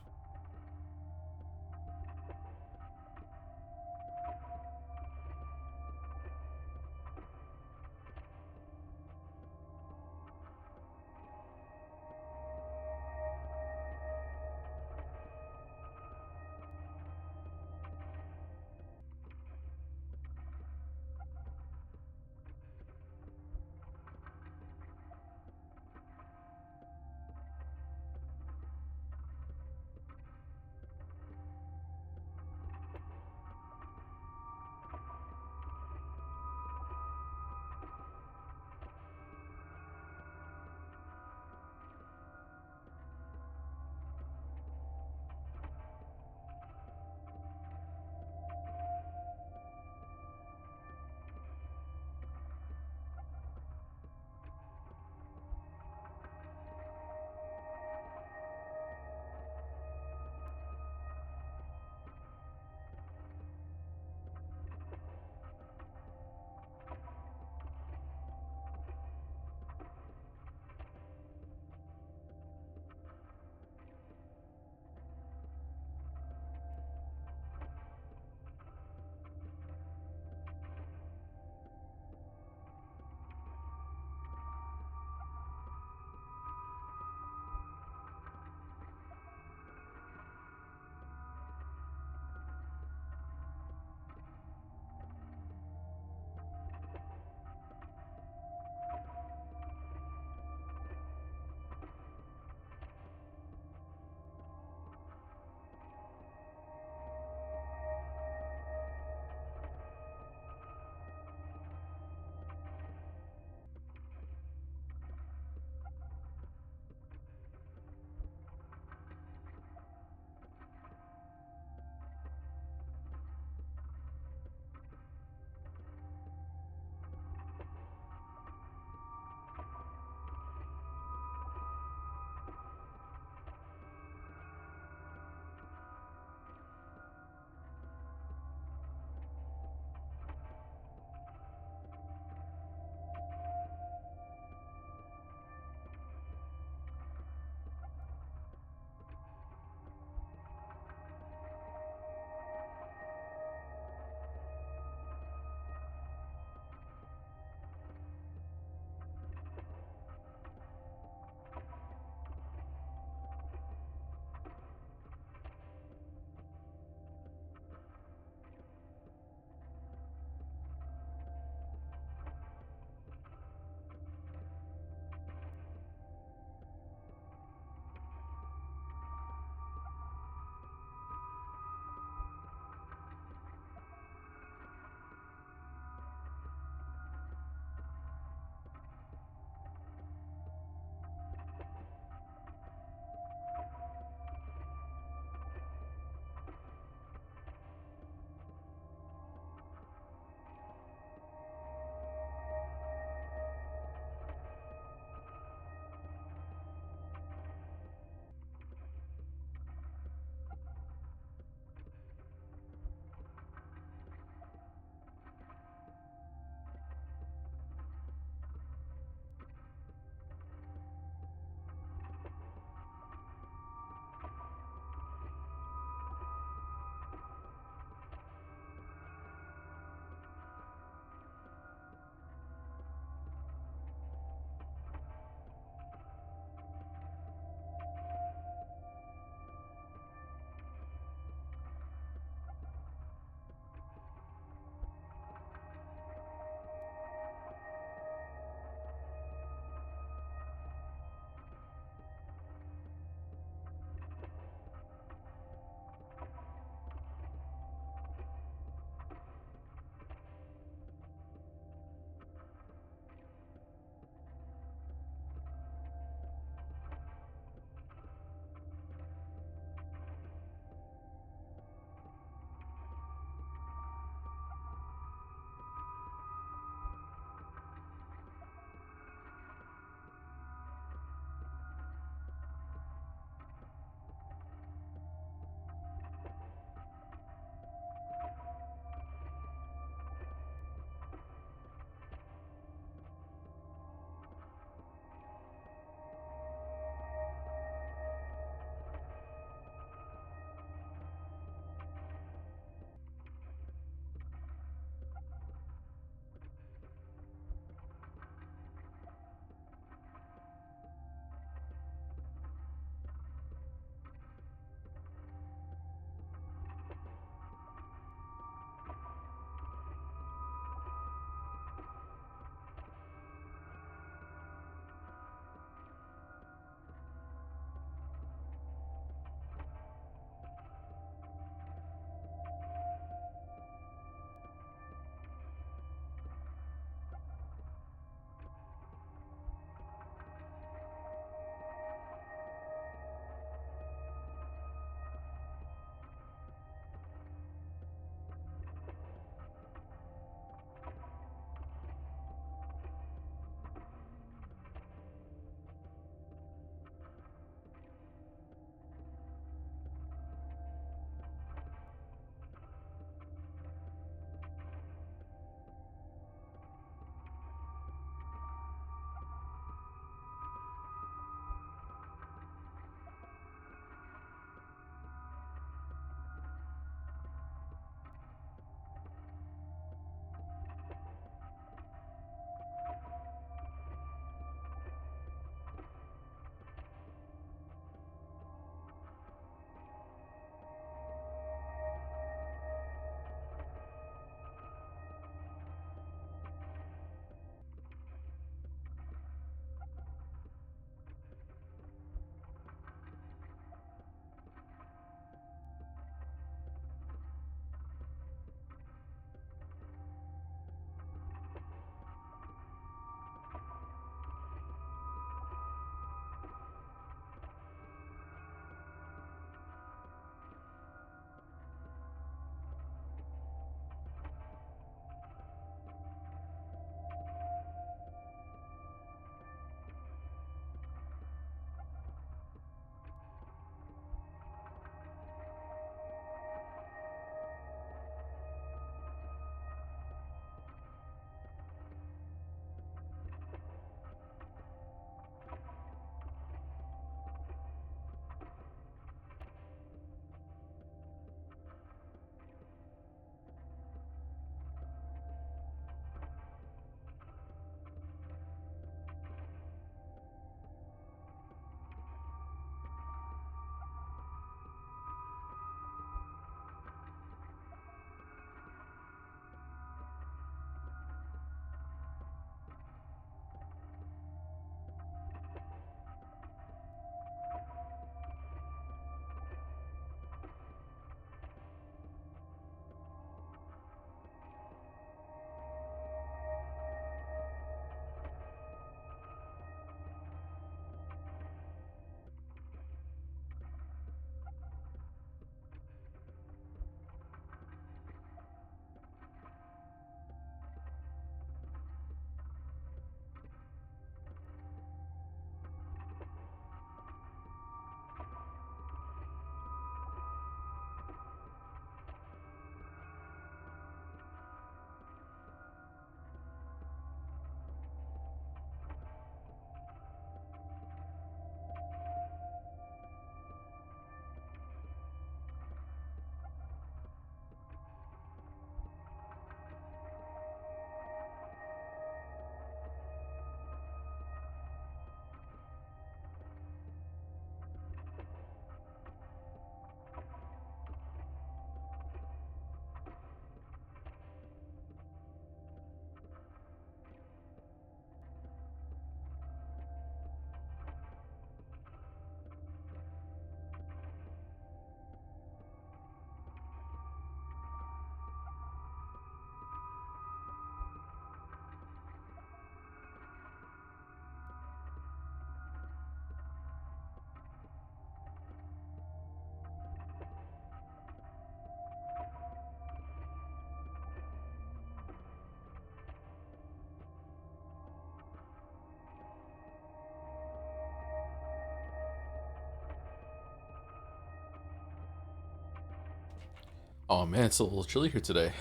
Oh man, it's a little chilly here today.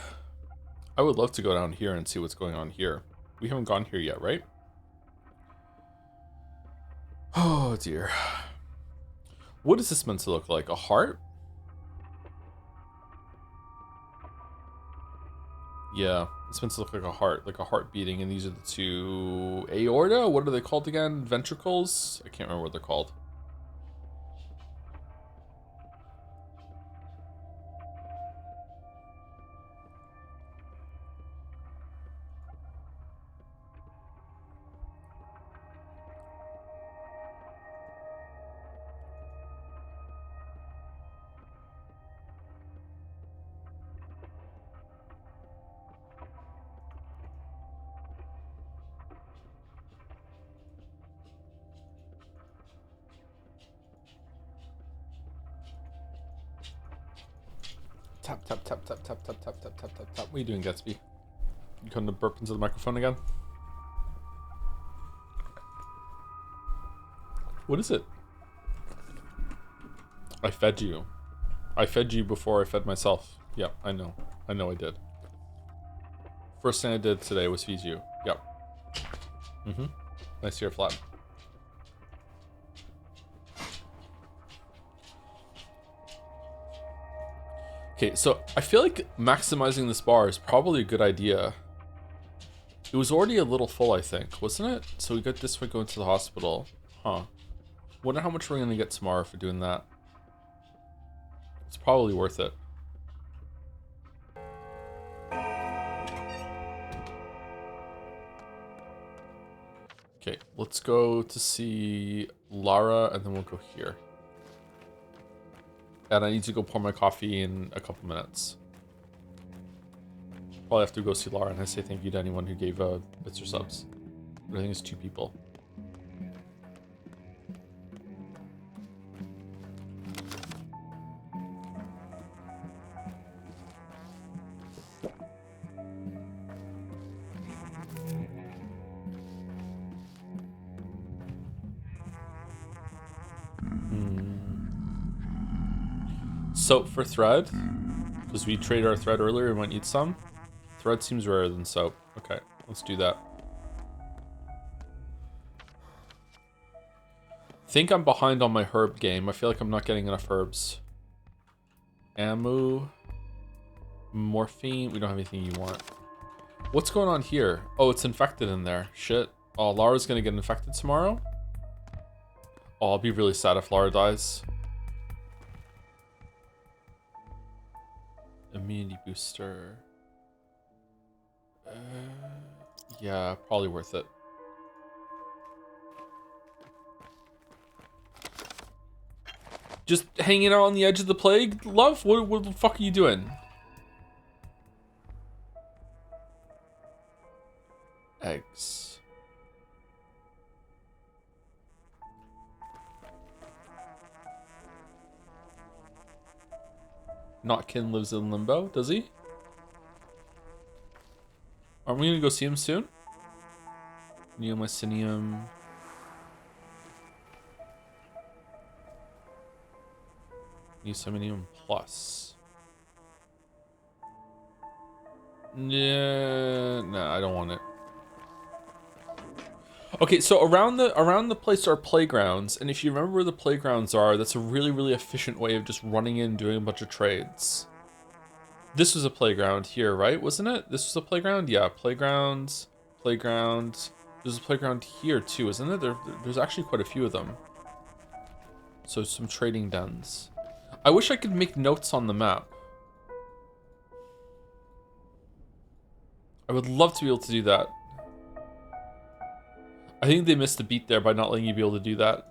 I would love to go down here and see what's going on here. We haven't gone here yet, right? Oh dear. What is this meant to look like? A heart? Yeah, it's meant to look like a heart beating, and these are the two aorta? What are they called again? Ventricles? I can't remember what they're called. Tap, tap, tap, tap, tap, tap, tap, tap, tap, tap, tap. What are you doing, Gatsby? You going to burp into the microphone again? What is it? I fed you. I fed you before I fed myself. Yep, I know. I know I did. First thing I did today was feed you. Yep. Mm-hmm. Nice ear flap. Okay, so I feel like maximizing this bar is probably a good idea. It was already a little full, I think, wasn't it? So we got this one going to the hospital. Huh. Wonder how much we're gonna get tomorrow for doing that. It's probably worth it. Okay, let's go to see Lara, and then we'll go here. And I need to go pour my coffee in a couple minutes. Probably have to go see Lara, and I say thank you to anyone who gave bits or subs. I think it's 2 people. Soap for thread, because we traded our thread earlier and might need some. Thread seems rarer than soap. Okay, let's do that. Think I'm behind on my herb game. I feel like I'm not getting enough herbs. Ammu, morphine. We don't have anything you want. What's going on here? Oh, it's infected in there. Shit. Oh, Lara's gonna get infected tomorrow? Oh, I'll be really sad if Lara dies. Immunity booster. Yeah, probably worth it. Just hanging out on the edge of the plague, love? What the fuck are you doing? Eggs. Notkin lives in limbo, does he? Aren't we gonna go see him soon? Neomycinium. Neomycinium plus. Yeah, no, I don't want it. Okay, so around the place are playgrounds, and if you remember where the playgrounds are, that's a really, really efficient way of just running in, doing a bunch of trades. This was a playground here, right? Wasn't it? This was a playground? Yeah, playgrounds, playground. There's a playground here too, isn't it? There's actually quite a few of them. So some trading dens. I wish I could make notes on the map. I would love to be able to do that. I think they missed a beat there by not letting you be able to do that.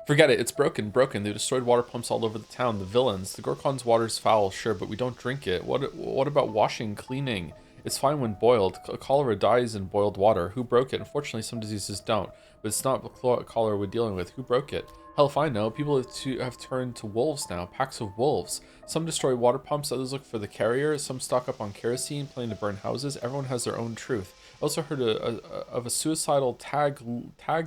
Forget it, it's broken. They destroyed water pumps all over the town. The villains. The Gorkon's water's foul, sure, but we don't drink it. What about washing, cleaning? It's fine when boiled. Cholera dies in boiled water. Who broke it? Unfortunately, some diseases don't. But it's not cholera we're dealing with. Who broke it? Hell if I know. People have turned to wolves now. Packs of wolves. Some destroy water pumps, others look for the carrier. Some stock up on kerosene, planning to burn houses. Everyone has their own truth. I also heard of a suicidal tag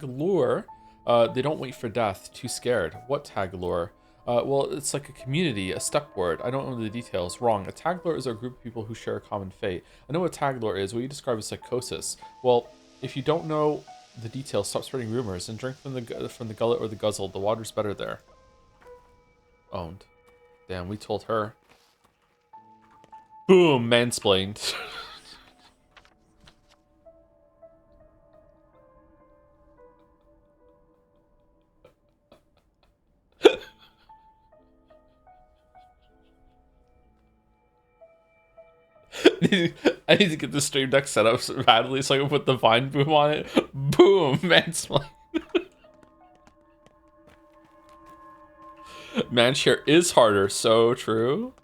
lure. They don't wait for death. Too scared. What tag lure? Well, it's like a community, a step word. I don't know the details. Wrong. A tag lure is a group of people who share a common fate. I know what tag lure is. What you describe as psychosis. Well, if you don't know the details, stop spreading rumors and drink from the gullet or the guzzle. The water's better there. Owned. Damn, we told her. Boom, mansplained. I need to get the stream deck set up so badly so I can put the vine boom on it. Boom, mansplained. Manshare is harder, so true.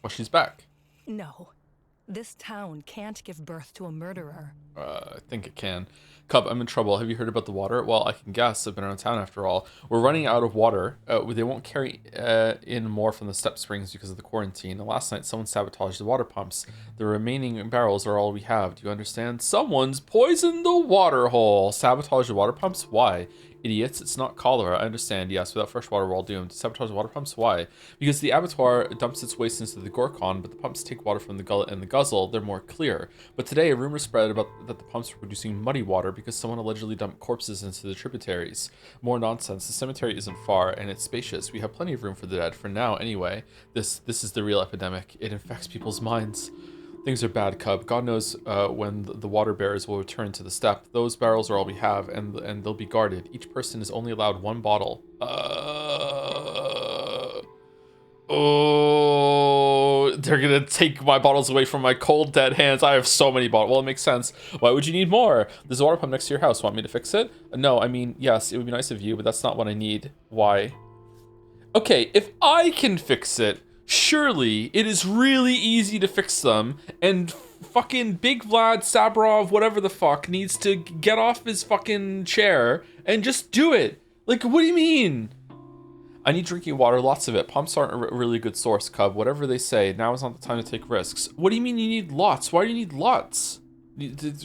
Well, she's back. No. This town can't give birth to a murderer. I think it can. Cub, I'm in trouble. Have you heard about the water? Well, I can guess. I've been around town after all. We're running out of water. They won't carry in more from the step springs because of the quarantine. And last night, someone sabotaged the water pumps. The remaining barrels are all we have. Do you understand? Someone's poisoned the water hole. Sabotage the water pumps? Why? Idiots, it's not cholera. I understand. Yes, without fresh water, we're all doomed. Sabotage the water pumps? Why? Because the abattoir dumps its waste into the Gorkon, but the pumps take water from the gullet and the guzzle. They're more clear. But today, a rumor spread about that the pumps were producing muddy water because someone allegedly dumped corpses into the tributaries. More nonsense. The cemetery isn't far, and it's spacious. We have plenty of room for the dead, for now anyway. This is the real epidemic. It infects people's minds. Things are bad, Cub. God knows when the water bearers will return to the steppe. Those barrels are all we have, and they'll be guarded. Each person is only allowed one bottle. Oh, they're gonna take my bottles away from my cold, dead hands. I have so many bottles. Well, it makes sense. Why would you need more? There's a water pump next to your house. Want me to fix it? No, I mean, yes, it would be nice of you, but that's not what I need. Why? Okay, if I can fix it, surely it is really easy to fix them, and fucking Big Vlad Sabrov, whatever the fuck, needs to get off his fucking chair and just do it. Like, what do you mean? I need drinking water, lots of it. Pumps aren't a really good source, Cub. Whatever they say, now is not the time to take risks. What do you mean you need lots? Why do you need lots?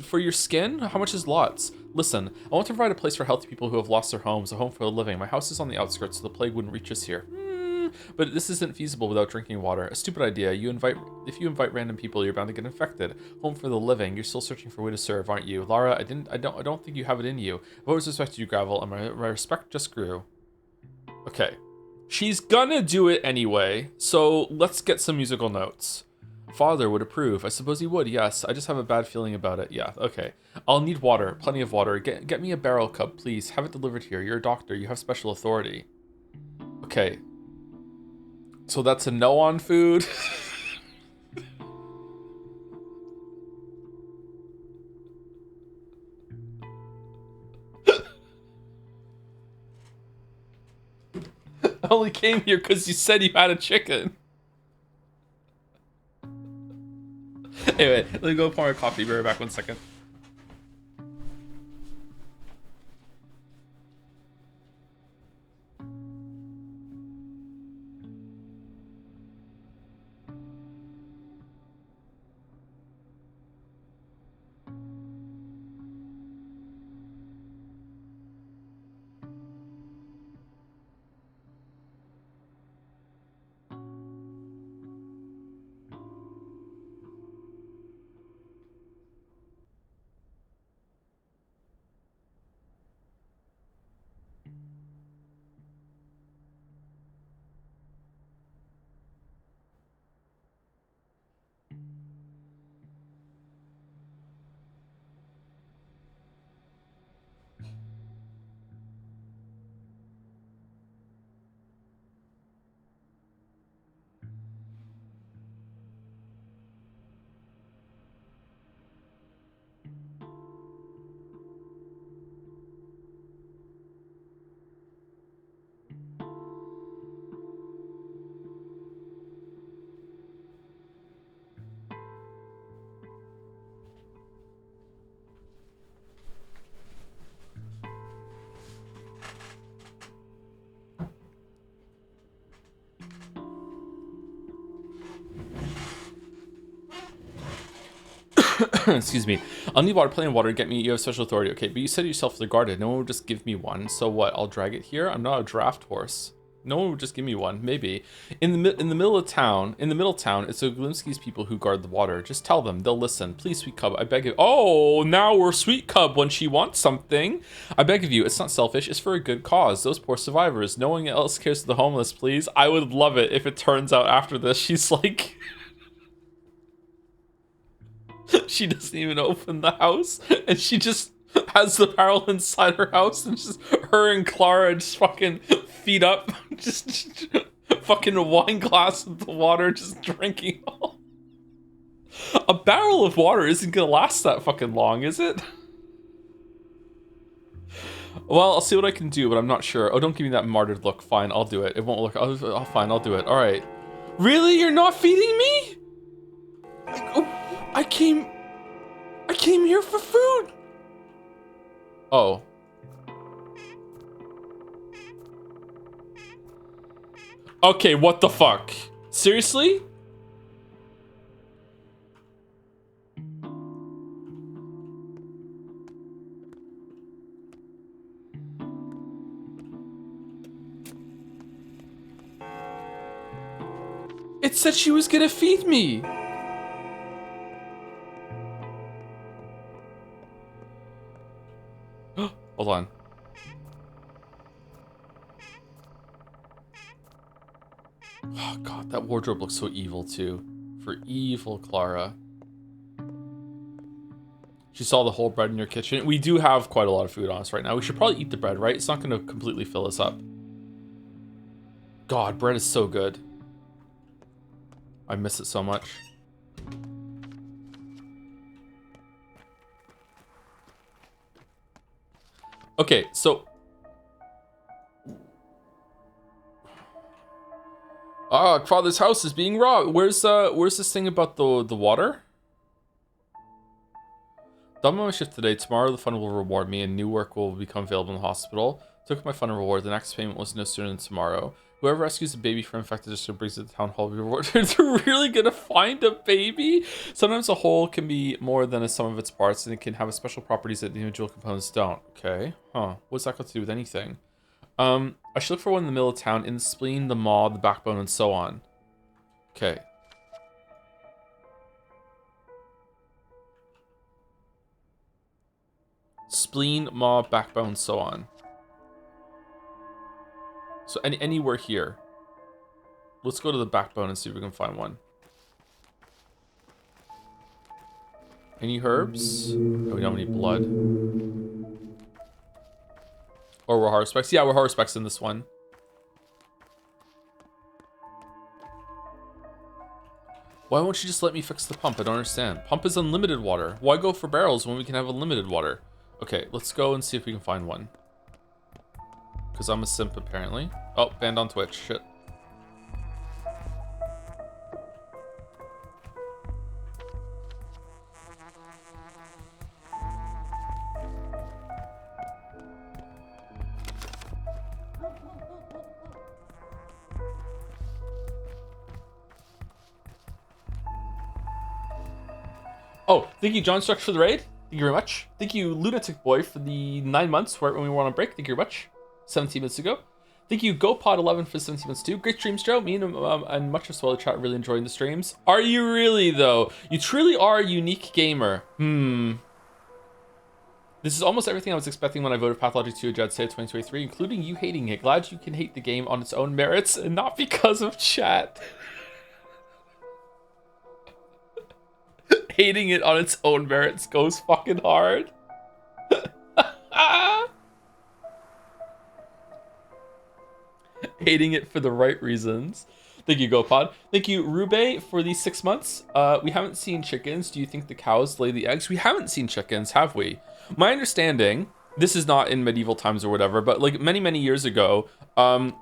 For your skin? How much is lots? Listen, I want to provide a place for healthy people who have lost their homes, a home for a living. My house is on the outskirts, so the plague wouldn't reach us here. But this isn't feasible without drinking water. A stupid idea. If you invite random people, you're bound to get infected. Home for the living. You're still searching for a way to serve, aren't you? Lara, I don't think you have it in you. I've always respected you, Gravel, and my respect just grew. Okay. She's gonna do it anyway, so let's get some musical notes. Father would approve. I suppose he would, yes. I just have a bad feeling about it. Yeah, okay. I'll need water. Plenty of water. Get me a barrel, Cub, please. Have it delivered here. You're a doctor. You have special authority. Okay. So that's a no on food. I only came here because you said you had a chicken. Anyway, let me go pour my coffee. Be right back 1 second. Excuse me. I'll need water, plenty of water. Get me. You have special authority. Okay, but you said yourself they're guarded. No one would just give me one. So what? I'll drag it here. I'm not a draft horse. No one would just give me one. Maybe. In the middle of town, it's the Glimsky's people who guard the water. Just tell them. They'll listen. Please, sweet cub. I beg of. Oh, now we're sweet cub when she wants something. I beg of you. It's not selfish. It's for a good cause. Those poor survivors. No one else cares for the homeless. Please. I would love it if it turns out after this she's like. She doesn't even open the house, and she just has the barrel inside her house, and just her and Clara just fucking feet up, just fucking a wine glass of the water, just drinking all. A barrel of water isn't gonna last that fucking long, is it? Well, I'll see what I can do, but I'm not sure. Oh, don't give me that martyred look. Fine, I'll do it. It won't look. Oh, fine, I'll do it. All right. Really? You're not feeding me? I came here for food. Oh. Okay, what the fuck? Seriously? It said she was gonna feed me. Hold on. Oh god, that wardrobe looks so evil too. For evil Clara. She saw the whole bread in your kitchen. We do have quite a lot of food on us right now. We should probably eat the bread, right? It's not going to completely fill us up. God, bread is so good. I miss it so much. Okay, so father's house is being robbed. Where's this thing about the water? Done my shift today. Tomorrow the fund will reward me and new work will become available in the hospital. Took my fund and reward. The next payment was no sooner than tomorrow. Whoever rescues a baby from infected district brings it to the town hall will be rewarded. They're really gonna find a baby? Sometimes a whole can be more than a sum of its parts, and it can have special properties that the individual components don't. Okay. Huh. What's that got to do with anything? I should look for one in the middle of town, in the spleen, the maw, the backbone, and so on. Okay. Spleen, maw, backbone, so on. So anywhere here. Let's go to the backbone and see if we can find one. Any herbs? No, we don't need blood. Or we're haruspecs. Yeah, we're haruspecs in this one. Why won't you just let me fix the pump? I don't understand. Pump is unlimited water. Why go for barrels when we can have unlimited water? Okay, let's go and see if we can find one. Because I'm a simp, apparently. Oh, banned on Twitch. Shit. Oh, thank you, John Struck, for the raid. Thank you very much. Thank you, Lunatic Boy, for the 9 months right when we were on break. Thank you very much. 17 minutes ago. Thank you, GoPod11, for 17 months too. Great streams, Joe. Me and much of Swallow Chat really enjoying the streams. Are you really, though? You truly are a unique gamer. This is almost everything I was expecting when I voted Pathologic 2 a Jed Say 2023, including you hating it. Glad you can hate the game on its own merits and not because of chat. Hating it on its own merits goes fucking hard. Hating it for the right reasons. Thank you, GoPod. Thank you, Rube, for these 6 months. We haven't seen chickens. Do you think the cows lay the eggs? We haven't seen chickens, have we? My understanding, this is not in medieval times or whatever, but like many years ago,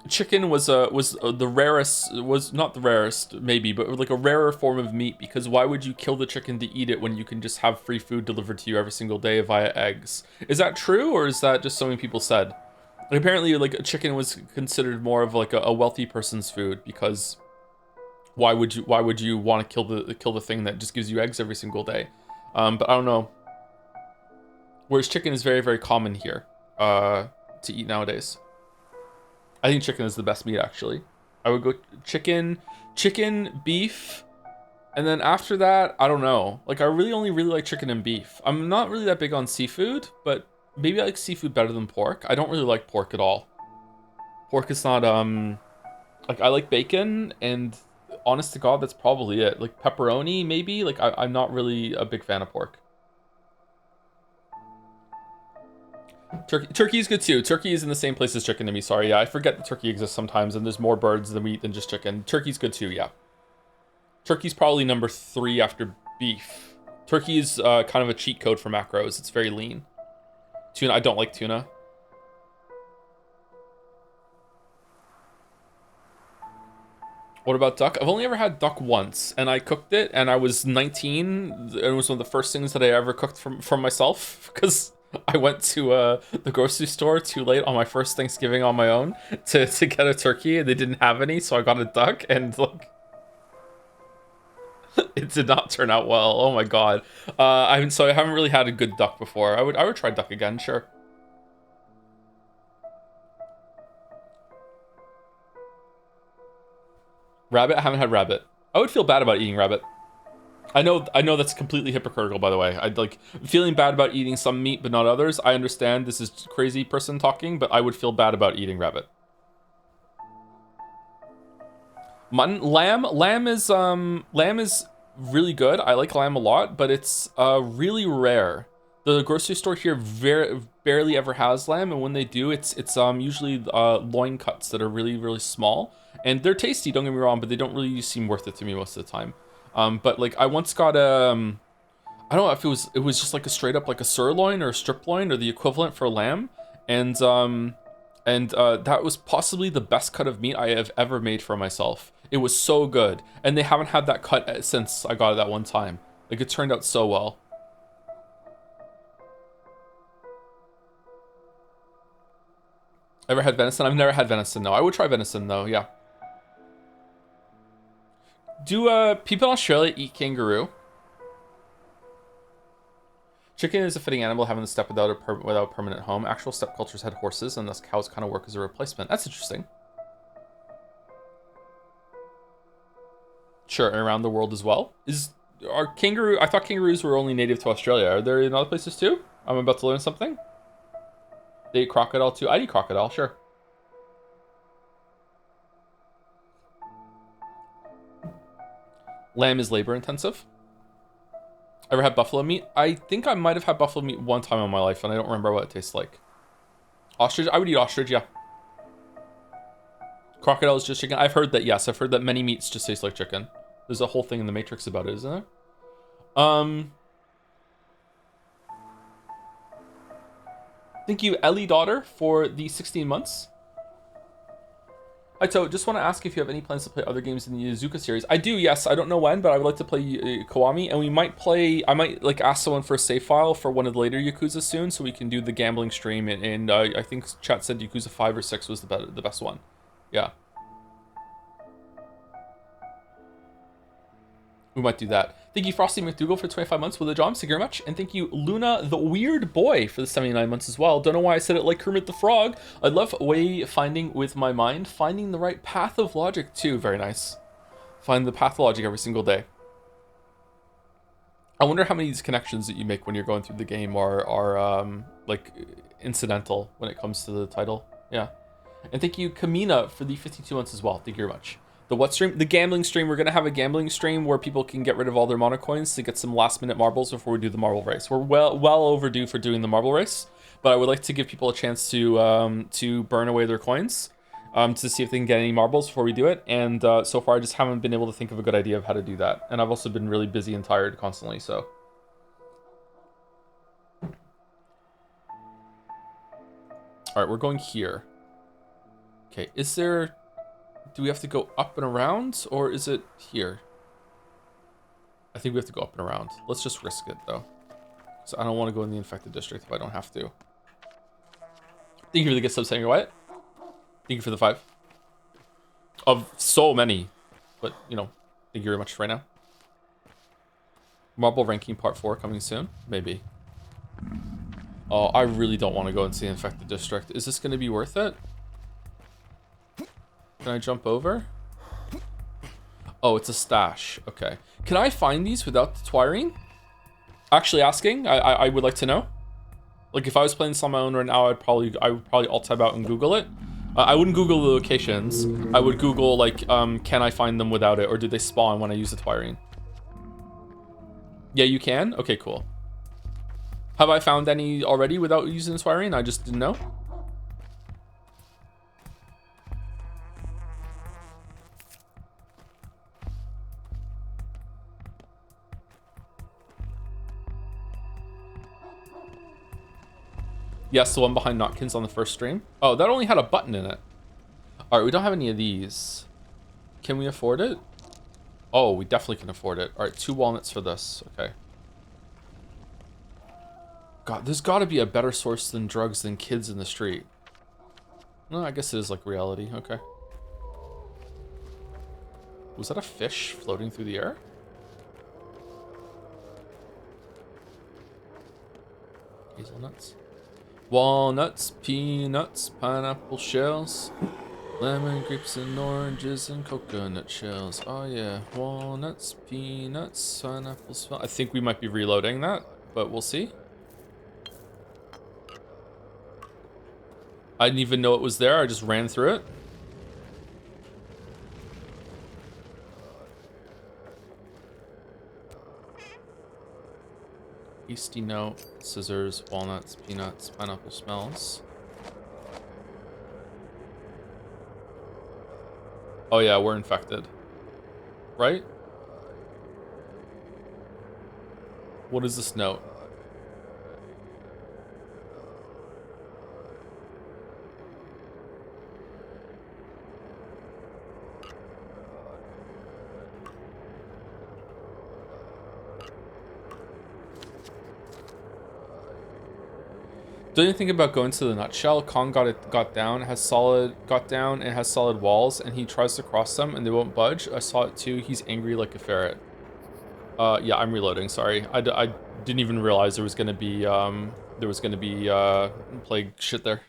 chicken was the rarest, was not the rarest maybe, but like a rarer form of meat, because why would you kill the chicken to eat it when you can just have free food delivered to you every single day via eggs? Is that true, or is that just something people said? And apparently, like, a chicken was considered more of like a wealthy person's food, because why would you want to kill the thing that just gives you eggs every single day? But I don't know. Whereas chicken is very, very common here to eat nowadays. I think chicken is the best meat, actually. I would go chicken, beef, and then after that, I don't know. Like, I really like chicken and beef. I'm not really that big on seafood, but maybe I like seafood better than pork. I don't really like pork at all. Pork is not, like, I like bacon, and honest to God, that's probably it. Like, pepperoni, maybe? Like, I'm not really a big fan of pork. Turkey is good too. Turkey is in the same place as chicken to me. Sorry, yeah, I forget that turkey exists sometimes, and there's more birds than meat than just chicken. Turkey's good too, yeah. Turkey's probably number 3 after beef. Turkey is kind of a cheat code for macros. It's very lean. Tuna, I don't like tuna. What about duck? I've only ever had duck once, and I cooked it, and I was 19, and it was one of the first things that I ever cooked from myself, because I went to the grocery store too late on my first Thanksgiving on my own to get a turkey, and they didn't have any, so I got a duck, and like, it did not turn out well. Oh my god. I haven't really had a good duck before. I would try duck again, sure. Rabbit? I haven't had rabbit. I would feel bad about eating rabbit. I know that's completely hypocritical, by the way. I'd like feeling bad about eating some meat but not others. I understand this is crazy person talking, but I would feel bad about eating rabbit. Mutton, lamb is really good. I like lamb a lot, but it's really rare. The grocery store here barely ever has lamb, and when they do, it's usually loin cuts that are really small, and they're tasty. Don't get me wrong, but they don't really seem worth it to me most of the time. But like I once got I don't know if it was just like a straight up like a sirloin or a strip loin or the equivalent for lamb, and that was possibly the best cut of meat I have ever made for myself. It was so good, and they haven't had that cut since I got it that one time. Like, it turned out so well. Ever had venison? I've never had venison, no. I would try venison, though, yeah. Do people in Australia eat kangaroo? Chicken is a fitting animal having the steppe without a permanent home. Actual steppe cultures had horses, and thus cows kind of work as a replacement. That's interesting. Sure, and around the world as well. I thought kangaroos were only native to Australia. Are there in other places too? I'm about to learn something. They eat crocodile too. I'd eat crocodile, sure. Lamb is labor intensive. Ever had buffalo meat? I think I might have had buffalo meat one time in my life, and I don't remember what it tastes like. Ostrich? I would eat ostrich, yeah. Crocodile is just chicken. I've heard that, yes. I've heard that many meats just taste like chicken. There's a whole thing in the Matrix about it, isn't there? Thank you, Ellie Daughter, for the 16 months. So just want to ask if you have any plans to play other games in the Yazuka series. I do, yes. I don't know when, but I would like to play Kiwami, and we might play. I might like ask someone for a save file for one of the later Yakuza soon, so we can do the gambling stream. And I think chat said Yakuza 5 or 6 was the best one. Yeah. We might do that. Thank you, Frosty McDougal, for 25 months with the job. Thank you very much. And thank you, Luna the Weird Boy, for the 79 months as well. Don't know why I said it like Kermit the Frog. I love wayfinding with my mind. Finding the right path of logic, too. Very nice. Find the pathologic every single day. I wonder how many of these connections that you make when you're going through the game are like, incidental when it comes to the title. Yeah. And thank you, Kamina, for the 52 months as well. Thank you very much. The what stream? The gambling stream. We're going to have a gambling stream where people can get rid of all their mono coins to get some last minute marbles before we do the marble race. We're well overdue for doing the marble race, but I would like to give people a chance to burn away their coins to see if they can get any marbles before we do it. And so far I just haven't been able to think of a good idea of how to do that. And I've also been really busy and tired constantly, so. All right, we're going here. Okay, do we have to go up and around, or is it here? I think we have to go up and around. Let's just risk it, though. So I don't want to go in the infected district if I don't have to. Thank you for the gift sub, Sanger Wyatt. Thank you for the 5. Of so many. But, you know, thank you very much for right now. Marble ranking part 4 coming soon? Maybe. Oh, I really don't want to go into the infected district. Is this going to be worth it? Can I jump over? Oh, it's a stash. Okay. Can I find these without the Twirine? Actually asking. I would like to know. Like, if I was playing this on my own right now, I would probably alt-tab out and Google it. I wouldn't Google the locations. I would Google, like, can I find them without it? Or did they spawn when I use the Twirine? Yeah, you can? Okay, cool. Have I found any already without using the Twirine? I just didn't know. Yes, the one behind Notkins on the first stream. Oh, that only had a button in it. All right, we don't have any of these. Can we afford it? Oh, we definitely can afford it. All right, 2 walnuts for this. Okay. God, there's got to be a better source than drugs than kids in the street. No, I guess it is like reality. Okay. Was that a fish floating through the air? Hazelnuts. Walnuts, peanuts, pineapple shells, lemon, grapes, and oranges, and coconut shells. Oh yeah, walnuts, peanuts, pineapples. I think we might be reloading that, but we'll see. I didn't even know it was there. I just ran through it. Yeasty note, scissors, walnuts, peanuts, pineapple smells. Oh yeah, we're infected. Right? What is this note? Don't you think about going to the nutshell? Kong got down and has solid walls, and he tries to cross them and they won't budge. I saw it too. He's angry like a ferret. Yeah, I'm reloading. Sorry, I didn't even realize there was gonna be plague shit there.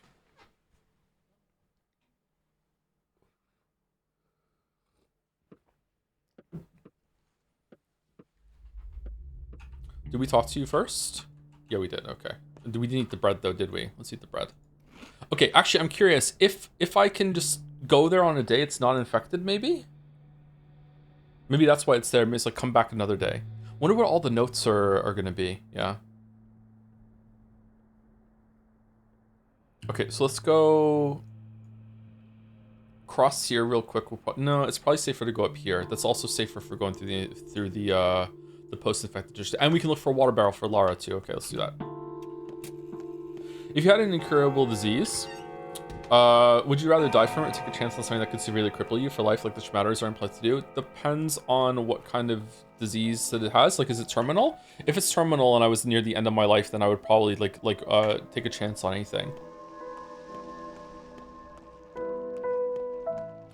Did we talk to you first? Yeah, we did. Okay. We didn't eat the bread though, did we? Let's eat the bread. Okay, actually, I'm curious if I can just go there on a day it's not infected, maybe. Maybe that's why it's there. Maybe it's like come back another day. Wonder what all the notes are gonna be. Yeah. Okay, so let's go cross here real quick. No, it's probably safer to go up here. That's also safer for going through the post-infected district. And we can look for a water barrel for Lara too. Okay, let's do that. If you had an incurable disease, would you rather die from it or take a chance on something that could severely cripple you for life, like the Schmatters are implied to do? It depends on what kind of disease that it has. Like, is it terminal? If it's terminal and I was near the end of my life, then I would probably take a chance on anything.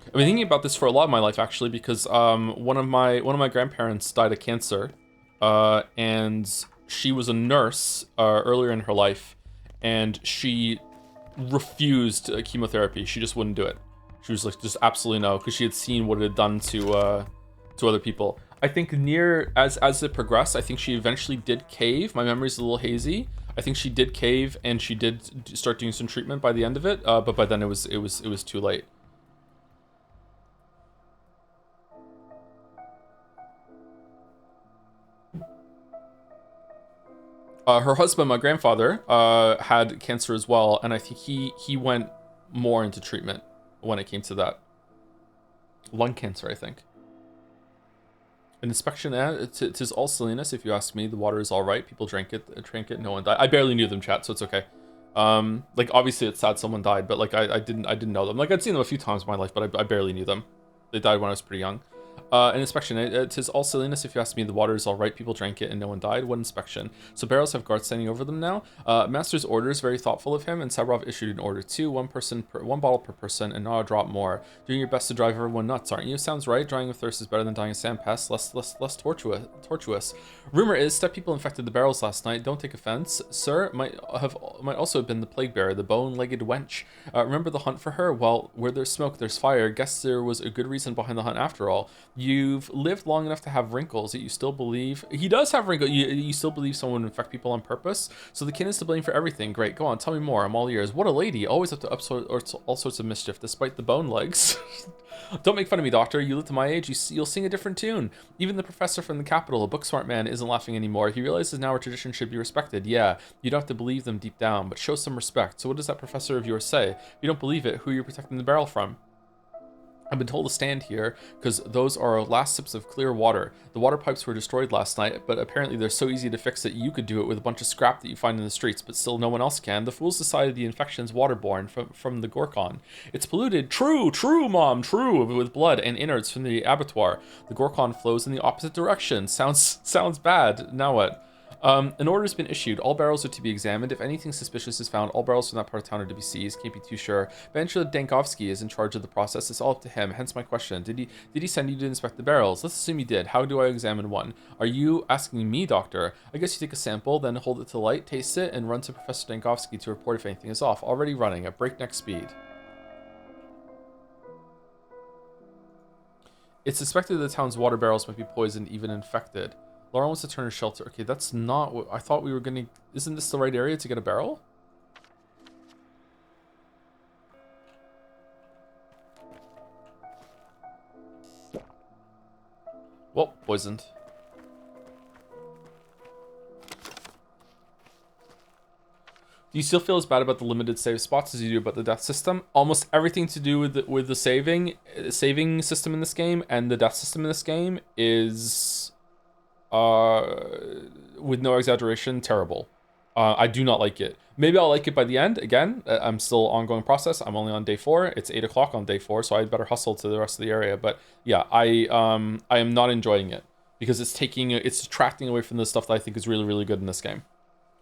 I've been thinking about this for a lot of my life, actually, because one of my grandparents died of cancer, and she was a nurse earlier in her life, and she refused chemotherapy. She just wouldn't do it. She was like, just absolutely no, because she had seen what it had done to other people. I think as it progressed, I think she eventually did cave. My memory's a little hazy. I think she did cave, and she did start doing some treatment by the end of it. But by then it was too late. Her husband, my grandfather, had cancer as well, and I think he went more into treatment when it came to that. Lung cancer, I think. An inspection, it is all silliness. If you ask me, the water is all right. People drank it. No one died. I barely knew them, chat, so it's okay. Like obviously it's sad someone died, but like I didn't know them. Like I'd seen them a few times in my life, but I barely knew them. They died when I was pretty young. An inspection. It is all silliness if you ask me. The water is all right. People drank it and no one died. What inspection? So barrels have guards standing over them now. Master's orders, very thoughtful of him, and Sabrov issued an order too. One bottle per person, and not a drop more. Doing your best to drive everyone nuts, aren't you? Sounds right. Dying of thirst is better than dying of sand pests. Less tortuous. Rumor is step people infected the barrels last night. Don't take offense, sir. Might also have been the plague bearer, the bone-legged wench. Remember the hunt for her? Well, where there's smoke, there's fire. Guess there was a good reason behind the hunt after all. You've lived long enough to have wrinkles, yet you still believe... He does have wrinkles. You still believe someone would infect people on purpose? So the kin is to blame for everything. Great, go on, tell me more. I'm all ears. What a lady. Always up to all sorts of mischief, despite the bone legs. Don't make fun of me, doctor. You live to my age, you'll sing a different tune. Even the professor from the capital, a book-smart man, isn't laughing anymore. He realizes now our tradition should be respected. Yeah, you don't have to believe them deep down, but show some respect. So what does that professor of yours say? If you don't believe it, who are you protecting the barrel from? I've been told to stand here because those are our last sips of clear water. The water pipes were destroyed last night, but apparently they're so easy to fix that you could do it with a bunch of scrap that you find in the streets, but still no one else can. The fools decided the infection's waterborne from the Gorkon. It's polluted. True, Mom, true, with blood and innards from the abattoir. The Gorkon flows in the opposite direction. Sounds bad. Now what? An order has been issued. All barrels are to be examined. If anything suspicious is found, all barrels from that part of town are to be seized. Can't be too sure. Benjamin Dankovsky is in charge of the process. It's all up to him. Hence my question. Did he send you to inspect the barrels? Let's assume he did. How do I examine one? Are you asking me, doctor? I guess you take a sample, then hold it to light, taste it, and run to Professor Dankovsky to report if anything is off. Already running at breakneck speed. It's suspected that the town's water barrels might be poisoned, even infected. Laura wants to turn her shelter. Okay, that's not what I thought we were gonna... Isn't this the right area to get a barrel? Well, poisoned. Do you still feel as bad about the limited save spots as you do about the death system? Almost everything to do with the saving system in this game and the death system in this game is... with no exaggeration, terrible. I do not like it. Maybe I'll like it by the end. Again, I'm still ongoing process. I'm only on day 4. It's 8 o'clock on day 4, so I better hustle to the rest of the area. But yeah, I am not enjoying it because it's detracting away from the stuff that I think is really, really good in this game,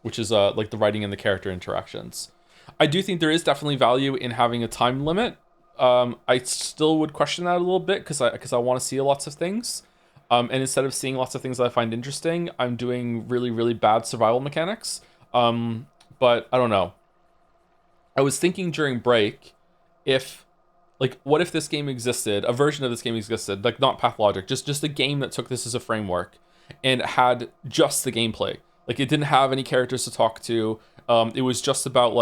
which is like the writing and the character interactions. I do think there is definitely value in having a time limit. I still would question that a little bit because I want to see lots of things. And instead of seeing lots of things that I find interesting, I'm doing really, really bad survival mechanics. But I don't know. I was thinking during break, what if this game existed, a version of this game existed, like not Pathologic, just a game that took this as a framework and had just the gameplay. Like it didn't have any characters to talk to. It was just about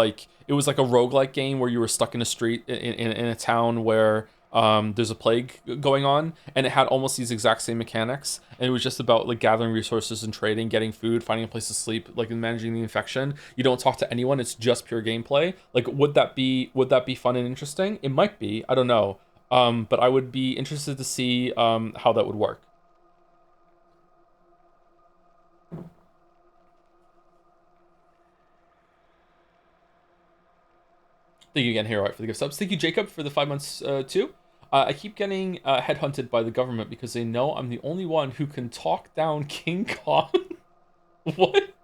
it was like a roguelike game where you were stuck in a street in a town where there's a plague going on, and it had almost these exact same mechanics, and it was just about like gathering resources and trading, getting food, finding a place to sleep, like managing the infection. You don't talk to anyone, it's just pure gameplay. Like would that be fun and interesting? It might be, I don't know. But I would be interested to see how that would work. Thank you again, Hero, for the gift subs. Thank you, Jacob, for the 5 months too. I keep getting headhunted by the government because they know I'm the only one who can talk down King Kong. What?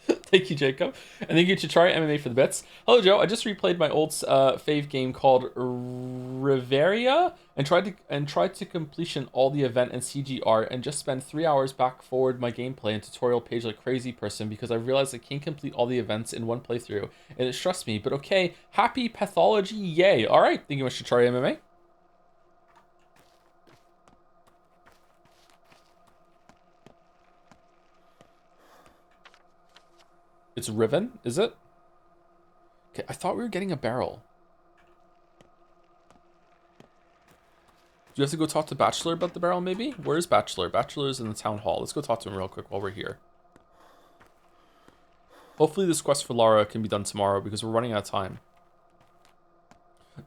Thank you, Jacob. And thank you to Try MMA for the bits. Hello, Joe. I just replayed my old fave game called Riveria and tried to completion all the event and CG art and just spent 3 hours back forward my gameplay and tutorial page like crazy person because I realized I can't complete all the events in one playthrough and it stressed me. But okay, happy pathology, yay! All right, thank you much to Try MMA. It's Riven, is it? Okay, I thought we were getting a barrel. Do you have to go talk to Bachelor about the barrel, maybe? Where is Bachelor? Bachelor's in the town hall. Let's go talk to him real quick while we're here. Hopefully this quest for Lara can be done tomorrow because we're running out of time.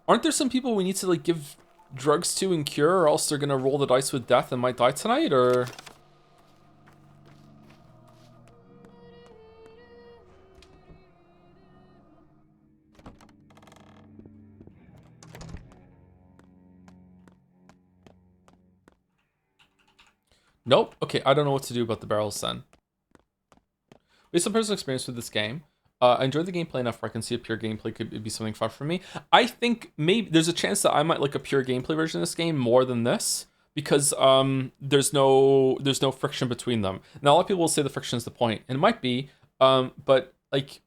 Aren't there some people we need to like give drugs to and cure, or else they're gonna roll the dice with death and might die tonight, or... Nope. Okay, I don't know what to do about the barrels then. Based on personal experience with this game, I enjoyed the gameplay enough where I can see a pure gameplay could be something fun for me. I think maybe there's a chance that I might like a pure gameplay version of this game more than this because there's no friction between them. Now a lot of people will say the friction is the point, and it might be, but like,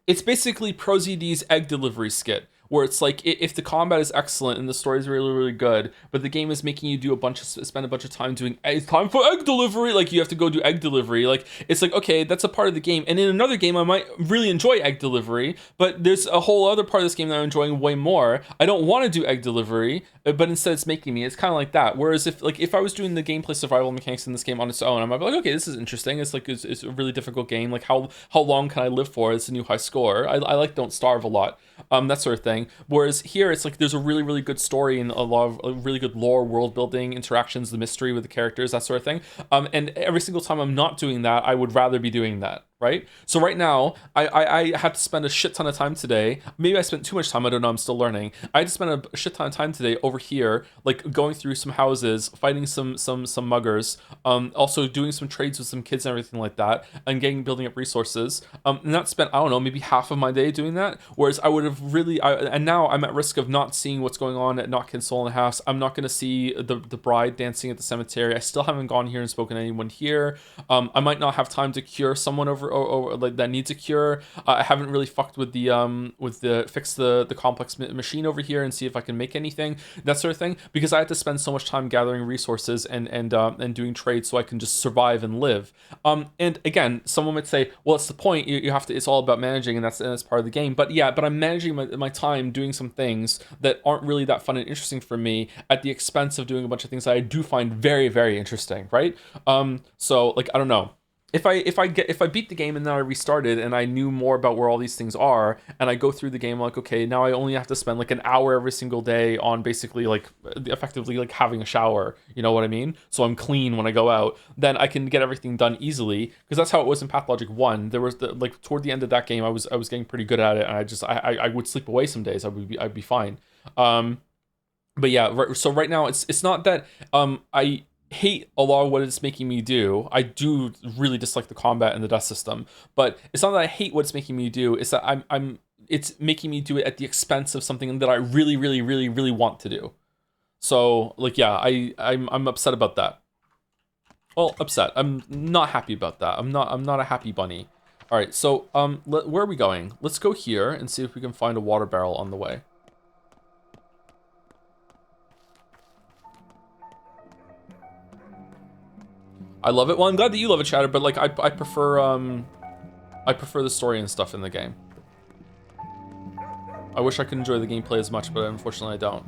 it's basically ProZD's egg delivery skit, where it's like if the combat is excellent and the story is really, really good, but the game is making you spend a bunch of time doing it's time for egg delivery, like you have to go do egg delivery, like it's like, okay, that's a part of the game. And in another game I might really enjoy egg delivery, but there's a whole other part of this game that I'm enjoying way more. I don't want to do egg delivery, but instead it's making me. It's kind of like that. Whereas if I was doing the gameplay survival mechanics in this game on its own, I might be like, okay, this is interesting. It's like it's a really difficult game. Like how long can I live for? It's a new high score. I like Don't Starve a lot, that sort of thing. Whereas here it's like there's a really, really good story and a lot of really good lore, world building, interactions, the mystery with the characters, that sort of thing. And every single time I'm not doing that, I would rather be doing that. Right? So right now, I had to spend a shit ton of time today. Maybe I spent too much time. I don't know. I'm still learning. I had to spend a shit ton of time today over here, like going through some houses, fighting some muggers, also doing some trades with some kids and everything like that, and building up resources. And that spent, I don't know, maybe half of my day doing that. Whereas I would have really, and now I'm at risk of not seeing what's going on at Notkin Soul and a Half. I'm not going to see the bride dancing at the cemetery. I still haven't gone here and spoken to anyone here. I might not have time to cure someone over or like that needs a cure. I haven't really fucked with fix the complex machine over here and see if I can make anything, that sort of thing, because I had to spend so much time gathering resources and doing trades so I can just survive and live. And again, someone might say, well, it's the point. You have to. It's all about managing, and that's part of the game. But yeah, I'm managing my time doing some things that aren't really that fun and interesting for me at the expense of doing a bunch of things that I do find very, very interesting. Right? So like, I don't know. If I beat the game and then I restarted and I knew more about where all these things are and I go through the game, like, okay, now I only have to spend like an hour every single day on basically like effectively like having a shower, you know what I mean? So I'm clean when I go out, then I can get everything done easily, because that's how it was in Pathologic 1. There was like toward the end of that game I was getting pretty good at it, and I would sleep away some days. I'd be fine. But yeah, so right now it's not that I hate a lot of what it's making me do. I do really dislike the combat and the death system, but it's not that I hate what it's making me do. It's that it's making me do it at the expense of something that I really, really, really, really want to do. So like, yeah, I'm upset about that. Well, upset. I'm not happy about that. I'm not a happy bunny. All right, so where are we going? Let's go here and see if we can find a water barrel on the way. I love it. Well, I'm glad that you love it, Chatter, but like I prefer the story and stuff in the game. I wish I could enjoy the gameplay as much, but unfortunately I don't.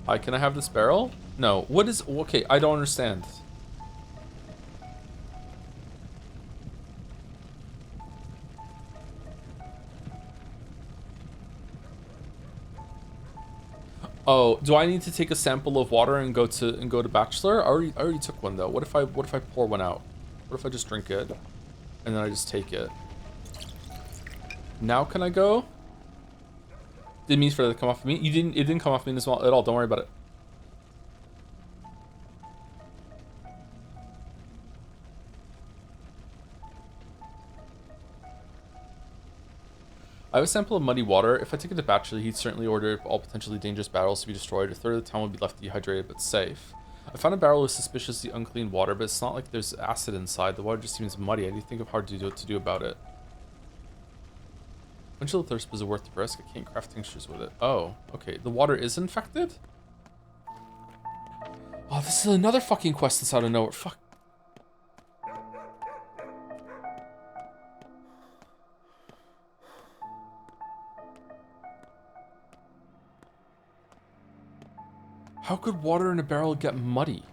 Hi, can I have this barrel? No. What is... Okay, I don't understand. Oh, do I need to take a sample of water and go to Bachelor? I already took one though. What if I pour one out? What if I just drink it and then I just take it? Now can I go? Didn't mean for that to come off of me. It didn't come off me as well at all. Don't worry about it. I have a sample of muddy water. If I take it to Bachelor, he'd certainly order all potentially dangerous barrels to be destroyed. A third of the town would be left dehydrated but safe. I found a barrel with suspiciously unclean water, but it's not like there's acid inside. The water just seems muddy. I need to think of hard to do about it. Quenchable thirst is worth the risk. I can't craft tinctures with it. Oh, okay. The water is infected? Oh, this is another fucking quest that's out of nowhere. Fuck. How could water in a barrel get muddy?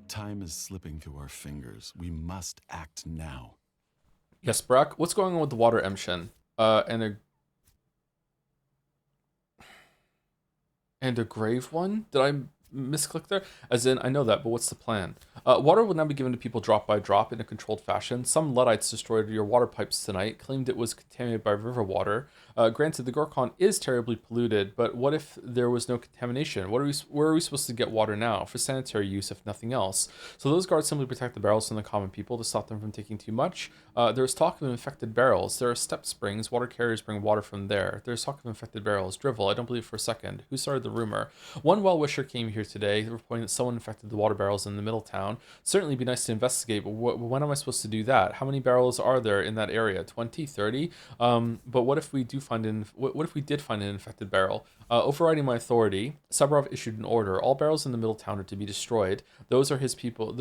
Time is slipping through our fingers. We must act now. Yes, Brock. What's going on with the water, Emshin? And And a grave one? Did I misclick there? As in, I know that, but what's the plan? Water will now be given to people drop by drop in a controlled fashion. Some Luddites destroyed your water pipes tonight, claimed it was contaminated by river water. Granted, the Gorkon is terribly polluted, but what if there was no contamination? Where are we supposed to get water now? For sanitary use, if nothing else. So those guards simply protect the barrels from the common people to stop them from taking too much. There's talk of infected barrels. There are step springs. Water carriers bring water from there. There's talk of infected barrels. Drivel, I don't believe for a second. Who started the rumor? One well-wisher came here today, reporting that someone infected the water barrels in the middle town. Certainly be nice to investigate, but when am I supposed to do that? How many barrels are there in that area? 20, 30? But what if we do what if we did find an infected barrel? Overriding my authority, Sabarov issued an order. All barrels in the middle town are to be destroyed. Those are his people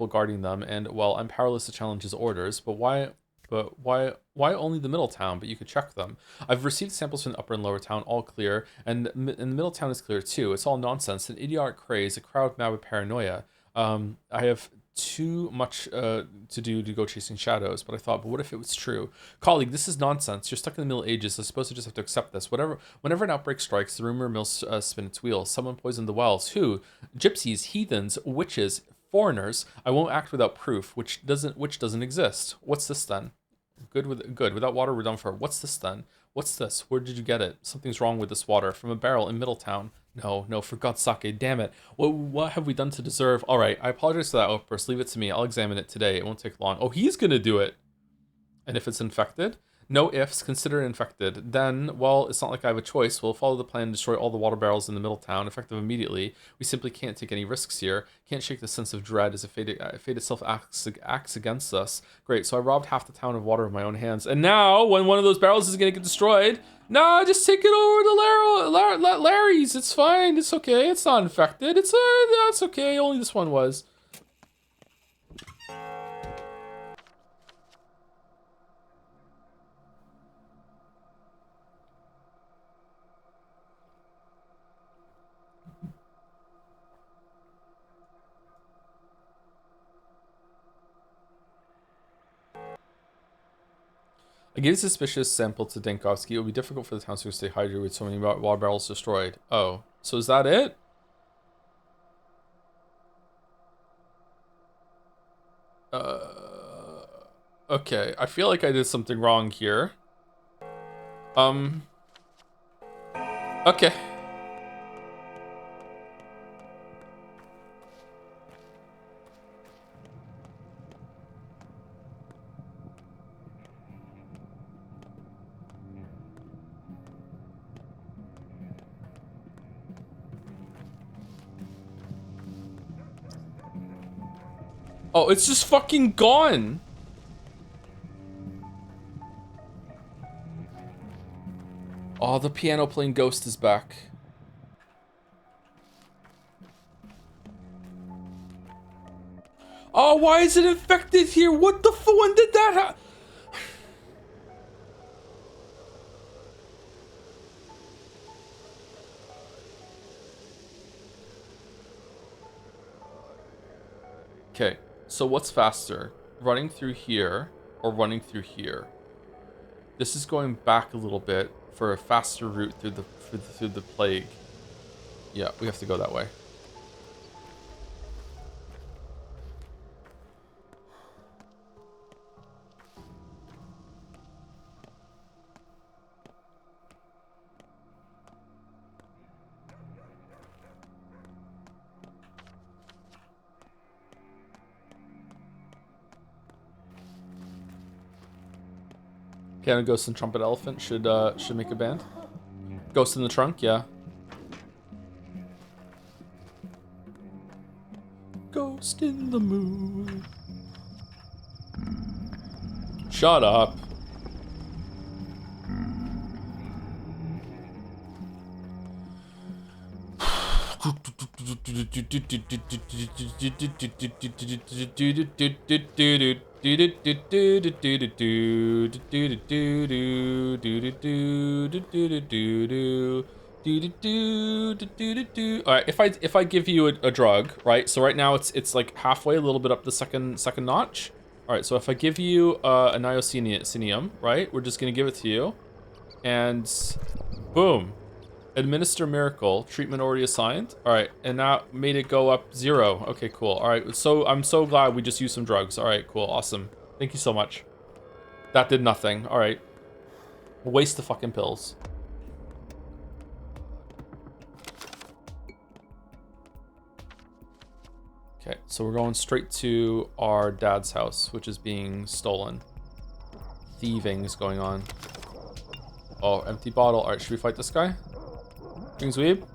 guarding them, and well, I'm powerless to challenge his orders, but why only the middle town? But you could check them. I've received samples from the upper and lower town, all clear, and the middle town is clear too. It's all nonsense, an idiotic craze, a crowd mad with paranoia. I have too much to do to go chasing shadows, but I thought, but what if it was true? Colleague, this is nonsense. You're stuck in the Middle Ages. I suppose you just have to accept this. Whenever an outbreak strikes, the rumor mills spin its wheels. Someone poisoned the wells. Who? Gypsies, heathens, witches, foreigners. I won't act without proof, which doesn't exist. What's this then? Good. Without water, we're done for. What's this then? What's this? Where did you get it? Something's wrong with this water. From a barrel in Middletown. No, for God's sake, damn it. What have we done to deserve? All right, I apologize for that outburst. Leave it to me. I'll examine it today. It won't take long. Oh, he's going to do it. And if it's infected? No ifs, consider it infected. Then, well, it's not like I have a choice. We'll follow the plan and destroy all the water barrels in the middle town, effective immediately. We simply can't take any risks here. Can't shake the sense of dread as if fate itself acts against us. Great, so I robbed half the town of water with my own hands. And now, when one of those barrels is going to get destroyed, nah, just take it over to Larry's. It's fine. It's okay. It's not infected. It's okay. Only this one was. I gave a suspicious sample to Dankovsky. It would be difficult for the town to stay hydrated with so many water barrels destroyed. Oh, so is that it? Okay. I feel like I did something wrong here. Okay. Oh, it's just fucking gone. Oh, the piano playing ghost is back. Oh, why is it infected here? What the fuck? When did that happen? Okay, so what's faster? Running through here or running through here? This is going back a little bit for a faster route through the plague. Yeah, we have to go that way. Piano, Ghost, and Trumpet Elephant should make a band. Ghost in the Trunk, yeah. Ghost in the Moon. Shut up. Alright, if I give you a drug, right? So right now it's like halfway, a little bit up the second notch. Alright, so if I give you a niacinium, right? We're just gonna give it to you. And boom. Administer miracle. Treatment already assigned. All right, and now made it go up 0. Okay, cool. All right, so I'm so glad we just used some drugs. All right, cool, awesome. Thank you so much. That did nothing. All right. Waste the fucking pills. Okay, so we're going straight to our dad's house, which is being stolen. Thieving is going on. Oh, empty bottle. All right, should we fight this guy? King's Weeb?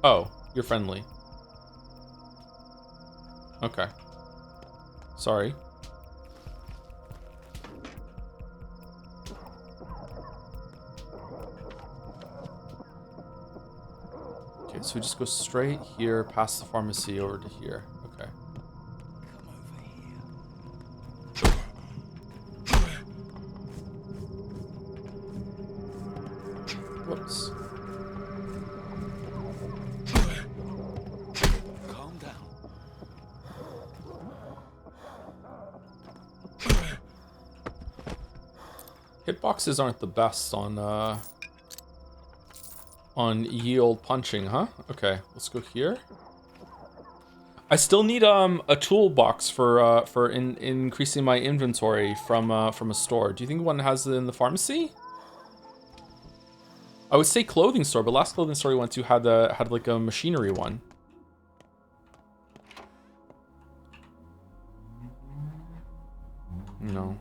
Oh, you're friendly. Okay. Sorry. Okay, so we just go straight here, past the pharmacy over to here. Okay. Whoops. Calm down. Hitboxes aren't the best on ye old punching, huh? Okay, let's go here. I still need a toolbox for increasing my inventory from a store. Do you think one has it in the pharmacy? I would say clothing store, but last clothing store we went to had like a machinery one. No.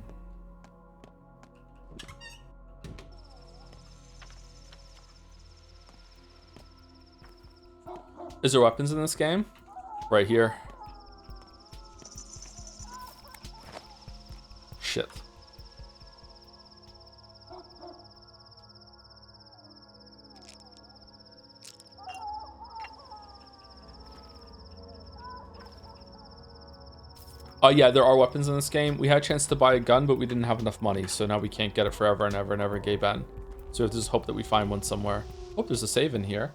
Is there weapons in this game? Right here. Shit. Yeah, there are weapons in this game. We had a chance to buy a gun, but we didn't have enough money, so now we can't get it forever and ever and ever, Gay Ben. So we have to just hope that we find one somewhere. Hope there's a save in here.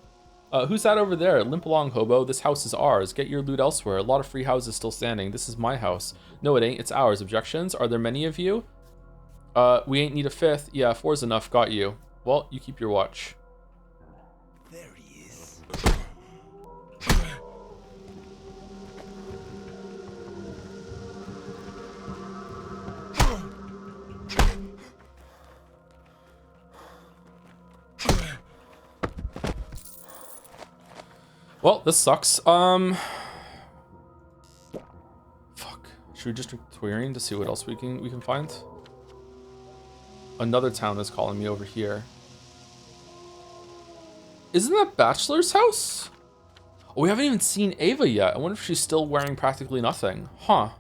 Who's that over there? Limp along, hobo. This house is ours. Get your loot elsewhere. A lot of free houses still standing. This is my house. No, it ain't. It's ours. Objections? Are there many of you? We ain't need a 5th. Yeah, 4's enough. Got you. Well, you keep your watch. There he is. Well, this sucks. Fuck. Should we just drink Twirian to see what else we can find? Another town is calling me over here. Isn't that Bachelor's house? Oh, we haven't even seen Ava yet. I wonder if she's still wearing practically nothing. Huh.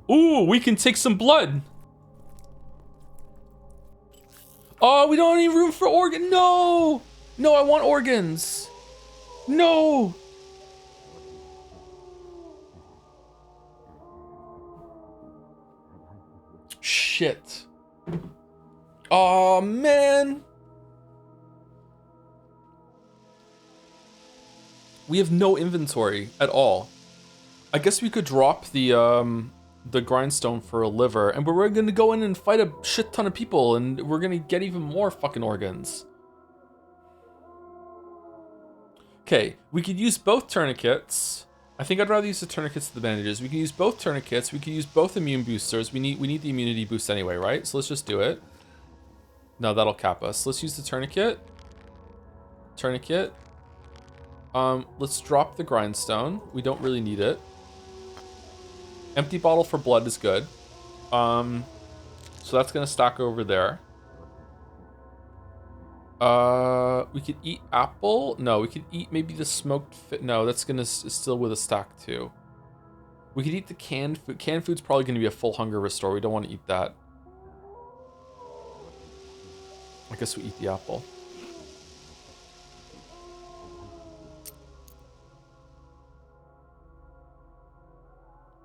Ooh, we can take some blood. Oh, we don't have any room for organ. No. No, I want organs. No. Shit. Oh, man. We have no inventory at all. I guess we could drop the grindstone for a liver, and we're gonna go in and fight a shit ton of people, and we're gonna get even more fucking organs. Okay, we could use both tourniquets. I think I'd rather use the tourniquets to the bandages. We can use both tourniquets. We can use both immune boosters. We need the immunity boost anyway, right? So let's just do it. No, that'll cap us. Let's use the tourniquet. Tourniquet. Let's drop the grindstone. We don't really need it. Empty bottle for blood is good. So that's gonna stack over there. We could eat apple. No, we could eat maybe the smoked fit. No, that's gonna still with a stack too. We could eat the canned food. Canned food's probably gonna be a full hunger restore. We don't want to eat that. I guess we eat the apple.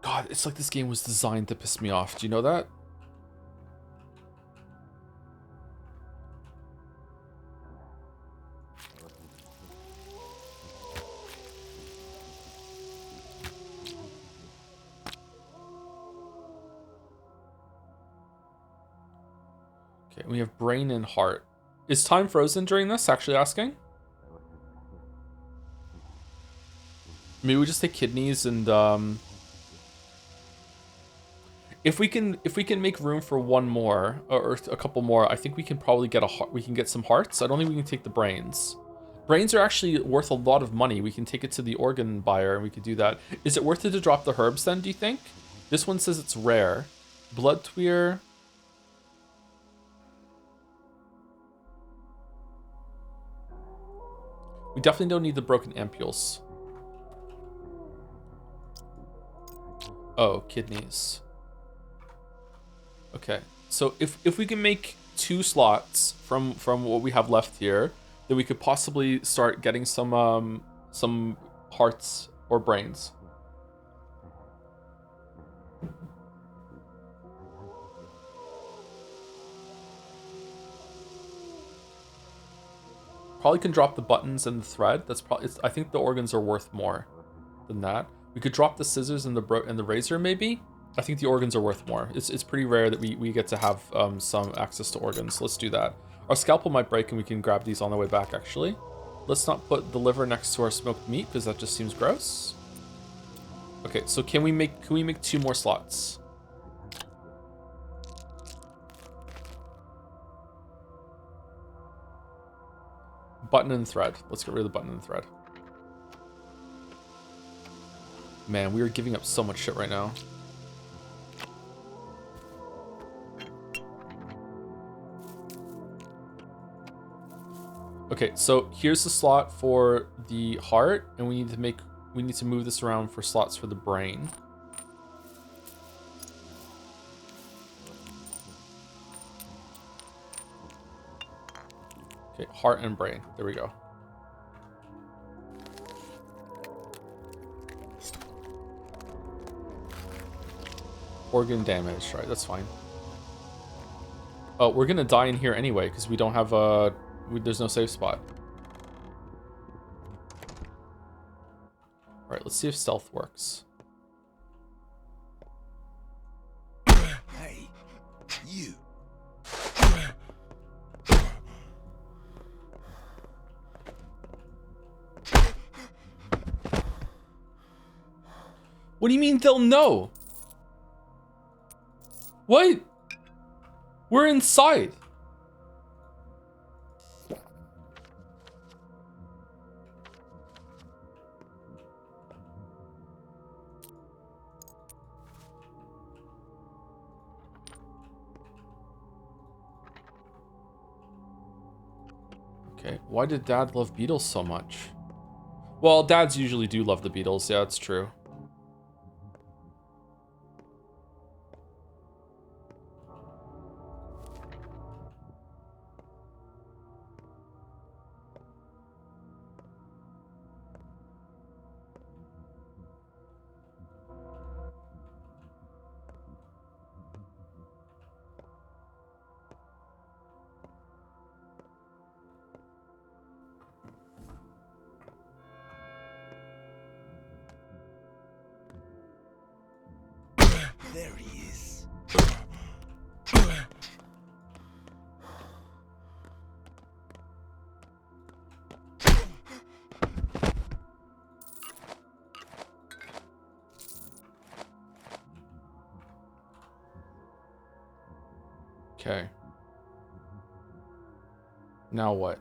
God, it's like this game was designed to piss me off. Do you know that? Okay, we have brain and heart. Is time frozen during this? Actually asking. Maybe we just take kidneys and if we can make room for one more or a couple more, I think we can probably get we can get some hearts. I don't think we can take the brains. Brains are actually worth a lot of money. We can take it to the organ buyer and we could do that. Is it worth it to drop the herbs then, do you think? This one says it's rare. Blood tweer. We definitely don't need the broken ampules. Oh, kidneys. Okay, so if we can make 2 slots from what we have left here, then we could possibly start getting some hearts or brains. Probably can drop the buttons and the thread. That's probably. I think the organs are worth more than that. We could drop the scissors and the razor maybe. I think the organs are worth more. It's pretty rare that we get to have some access to organs. Let's do that. Our scalpel might break and we can grab these on the way back actually. Let's not put the liver next to our smoked meat because that just seems gross. Okay, so can we make 2 more slots? Button and thread. Let's get rid of the button and thread. Man, we are giving up so much shit right now. Okay, so here's the slot for the heart, and we need to move this around for slots for the brain. Okay, heart and brain. There we go. Organ damage, right? That's fine. Oh, we're gonna die in here anyway because we don't have a. There's no safe spot. All right, let's see if stealth works. Hey, you. What do you mean they'll know? What? We're inside. Okay, why did Dad love Beatles so much? Well, dads usually do love the Beatles. Yeah, that's true. There he is. Okay. Now what?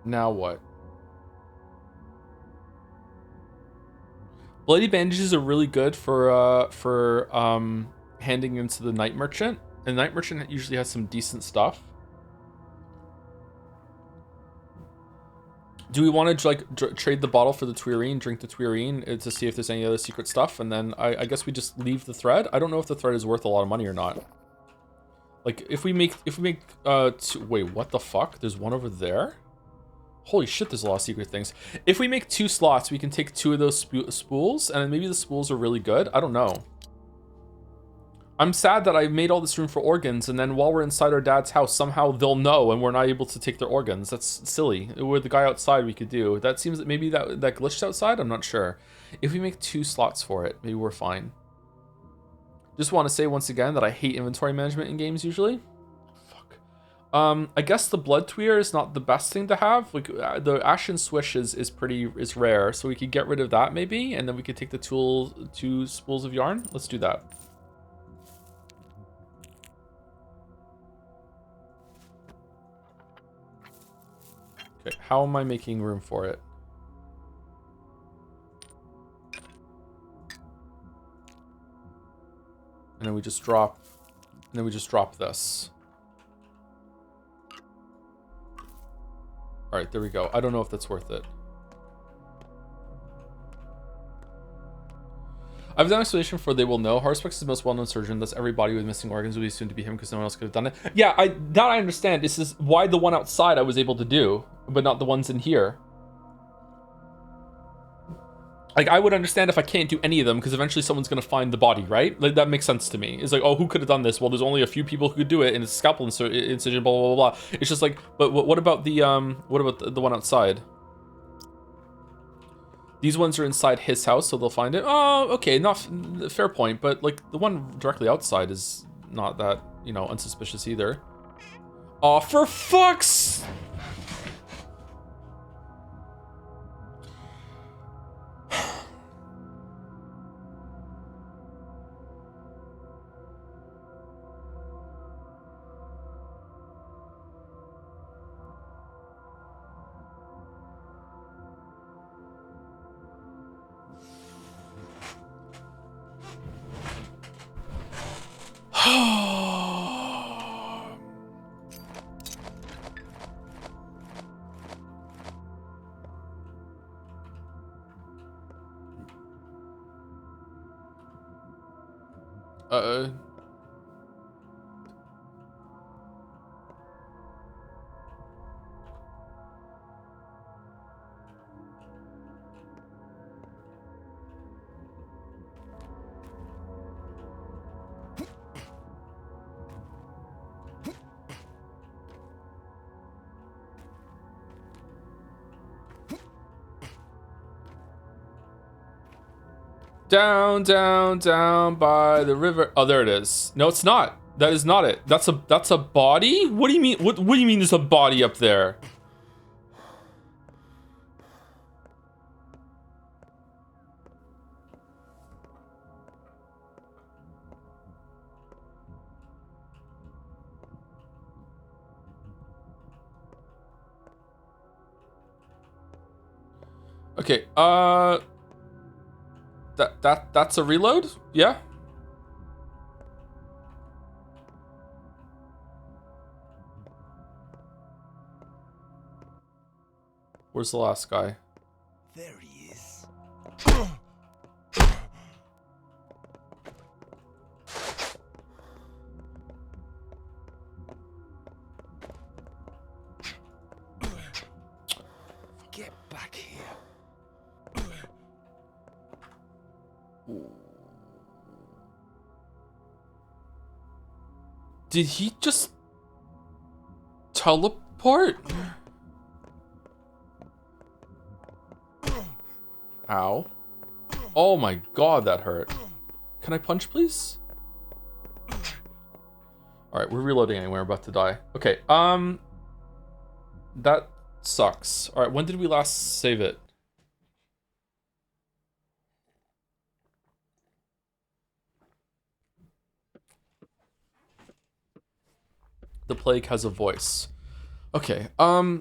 Now what? Bloody bandages are really good for handing into the night merchant. And the night merchant usually has some decent stuff. Do we want to like trade the bottle for the tuerine, drink the tuerine to see if there's any other secret stuff, and then I guess we just leave the thread? I don't know if the thread is worth a lot of money or not. Like if we make wait, what the fuck? There's one over there? Holy shit, there's a lot of secret things. If we make 2 slots, we can take 2 of those spools, and maybe the spools are really good. I don't know. I'm sad that I made all this room for organs, and then while we're inside our dad's house, somehow they'll know, and we're not able to take their organs. That's silly. With the guy outside, we could do. That seems that maybe that glitched outside. I'm not sure. If we make 2 slots for it, maybe we're fine. Just want to say once again that I hate inventory management in games usually. Fuck. I guess the blood tweer is not the best thing to have. Like the ashen swish is rare, so we could get rid of that maybe, and then we could take the 2 spools of yarn. Let's do that. Okay, how am I making room for it? And then we just drop, this. All right, there we go. I don't know if that's worth it. I've done explanation for They Will Know. Haruspex is the most well-known surgeon. Thus, every body with missing organs will be soon to be him because no one else could have done it. Yeah, I understand. This is why the one outside I was able to do, but not the ones in here. Like, I would understand if I can't do any of them because eventually someone's going to find the body, right? Like, that makes sense to me. It's like, oh, who could have done this? Well, there's only a few people who could do it, and it's a scalpel incision, blah, blah, blah, blah. It's just like, but what about the one outside? These ones are inside his house, so they'll find it. Oh, okay, fair point, but, like, the one directly outside is not that, you know, unsuspicious either. Oh, for fuck's... Down, down, down by the river. Oh, there it is. No, it's not. That is not it. That's a body? What do you mean? What do you mean there's a body up there? Okay, that's a reload? Yeah? Where's the last guy? There he is. Get back here. Did he just teleport? Ow. Oh my god, that hurt. Can I punch, please? Alright, we're reloading anyway. We're about to die. Okay, that sucks. Alright, when did we last save it? The plague has a voice. Okay,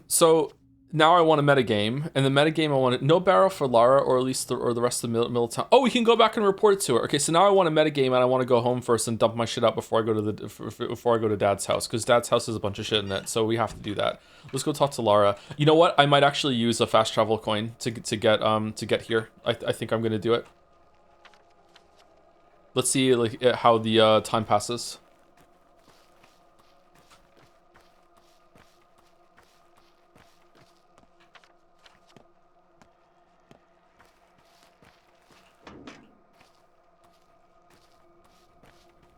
so now I want a metagame, and the metagame I want no barrel for Lara, or at least the rest of the middle town. Oh, we can go back and report it to her. Okay, so now I want a metagame, and I want to go home first and dump my shit out before I go to Dad's house, because Dad's house has a bunch of shit in it, so we have to do that. Let's go talk to Lara. You know what? I might actually use a fast travel coin to get here. I think I'm gonna do it. Let's see like how the time passes.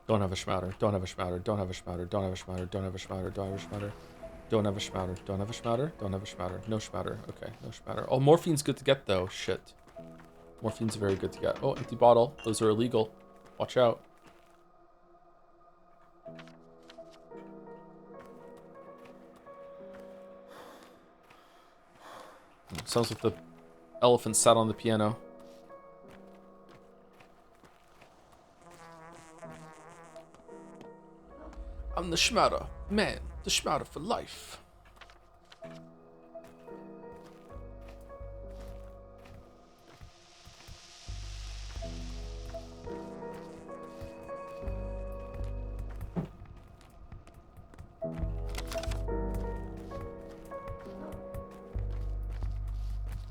Don't have a schmatter. Don't have a schmatter. Don't have a schmatter. Don't have a schmatter. Don't have a schmatter. Don't have a schmatter. Don't have a schmatter. Don't have a schmatter. Don't have a schmatter. No schmatter. Okay, no schmatter. Oh, morphine's good to get though. Shit. Morphine's very good to get. Oh, empty bottle. Those are illegal. Watch out. Sounds like the elephant sat on the piano. I'm the schmatter. Man, the schmatter for life.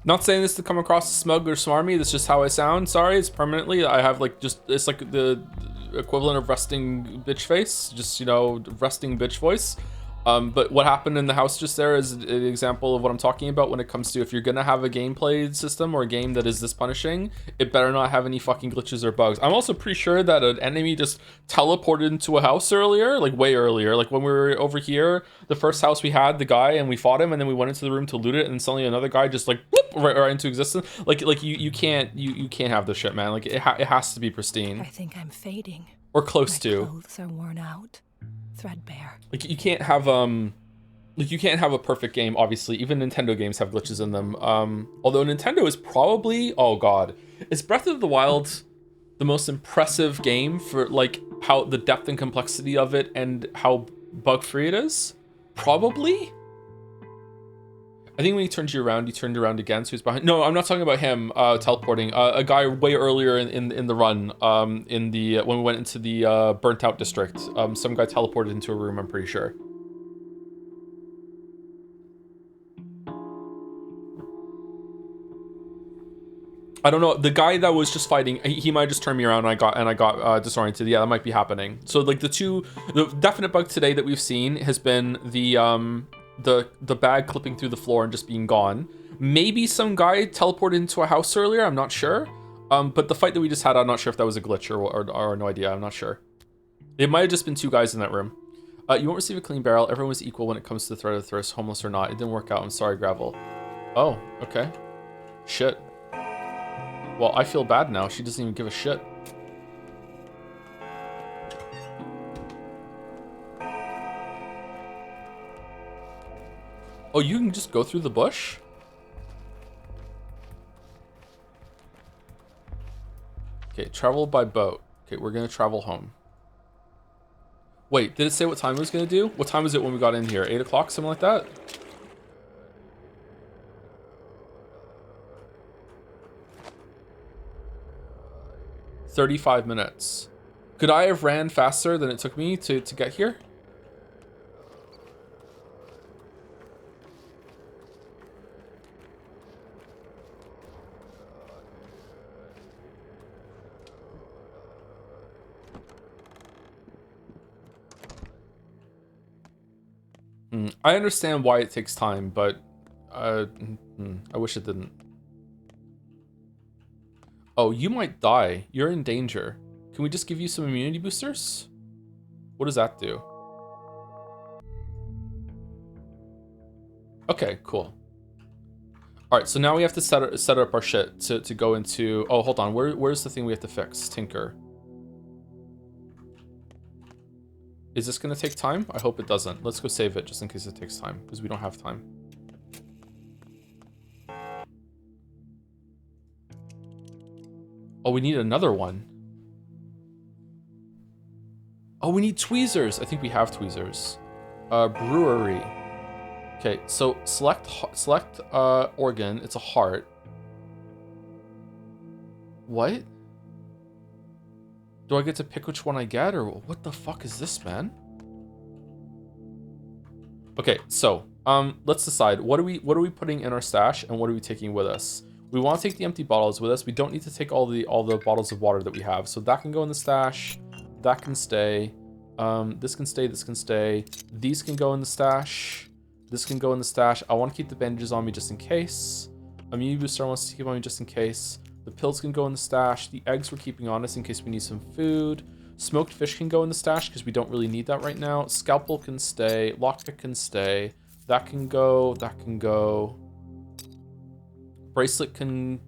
Not saying this to come across smug or smarmy, that's just how I sound. Sorry, it's permanently. I have like just, it's like the equivalent of resting bitch face, just, you know, resting bitch voice. But what happened in the house just there is an example of what I'm talking about when it comes to if you're gonna have a gameplay system or a game that is this punishing, it better not have any fucking glitches or bugs. I'm also pretty sure that an enemy just teleported into a house earlier, like way earlier. Like when we were over here, the first house we had the guy and we fought him and then we went into the room to loot it and suddenly another guy just like whoop, right into existence. Like you can't have this shit, man. Like it has to be pristine. I think I'm fading. Or close My to. clothes are worn out, threadbare. Like you can't have a perfect game. Obviously, even Nintendo games have glitches in them. Although Nintendo is probably, oh god, is Breath of the Wild the most impressive game for like how the depth and complexity of it and how bug free it is? Probably. I think when he turned you around, he turned around again, so he's behind. No, I'm not talking about him teleporting. A guy way earlier in the run, when we went into the burnt out district. Some guy teleported into a room, I'm pretty sure. I don't know. The guy that was just fighting, he might just turn me around and I got disoriented. Yeah, that might be happening. So like the definite bug today that we've seen has been the bag clipping through the floor and just being gone. Maybe some guy teleported into a house earlier, I'm not sure. But the fight that we just had, I'm not sure if that was a glitch or no idea, I'm not sure. It might have just been two guys in that room. You won't receive a clean barrel. Everyone was equal when it comes to the threat of the thirst, homeless or not. It didn't work out, I'm sorry, Gravel. Oh, okay. Shit. Well, I feel bad now, she doesn't even give a shit. Oh, you can just go through the bush? Okay, travel by boat. Okay, we're gonna travel home. Wait, did it say what time it was gonna do? What time was it when we got in here? 8 o'clock, something like that? "35 minutes. Could I have ran faster than it took me to get here? I understand why it takes time, but I wish it didn't. Oh, you might die. You're in danger. Can we just give you some immunity boosters? What does that do? Okay, cool. All right, so now we have to set up our shit to go into. Oh, hold on. Where's the thing we have to fix? Tinker. Is this gonna take time? I hope it doesn't. Let's go save it just in case it takes time, because we don't have time. Oh, we need another one. Oh, we need tweezers. I think we have tweezers. Brewery. Okay, so select organ. It's a heart. What? Do I get to pick which one I get, or what the fuck is this, man? Okay, so let's decide what are we putting in our stash and what are we taking with us. We want to take the empty bottles with us. We don't need to take all the bottles of water that we have, so that can go in the stash. That can stay. This can stay. This can stay. These can go in the stash. This can go in the stash. I want to keep the bandages on me just in case. Immunity booster wants to keep on me just in case. The pills can go in the stash. The eggs we're keeping on us in case we need some food. Smoked fish can go in the stash because we don't really need that right now. Scalpel can stay. Lockpick can stay. That can go. That can go. Bracelet can...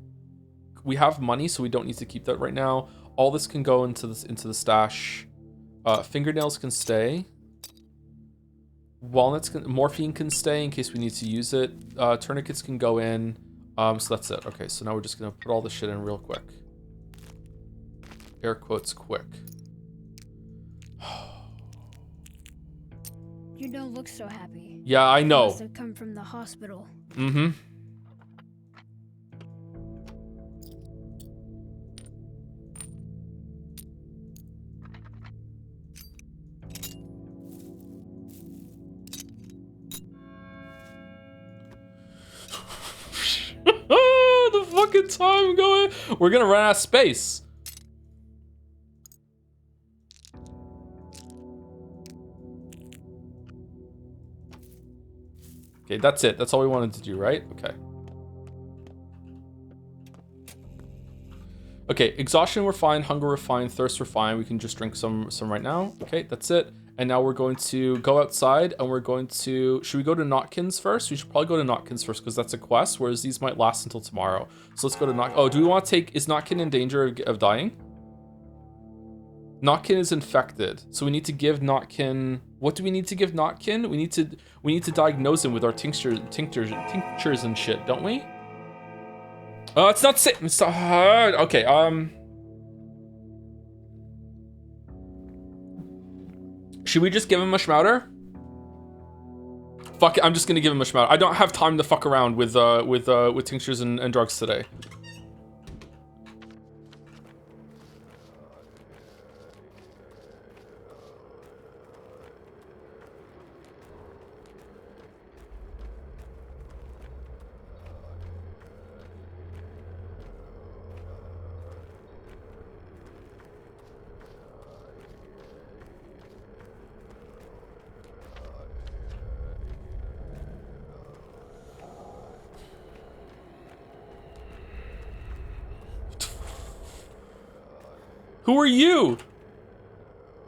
We have money, so we don't need to keep that right now. All this can go into the stash. Fingernails can stay. Morphine can stay in case we need to use it. Tourniquets can go in. So that's it. Okay, so now we're just gonna put all this shit in real quick. Air quotes quick. You don't look so happy. Yeah, I know. You must have come from the hospital. Mm-hmm. The fucking time going. We're gonna run out of space. Okay, that's it. That's all we wanted to do, right? Okay. Okay, exhaustion we're fine, hunger we're fine, thirst we're fine. We can just drink some right now. Okay, that's it. And now we're going to go outside and we're going to... Should we go to Notkins first? We should probably go to Notkins first because that's a quest, whereas these might last until tomorrow. So let's go to Oh, do we want to take... Is Notkin in danger of dying? Notkin is infected. So we need to give Notkin... What do we need to give Notkin? We need to diagnose him with our tinctures and shit, don't we? It's not safe. It's not hard. Okay, should we just give him a schmouter? Fuck it, I'm just gonna give him a schmouter. I don't have time to fuck around with tinctures and drugs today. Who are you?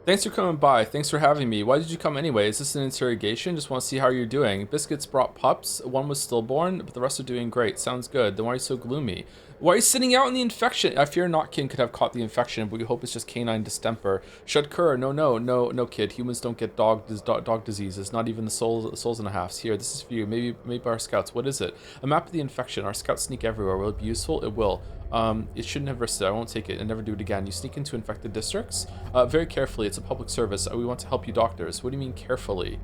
Thanks for coming by. Thanks for having me. Why did you come anyway? Is this an interrogation? Just want to see how you're doing. Biscuits brought pups. One was stillborn, but the rest are doing great. Sounds good. Then why are you so gloomy? Why are you sitting out in the infection? I fear Notkin could have caught the infection, but we hope it's just canine distemper. Shudkur, no, kid. Humans don't get dog diseases. Not even the souls and a halves. Here, this is for you. Maybe our scouts. What is it? A map of the infection. Our scouts sneak everywhere. Will it be useful? It will. It shouldn't have risked it. I won't take it and never do it again. You sneak into infected districts? Very carefully. It's a public service. We want to help you doctors. What do you mean carefully?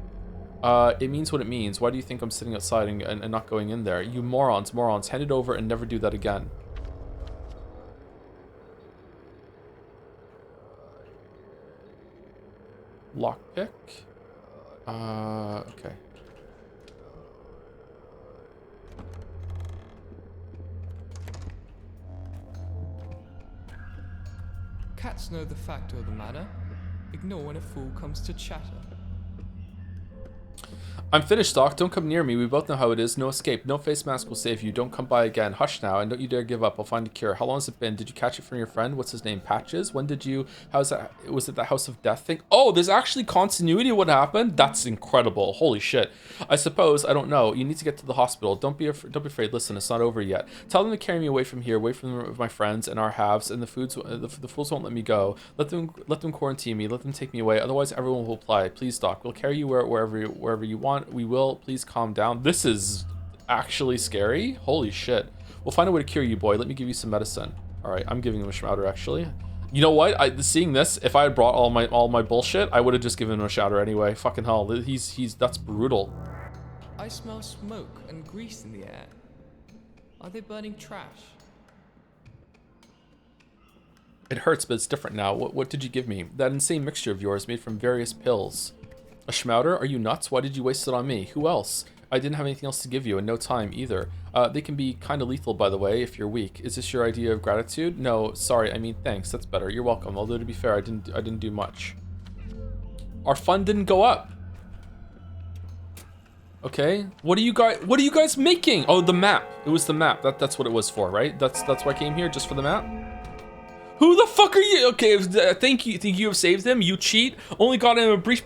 It means what it means. Why do you think I'm sitting outside and not going in there? You morons. Hand it over and never do that again. Lockpick? Okay. Cats know the fact of the matter. Ignore when a fool comes to chatter. I'm finished, Doc. Don't come near me. We both know how it is. No escape. No face mask will save you. Don't come by again. Hush now, and don't you dare give up. I'll find a cure. How long has it been? Did you catch it from your friend? What's his name? Patches? When did you... How's that... Was it the House of Death thing? Oh, there's actually continuity of what happened? That's incredible. Holy shit. I suppose. I don't know. You need to get to the hospital. Don't be afraid. Listen, it's not over yet. Tell them to carry me away from here, away from my friends and our halves, and the fools won't let me go. Let them quarantine me. Let them take me away. Otherwise, everyone will apply. Please, Doc. We'll carry you wherever you want. We will. Please calm down. This is actually scary. Holy shit. We'll find a way to cure you, boy. Let me give you some medicine. All right, I'm giving him a schmouter, actually. You know what? Seeing this, if I had brought all my bullshit, I would have just given him a schmouter anyway. Fucking hell. That's brutal. I smell smoke and grease in the air. Are they burning trash? It hurts, but it's different now. What did you give me? That insane mixture of yours made from various pills. A schmouter? Are you nuts? Why did you waste it on me? Who else? I didn't have anything else to give you, and no time either. They can be kind of lethal, by the way, if you're weak. Is this your idea of gratitude? No, sorry. I mean, thanks. That's better. You're welcome. Although to be fair, I didn't do much. Our fund didn't go up. Okay. What are you guys making? Oh, the map. It was the map. That's what it was for, right? That's why I came here, just for the map. Who the fuck are you? Okay, think you have saved him? You cheat. Only got him a brief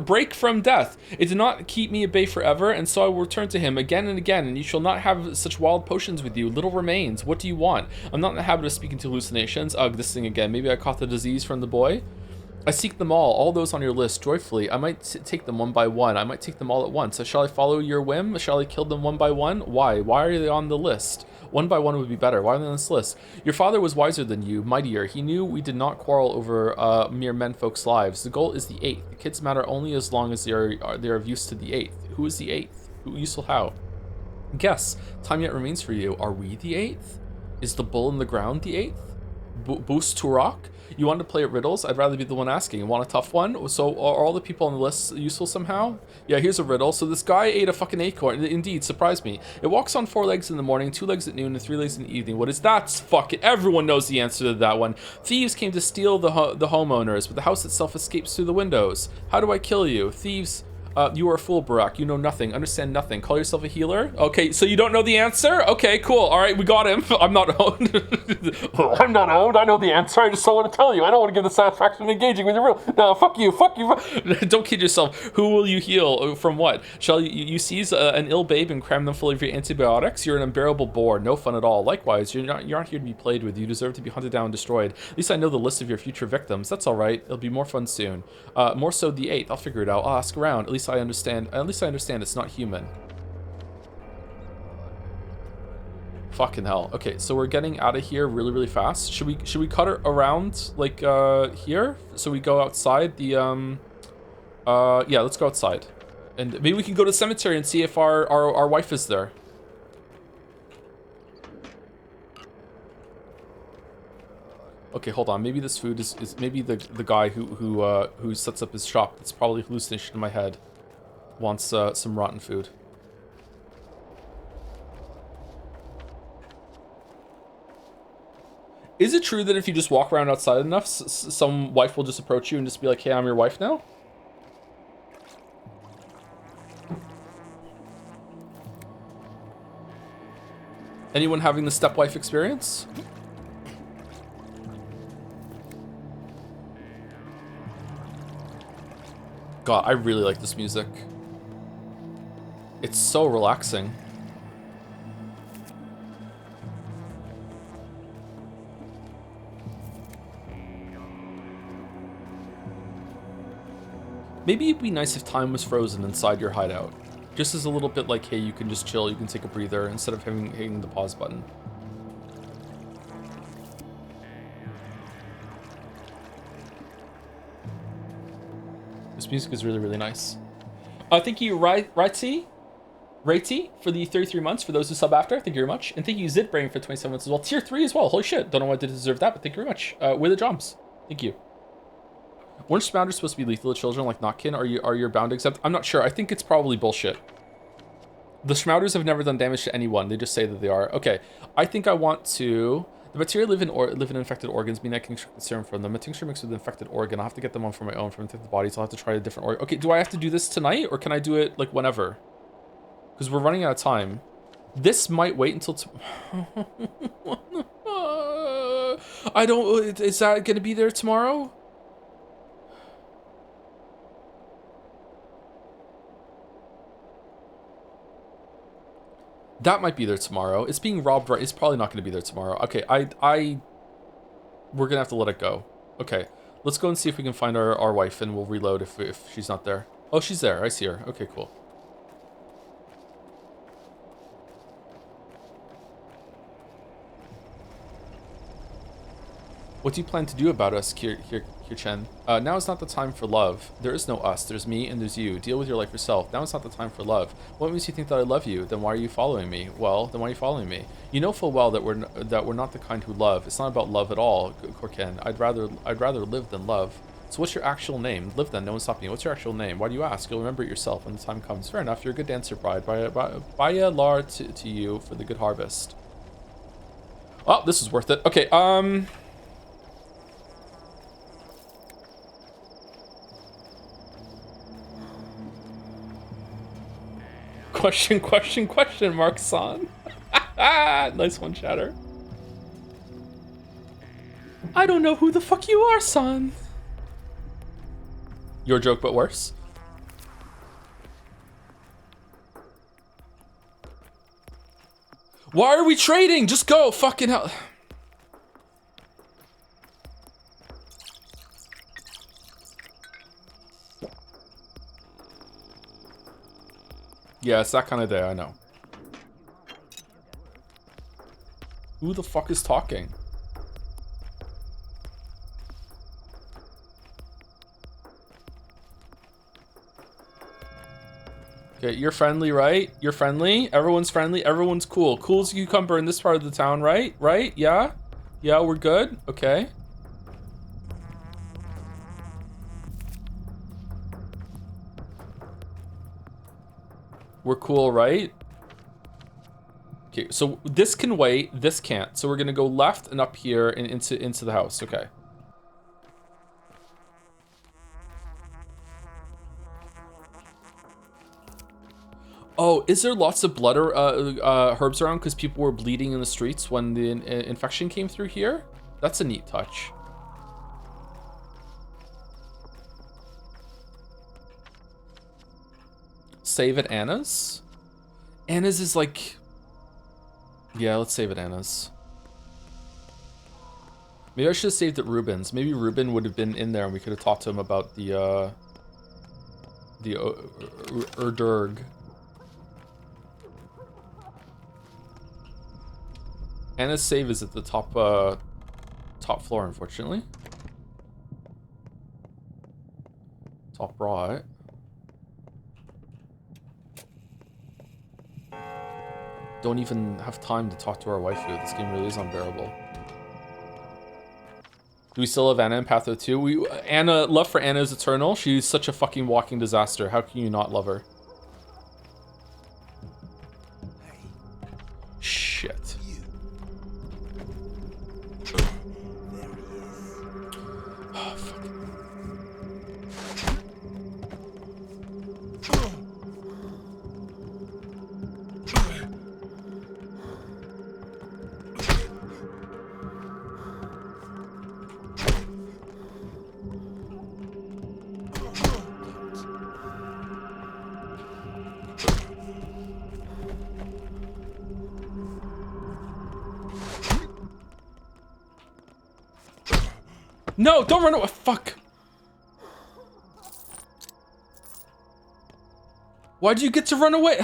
break from death. It did not keep me at bay forever, and so I will return to him again and again. And you shall not have such wild potions with you. Little remains. What do you want? I'm not in the habit of speaking to hallucinations. Ugh, this thing again. Maybe I caught the disease from the boy. I seek them all those on your list, joyfully. I might take them one by one. I might take them all at once. Shall I follow your whim? Shall I kill them one by one? Why? Why are they on the list? One by one would be better. Why are they on this list? Your father was wiser than you, mightier. He knew we did not quarrel over mere menfolk's lives. The goal is the 8th. The kids matter only as long as they are of use to the 8th. Who is the 8th? Who useful how? Guess. Time yet remains for you. Are we the 8th? Is the bull in the ground the 8th? Boost to rock? You want to play at riddles? I'd rather be the one asking. You want a tough one? So are all the people on the list useful somehow? Yeah, here's a riddle. So this guy ate a fucking acorn. Indeed, surprised me. It walks on 4 legs in the morning, 2 legs at noon, and 3 legs in the evening. What is that? Fuck it. Everyone knows the answer to that one. Thieves came to steal the homeowners, but the house itself escapes through the windows. How do I kill you? Thieves... you are a fool, Barack. You know nothing. Understand nothing. Call yourself a healer? Okay, so you don't know the answer? Okay, cool. All right, we got him. I'm not owned. I'm not owned. I know the answer. I just don't want to tell you. I don't want to give the satisfaction of engaging with your real... No, fuck you. Fuck you. Don't kid yourself. Who will you heal? From what? Shall you seize an ill babe and cram them full of your antibiotics? You're an unbearable bore. No fun at all. Likewise, you're not here to be played with. You deserve to be hunted down and destroyed. At least I know the list of your future victims. That's all right. It'll be more fun soon. More so the 8th. I'll figure it out. I'll ask around. At least I understand it's not human. Fucking hell. Okay, so we're getting out of here really, really fast. Should we cut it around like here? So we go outside the yeah, let's go outside. And maybe we can go to the cemetery and see if our wife is there. Okay, hold on. Maybe this food is maybe the guy who sets up his shop. It's probably a hallucination in my head. Wants some rotten food. Is it true that if you just walk around outside enough, some wife will just approach you and just be like, "Hey, I'm your wife now"? Anyone having the stepwife experience? God, I really like this music. It's so relaxing. Maybe it'd be nice if time was frozen inside your hideout. Just as a little bit like, hey, you can just chill, you can take a breather, instead of hitting the pause button. This music is really, really nice. Thank you, Raiti, for the 33 months, for those who sub after. Thank you very much. And thank you, Zidbrain, for 27 months as well. Tier 3 as well. Holy shit. Don't know why I did deserve that, but thank you very much. We're the Joms. Thank you. Weren't Schmounders supposed to be lethal to children like Notkin? Are you bound to accept? I'm not sure. I think it's probably bullshit. The Schmounders have never done damage to anyone. They just say that they are. Okay. I think I want to... The bacteria live in infected organs, meaning I can extract the serum from them. A tincture mixed with an infected organ. I'll have to get them on for my own from infected bodies. I'll have to try a different organ. Okay, do I have to do this tonight, or can I do it, like, whenever? Because we're running out of time. This might wait until I don't... Is that going to be there tomorrow? That might be there tomorrow. It's being robbed right. It's probably not going to be there tomorrow. Okay, we're going to have to let it go. Okay, let's go and see if we can find our wife, and we'll reload if she's not there. Oh, she's there. I see her. Okay, cool. What do you plan to do about us, Kirchen? Now is not the time for love. There is no us. There's me and there's you. Deal with your life yourself. Now is not the time for love. What makes you think that I love you? Then why are you following me? Well, then why are you following me? You know full well that we're not the kind who love. It's not about love at all, Korken. I'd rather live than love. So what's your actual name? Live then. No one's stopping you. What's your actual name? Why do you ask? You'll remember it yourself when the time comes. Fair enough. You're a good dancer, bride. Baya lar to you for the good harvest. Oh, this is worth it. Okay. Question mark, son. Nice one, Chatter. I don't know who the fuck you are, son. Your joke, but worse. Why are we trading? Just go, fucking hell. Yeah, it's that kind of day, I know. Who the fuck is talking? Okay, you're friendly, right? You're friendly? Everyone's friendly? Everyone's cool. Cool as a cucumber in this part of the town, right? Right? Yeah? Yeah, we're good? Okay. We're cool, right? Okay, so this can wait, this can't. So we're gonna go left and up here and into the house, okay. Oh, is there lots of blood or herbs around because people were bleeding in the streets when the infection came through here? That's a neat touch. Save at Anna's? Anna's is like... Yeah, let's save at Anna's. Maybe I should have saved at Ruben's. Maybe Ruben would have been in there and we could have talked to him about the Erdurg. Anna's save is at the top floor, unfortunately. Top right. Don't even have time to talk to our waifu. This game really is unbearable. Do we still have Anna in Patho 2? Anna, love for Anna is eternal. She's such a fucking walking disaster. How can you not love her? Shit. Oh, fuck. No, don't run away. Fuck. Why'd you get to run away?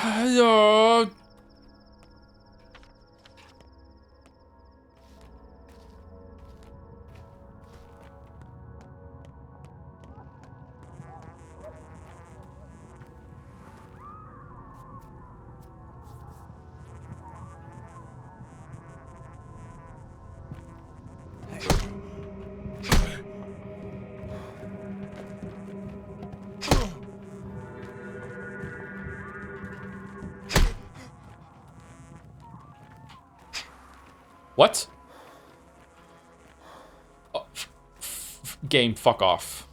What? Oh, game, fuck off.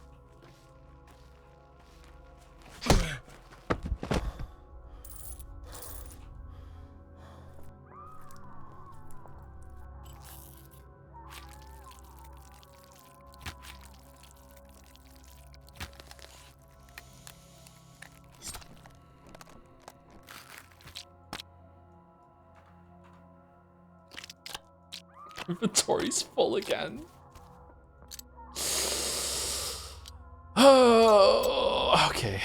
Inventory's full again. Oh, okay.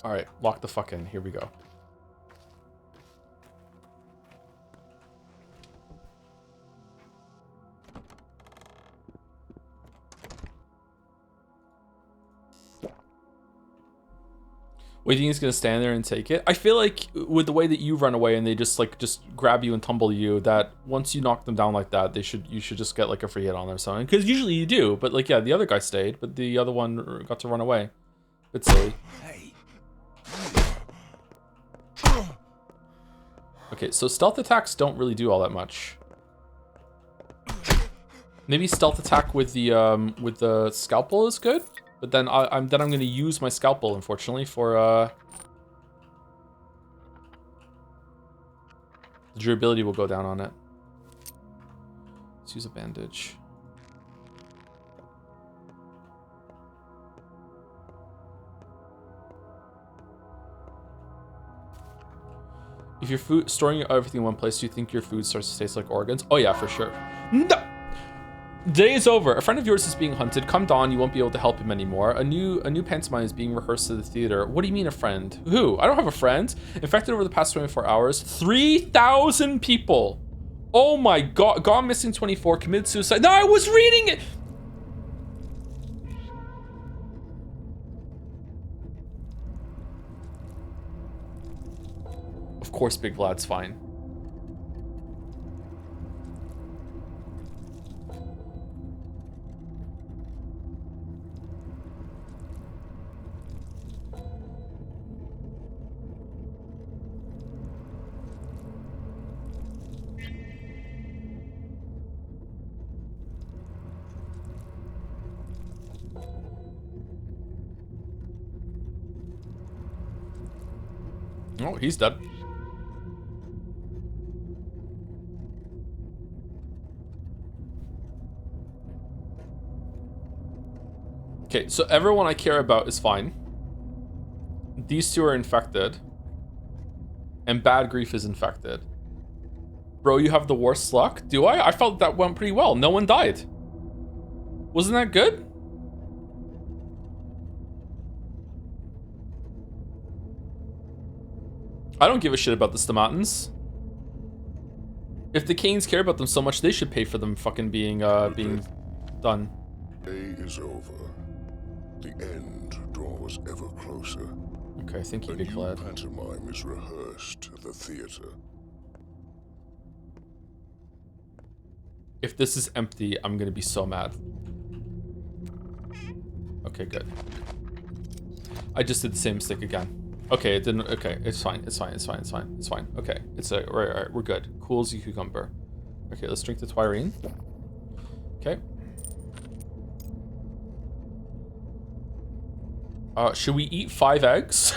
All right, lock the fuck in. Here we go. Wait, do you think he's gonna stand there and take it? I feel like with the way that you run away and they just grab you and tumble you, that once you knock them down like that, you should just get like a free hit on them or something. Because usually you do, but like yeah, the other guy stayed, but the other one got to run away. It's silly. Okay, so stealth attacks don't really do all that much. Maybe stealth attack with the scalpel is good. But then I'm going to use my scalpel, unfortunately, for the durability will go down on it. Let's use a bandage. If your food storing everything in one place, do you think your food starts to taste like organs? Oh yeah, for sure. No! Day is over. A friend of yours is being hunted. Come dawn, you won't be able to help him anymore. A new pantomime is being rehearsed at the theater. What do you mean a friend? Who? I don't have a friend. Infected over the past 24 hours. 3,000 people. Oh my god. Gone missing 24. Committed suicide. No, I was reading it. Of course, Big Vlad's fine. Oh, he's dead. Okay, so everyone I care about is fine. These two are infected. And Bad Grief is infected. Bro, you have the worst luck? Do I? I felt that went pretty well. No one died. Wasn't that good? I don't give a shit about the Stomatans. If the Canes care about them so much, they should pay for them fucking being done. Day is over. The end draws ever closer. Okay, thank you, A Big new Vlad. pantomime is rehearsed at the theater. If this is empty, I'm gonna be so mad. Okay, good. I just did the same mistake again. Okay, it didn't. Okay, it's fine. It's fine. It's fine. It's fine. It's fine. Okay, it's a right. We're good. Cool as a cucumber. Okay, let's drink the Twirine. Okay. Should we eat 5 eggs?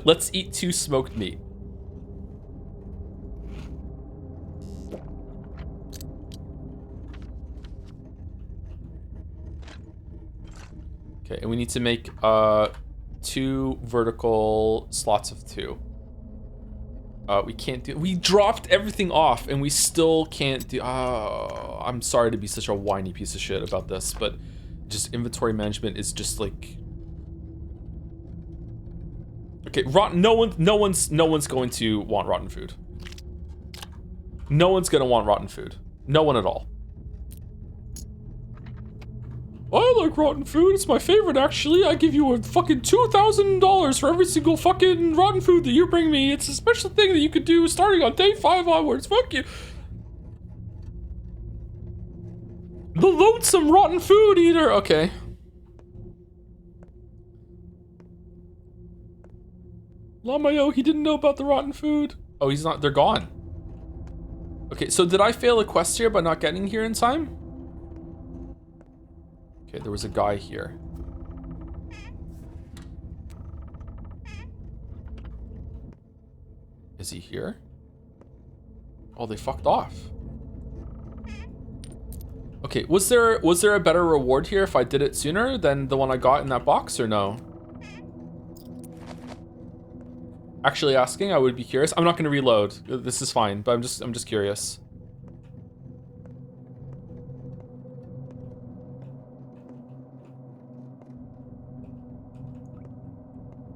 Let's eat 2 smoked meat. Okay, and we need to make 2 vertical slots of 2. We can't do. We dropped everything off, and we still can't do. I'm sorry to be such a whiny piece of shit about this, but just inventory management is just like. Okay, rotten. No one's going to want rotten food. No one's gonna want rotten food. No one at all. I like rotten food. It's my favorite, actually. I give you a fucking $2,000 for every single fucking rotten food that you bring me. It's a special thing that you could do starting on day 5 onwards. Fuck you. The lonesome rotten food eater. Okay. Lamayo, he didn't know about the rotten food. Oh, he's not. They're gone. Okay, so did I fail a quest here by not getting here in time? Okay, there was a guy here. Is he here? Oh, they fucked off. Okay, was there a better reward here if I did it sooner than the one I got in that box, or no? Actually asking, I would be curious. I'm not gonna reload. This is fine, but I'm just curious.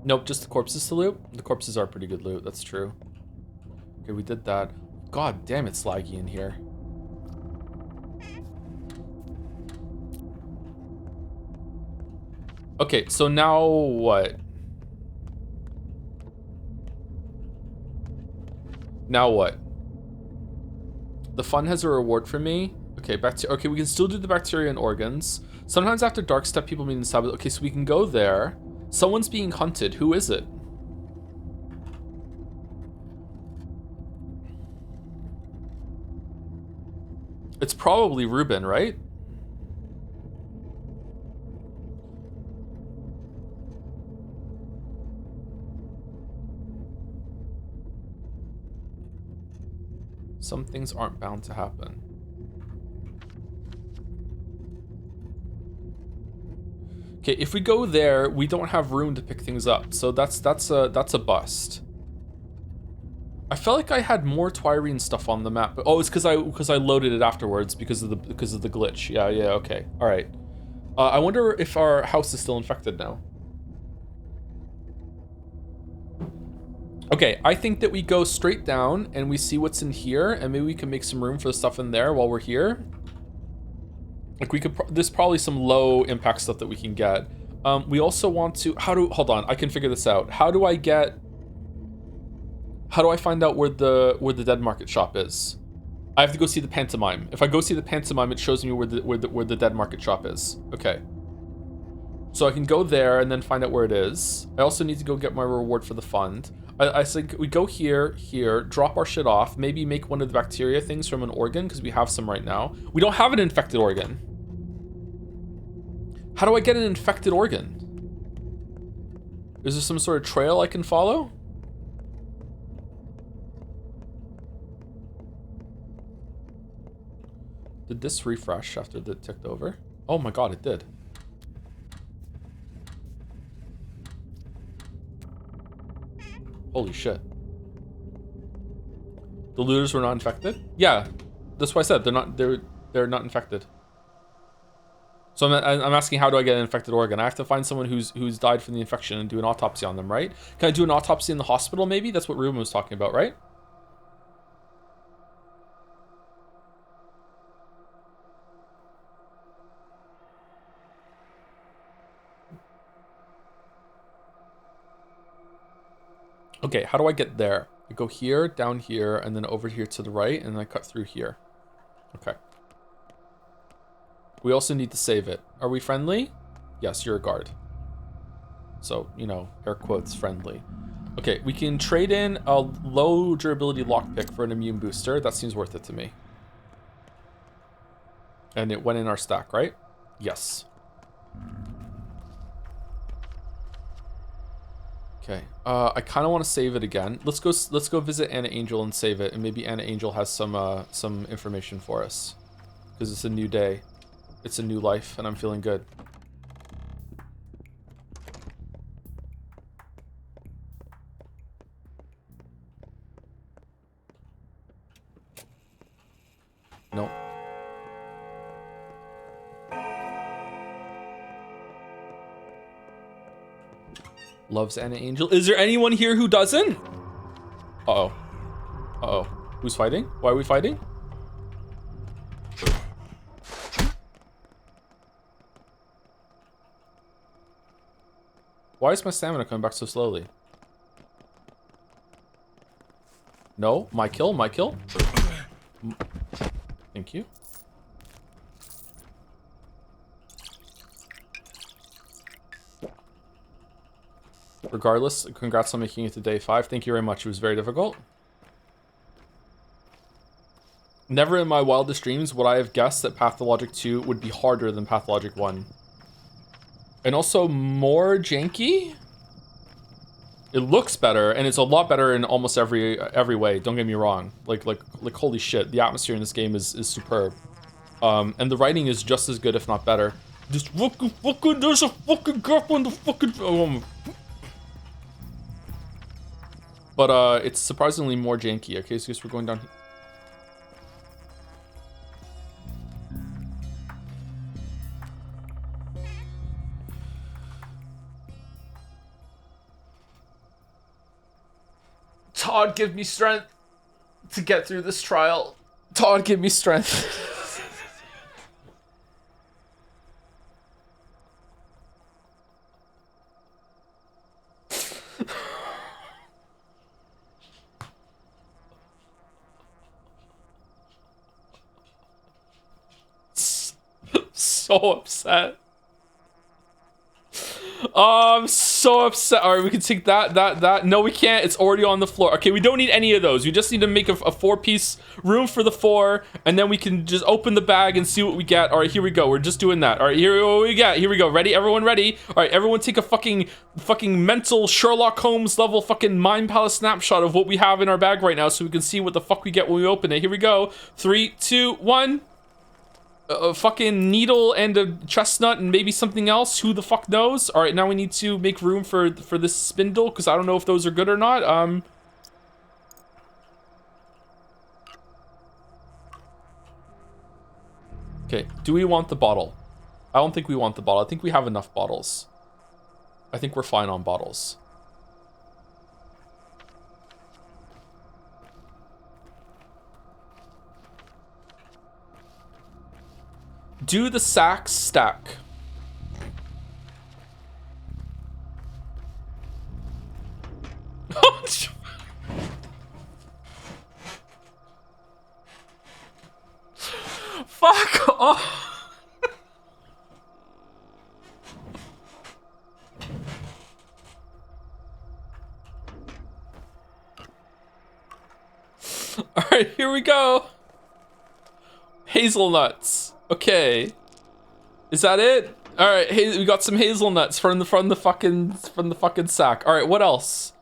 Nope, just the corpses to loot. The corpses are pretty good loot, that's true. Okay, we did that. God damn, it's laggy in here. Okay, so now what? Now what? The fun has a reward for me. Okay, okay, we can still do the bacteria and organs. Sometimes after dark step, people meet in Sabbath. Okay, so we can go there. Someone's being hunted. Who is it? It's probably Ruben, right? Some things aren't bound to happen. Okay, if we go there, we don't have room to pick things up, so that's a bust. I felt like I had more Twirene stuff on the map, but oh, it's because I loaded it afterwards because of the glitch. Yeah, okay, all right. I wonder if our house is still infected now. Okay, I think that we go straight down and we see what's in here, and maybe we can make some room for the stuff in there while we're here. Like we could, there's probably some low impact stuff that we can get. We also want to, hold on, I can figure this out. How do I find out where the dead market shop is? I have to go see the pantomime. If I go see the pantomime, it shows me where the dead market shop is. Okay. So I can go there and then find out where it is. I also need to go get my reward for the fund. I think we go here, drop our shit off, maybe make one of the bacteria things from an organ, because we have some right now. We don't have an infected organ. How do I get an infected organ? Is there some sort of trail I can follow? Did this refresh after it ticked over? Oh my god, it did. Holy shit. The looters were not infected? Yeah, that's why I said they're not infected. So I'm asking, how do I get an infected organ? I have to find someone who's died from the infection and do an autopsy on them, right? Can I do an autopsy in the hospital maybe? That's what Ruben was talking about, right? Okay, how do I get there? I go here, down here, and then over here to the right, and then I cut through here. Okay. We also need to save it. Are we friendly? Yes, you're a guard. So, you know, air quotes, friendly. Okay, we can trade in a low durability lockpick for an immune booster. That seems worth it to me. And it went in our stack, right? Yes. Okay, I kind of want to save it again. Let's go visit Anna Angel and save it, and maybe Anna Angel has some information for us, because it's a new day, it's a new life, and I'm feeling good. No. Loves Anna Angel. Is there anyone here who doesn't? Uh-oh. Uh-oh. Who's fighting? Why are we fighting? Why is my stamina coming back so slowly? No? My kill? My kill? Thank you. Regardless, congrats on making it to day 5. Thank you very much. It was very difficult. Never in my wildest dreams would I have guessed that Pathologic 2 would be harder than Pathologic 1. And also more janky? It looks better, and it's a lot better in almost every way. Don't get me wrong. Like holy shit, the atmosphere in this game is superb. And the writing is just as good, if not better. Just fucking there's a fucking gap on the fucking But it's surprisingly more janky. Okay, so I guess we're going down here. Todd, give me strength to get through this trial. Todd, give me strength. So upset. Oh, I'm so upset. All right, we can take that. No, we can't. It's already on the floor. Okay, we don't need any of those. We just need to make a 4-piece room for the 4, and then we can just open the bag and see what we get. All right, here we go. We're just doing that. All right, here what we got. Here we go. Ready? Everyone ready? All right, everyone take a fucking mental Sherlock Holmes level fucking Mind Palace snapshot of what we have in our bag right now so we can see what the fuck we get when we open it. Here we go. 3, 2, 1. a fucking needle and a chestnut and maybe something else. Who the fuck knows? All right, now we need to make room for this spindle because I don't know if those are good or not. Okay, do we want the bottle? I don't think we want the bottle. I think we have enough bottles. I think we're fine on bottles. Do the sacks stack? Fuck off. All right, here we go. Hazelnuts. Okay. Is that it? All right, hey, we got some hazelnuts from the fucking sack. All right, what else?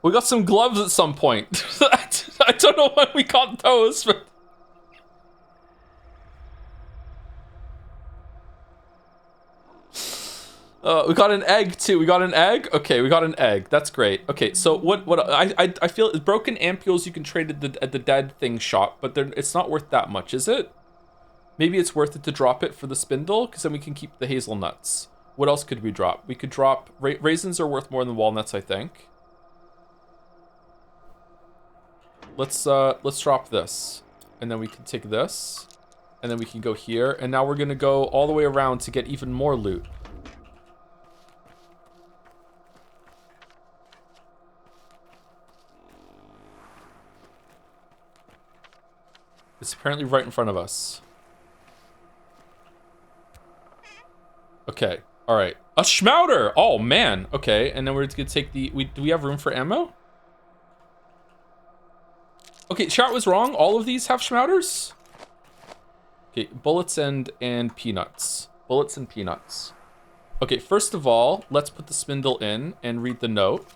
We got some gloves at some point. I don't know when we got those, but we got an egg too. We got an egg. Okay, we got an egg. That's great. Okay, so what I feel broken ampules you can trade at the dead thing shop, but it's not worth that much, is it? Maybe it's worth it to drop it for the spindle, because then we can keep the hazelnuts. What else could we drop? We could drop raisins are worth more than walnuts, I think. Let's drop this, and then we can take this, and then we can go here, and now we're gonna go all the way around to get even more loot. It's apparently right in front of us. Okay, all right. A schmouter! Oh, man. Okay, and then we're gonna take the... do we have room for ammo? Okay, chat was wrong. All of these have schmouters? Okay, bullets and peanuts. Bullets and peanuts. Okay, first of all, let's put the spindle in and read the note.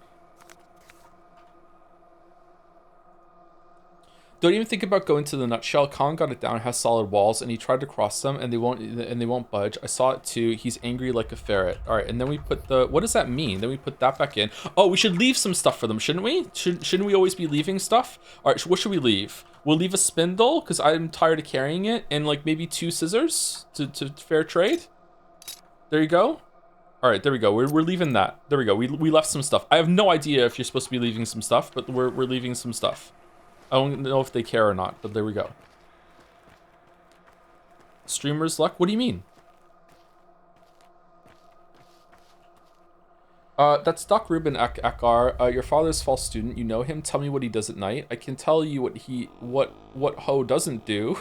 Don't even think about going to the nutshell. Colin got it down, it has solid walls, and he tried to cross them, and they won't budge. I saw it too. He's angry like a ferret. All right, and then we put the... what does that mean? Then we put that back in. Oh, we should leave some stuff for them, shouldn't we? Shouldn't we always be leaving stuff? All right, what should we leave? We'll leave a spindle, because I'm tired of carrying it, and like maybe 2 scissors to fair trade. There you go. All right, there we go. We're leaving that. There we go. We left some stuff. I have no idea if you're supposed to be leaving some stuff, but we're leaving some stuff. I don't know if they care or not, but there we go. Streamer's luck? What do you mean? That's Doc Ruben Akar. Your father's false student. You know him. Tell me what he does at night. I can tell you what Ho doesn't do.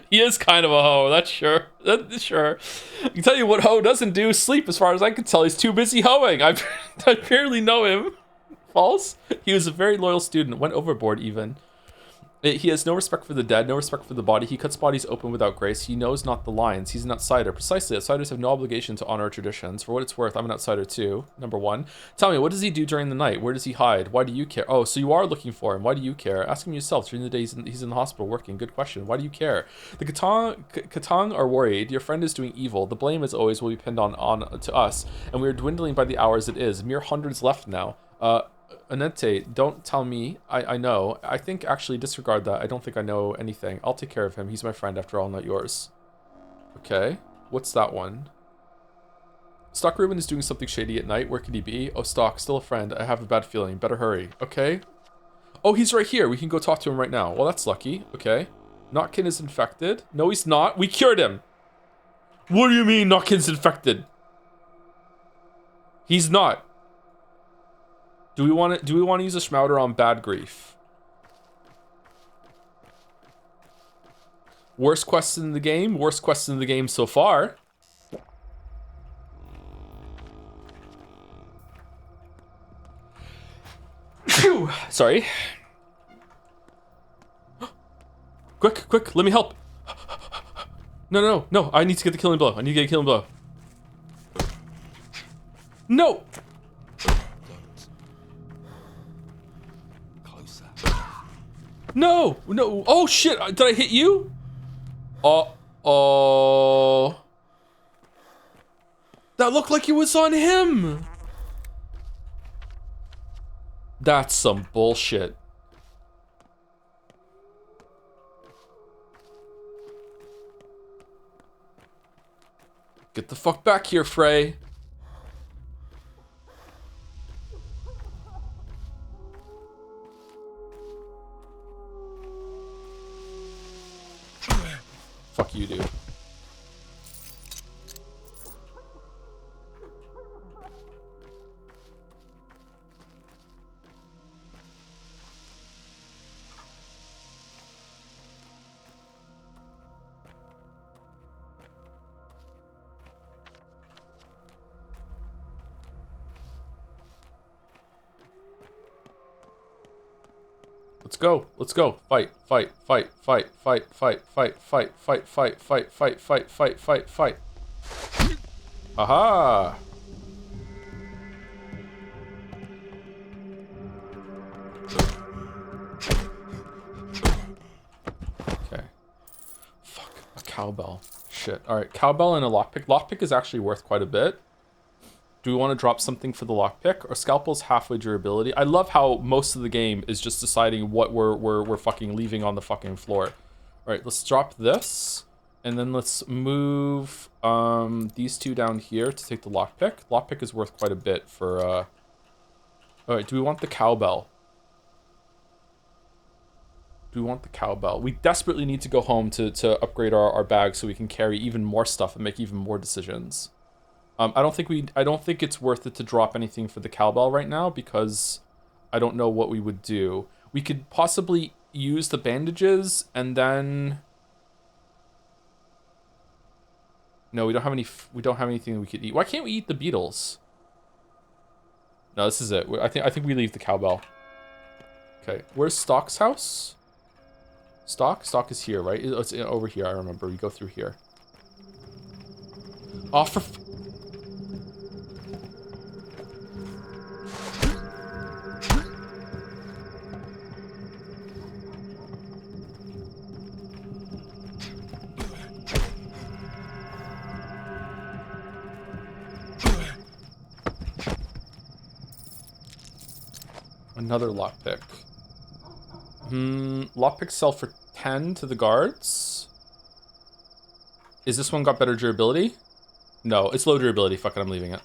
He is kind of a hoe, that's sure. That's sure. I can tell you what Ho doesn't do. Sleep, as far as I can tell. He's too busy hoeing. I barely know him. False. He was a very loyal student, went overboard even. He has no respect for the dead, no respect for the body. He cuts bodies open without grace. He knows not the lines. He's an outsider. Precisely, outsiders have no obligation to honor traditions. For what it's worth, I'm an outsider too, number one. Tell me, what does he do during the night? Where does he hide? Why do you care? Oh, so you are looking for him. Why do you care? Ask him yourself. During the day, he's in the hospital working. Good question. Why do you care? The Katang are worried. Your friend is doing evil. The blame, as always, will be pinned on to us. And we are dwindling by the hours it is. Mere hundreds left now. Anette, don't tell me. I know. I think actually disregard that. I don't think I know anything. I'll take care of him. He's my friend after all, not yours. Okay. What's that one? Stock Ruben is doing something shady at night. Where could he be? Oh, Stock, still a friend. I have a bad feeling. Better hurry. Okay. Oh, he's right here. We can go talk to him right now. Well, that's lucky. Okay. Notkin is infected. No, he's not. We cured him. What do you mean Notkin's infected? He's not. Do we want to use a schmouter on bad grief? Worst quest in the game? Worst quest in the game so far. Phew. Sorry. Quick, let me help. No, I need to get the killing blow. No! No, no. Oh shit! Did I hit you? Oh. That looked like it was on him. That's some bullshit. Get the fuck back here, Frey. Fuck you, dude. Let's go. Let's go. Fight, fight, fight, fight, fight, fight, fight, fight, fight, fight, fight, fight, fight, fight, fight, fight. Aha! Okay. Fuck. A cowbell. Shit. Alright, cowbell and a lockpick. Lockpick is actually worth quite a bit. Do we want to drop something for the lockpick? Or scalpel's halfway durability? I love how most of the game is just deciding what we're fucking leaving on the fucking floor. Alright, let's drop this. And then let's move these two down here to take the lockpick. Lockpick is worth quite a bit for... Alright, do we want the cowbell? Do we want the cowbell? We desperately need to go home to upgrade our bag so we can carry even more stuff and make even more decisions. I don't think it's worth it to drop anything for the cowbell right now because I don't know what we would do. We could possibly use the bandages and then... No, we don't have anything that we could eat. Why can't we eat the beetles? No, this is it. I think we leave the cowbell. Okay, where's Stock's house? Stock is here, right? It's over here. I remember. We go through here. Oh, for... Another lockpick. Lockpicks sell for 10 to the guards. Is this one got better durability? No, it's low durability. Fuck it, I'm leaving it.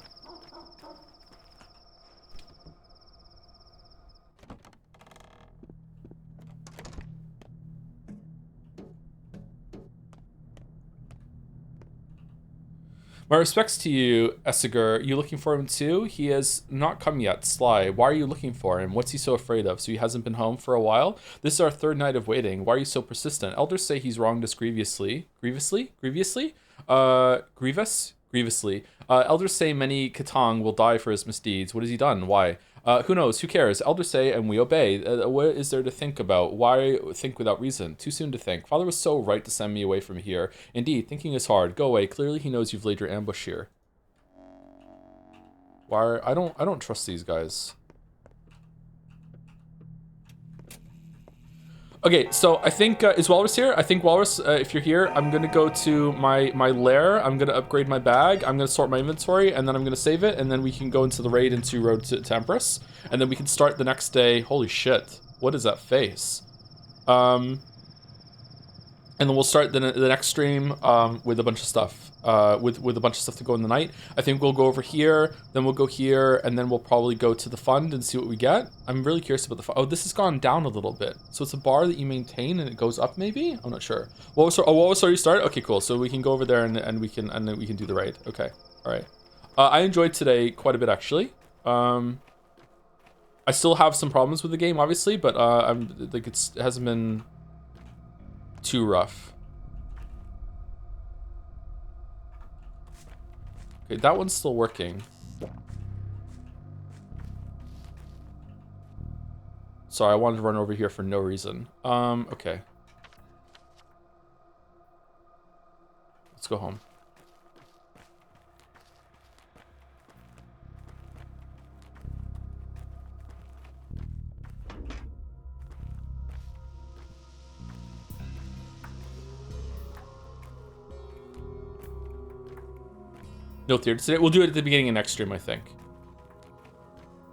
My respects to you, Essiger. You looking for him too? He has not come yet, Sly. Why are you looking for him? What's he so afraid of? So he hasn't been home for a while? This is our third night of waiting. Why are you so persistent? Elders say he's wronged us grievously. Grievously? Elders say many Katang will die for his misdeeds. What has he done? Why? Who knows? Who cares? Elders say and we obey. What is there to think about? Why think without reason? Too soon to think. Father was so right to send me away from here. Indeed, thinking is hard. Go away. Clearly he knows you've laid your ambush here. Why? I don't trust these guys. Okay, so I think, is Walrus here? I think Walrus, if you're here, I'm gonna go to my lair. I'm gonna upgrade my bag. I'm gonna sort my inventory, and then I'm gonna save it, and then we can go into the raid into Road to Empress. And then we can start the next day. Holy shit. What is that face? And then we'll start the next stream with a bunch of stuff. With a bunch of stuff to go in the night. I think we'll go over here, then we'll go here, and then we'll probably go to the fund and see what we get. I'm really curious about the fund. Oh, this has gone down a little bit. So it's a bar that you maintain and it goes up maybe? I'm not sure. What was already started? Okay, cool. So we can go over there and we can do the raid. Okay. All right. I enjoyed today quite a bit actually. I still have some problems with the game obviously, but I'm like it hasn't been too rough. Okay, that one's still working. Sorry, I wanted to run over here for no reason. Okay. Let's go home. No theater today. We'll do it at the beginning of next stream, I think.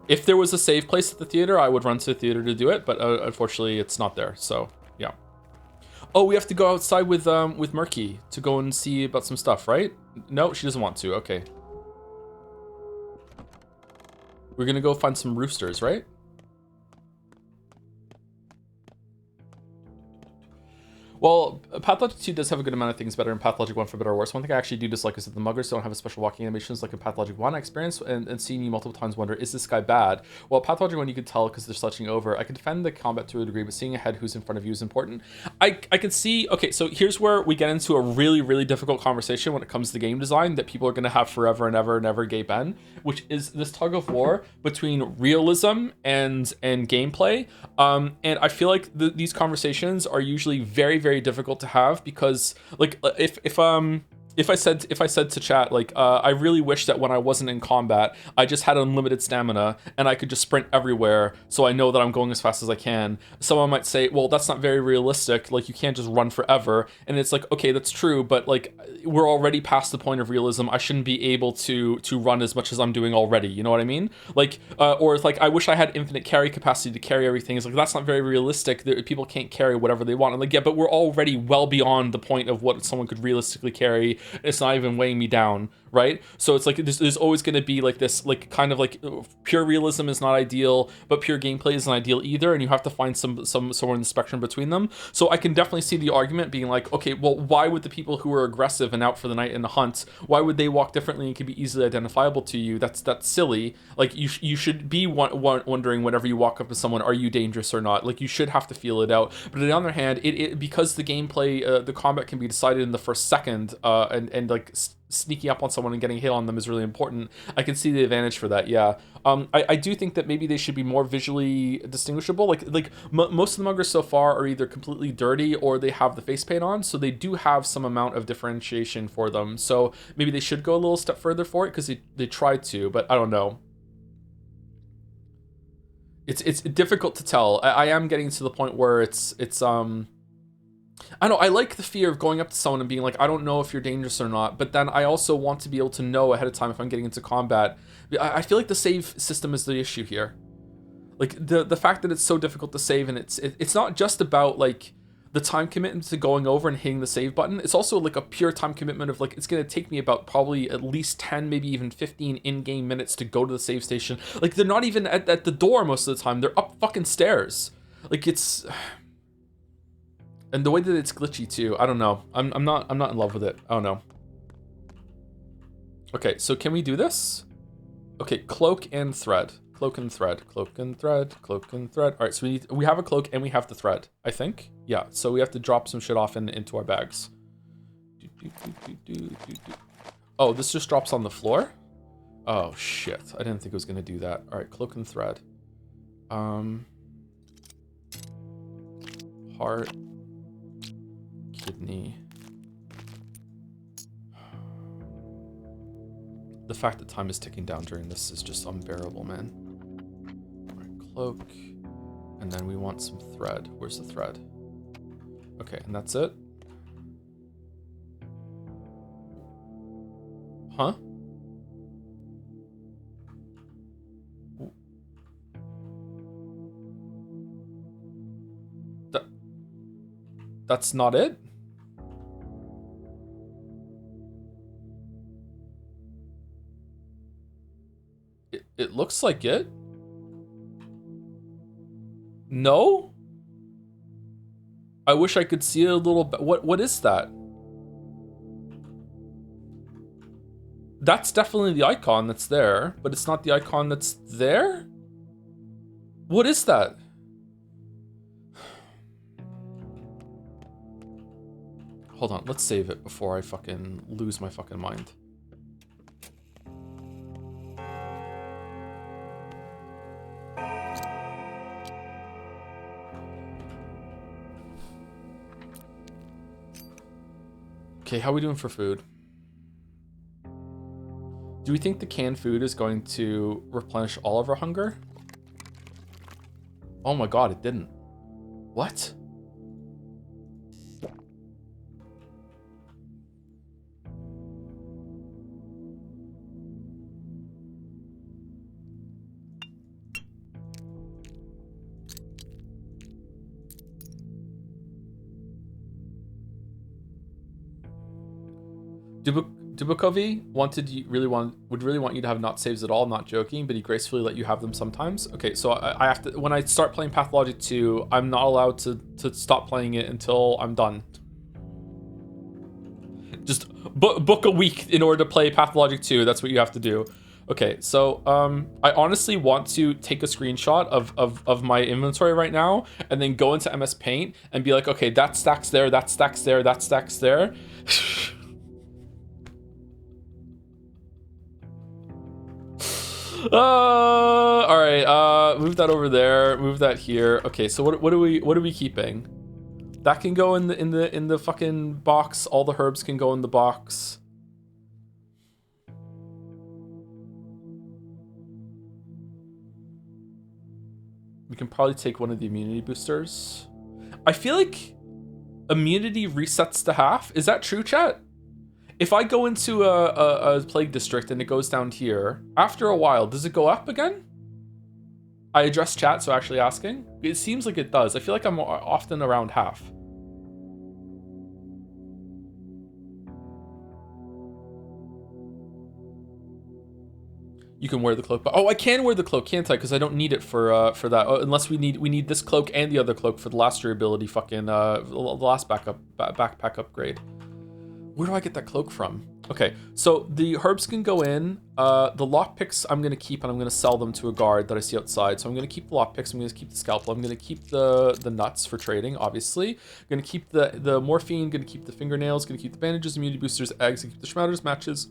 If there was a save place at the theater, I would run to the theater to do it, but unfortunately it's not there, so yeah. Oh, we have to go outside with Murky to go and see about some stuff, right? No, she doesn't want to, okay. We're gonna go find some roosters, right? Well, Pathologic 2 does have a good amount of things better in Pathologic 1 for better or worse. One thing I actually do dislike is that the muggers don't have a special walking animations like in Pathologic 1. I experienced and seeing you multiple times wonder, is this guy bad? Well, Pathologic 1 you could tell because they're slouching over. I can defend the combat to a degree, but seeing ahead who's in front of you is important. I can see, okay, so here's where we get into a really, really difficult conversation when it comes to game design that people are going to have forever and ever and ever gape in, which is this tug of war between realism and gameplay. And I feel like these conversations are usually very, very difficult to have because like if I said to chat like I really wish that when I wasn't in combat I just had unlimited stamina and I could just sprint everywhere so I know that I'm going as fast as I can, someone might say, well, that's not very realistic, like you can't just run forever. And it's like, okay, that's true, but like we're already past the point of realism. I shouldn't be able to run as much as I'm doing already, you know what I mean? Like or it's like I wish I had infinite carry capacity to carry everything. It's like that's not very realistic. People can't carry whatever they want. And like, yeah, but we're already well beyond the point of what someone could realistically carry. It's not even weighing me down, right? So it's like there's always going to be like this, like kind of like pure realism is not ideal, but pure gameplay isn't ideal either, and you have to find somewhere in the spectrum between them. So I can definitely see the argument being like, okay, well, why would the people who are aggressive and out for the night in the hunt, why would they walk differently and can be easily identifiable to you? That's silly. Like you should be wondering whenever you walk up to someone, are you dangerous or not? Like you should have to feel it out. But on the other hand, it because the gameplay, the combat can be decided in the first second, and like sneaking up on someone and getting hit on them is really important. I can see the advantage for that. Yeah. I do think that maybe they should be more visually distinguishable. Like most of the muggers so far are either completely dirty or they have the face paint on, so they do have some amount of differentiation for them. So maybe they should go a little step further for it because they tried to, but I don't know. It's difficult to tell. I am getting to the point where it's I don't know, I like the fear of going up to someone and being like, I don't know if you're dangerous or not, but then I also want to be able to know ahead of time if I'm getting into combat. I feel like the save system is the issue here. Like the fact that it's so difficult to save, and it's not just about like the time commitment to going over and hitting the save button. It's also like a pure time commitment of like, it's going to take me about probably at least 10, maybe even 15 in-game minutes to go to the save station. Like they're not even at the door most of the time. They're up fucking stairs. Like it's... And the way that it's glitchy too, I don't know. I'm not in love with it. I don't know. Okay, so can we do this? Okay, cloak and thread. Cloak and thread. Cloak and thread. Cloak and thread. All right, so we have a cloak and we have the thread, I think. Yeah, so we have to drop some shit off into our bags. Oh, this just drops on the floor? Oh shit, I didn't think it was gonna do that. All right, cloak and thread. Heart. Kidney. The fact that time is ticking down during this is just unbearable, man. All right, cloak. And then we want some thread. Where's the thread? Okay, and that's it? Huh? That's not it? It looks like it. No? I wish I could see it a little bit. What is that? That's definitely the icon that's there, but it's not the icon that's there? What is that? Hold on, let's save it before I fucking lose my fucking mind. Okay, how are we doing for food? Do we think the canned food is going to replenish all of our hunger? Oh my god, it didn't. What? Dubukovi would really want you to have not saves at all. I'm not joking, but he gracefully let you have them sometimes. Okay, so I have to, when I start playing Pathologic 2, I'm not allowed to stop playing it until I'm done. Just book a week in order to play Pathologic 2. That's what you have to do. Okay, so I honestly want to take a screenshot of my inventory right now and then go into MS Paint and be like, okay, that stacks there, that stacks there, that stacks there. All right, move that over there, move that here. Okay, so what are we keeping? That can go in the fucking box. All the herbs can go in the box. We can probably take one of the immunity boosters. I feel like immunity resets to half. Is that true, chat? If I go into a plague district and it goes down here, after a while, does it go up again? I address chat, so actually asking. It seems like it does. I feel like I'm often around half. You can wear the cloak, but I can wear the cloak, can't I? Because I don't need it for that. Oh, unless we need this cloak and the other cloak for the last durability fucking the last backpack upgrade. Where do I get that cloak from? Okay, so the herbs can go in. The lockpicks I'm gonna keep and I'm gonna sell them to a guard that I see outside. So I'm gonna keep the lockpicks. I'm gonna keep the scalpel. I'm gonna keep the nuts for trading, obviously. I'm gonna keep the morphine. Gonna keep the fingernails. Gonna keep the bandages, immunity boosters, eggs. Gonna keep the schmatters, matches.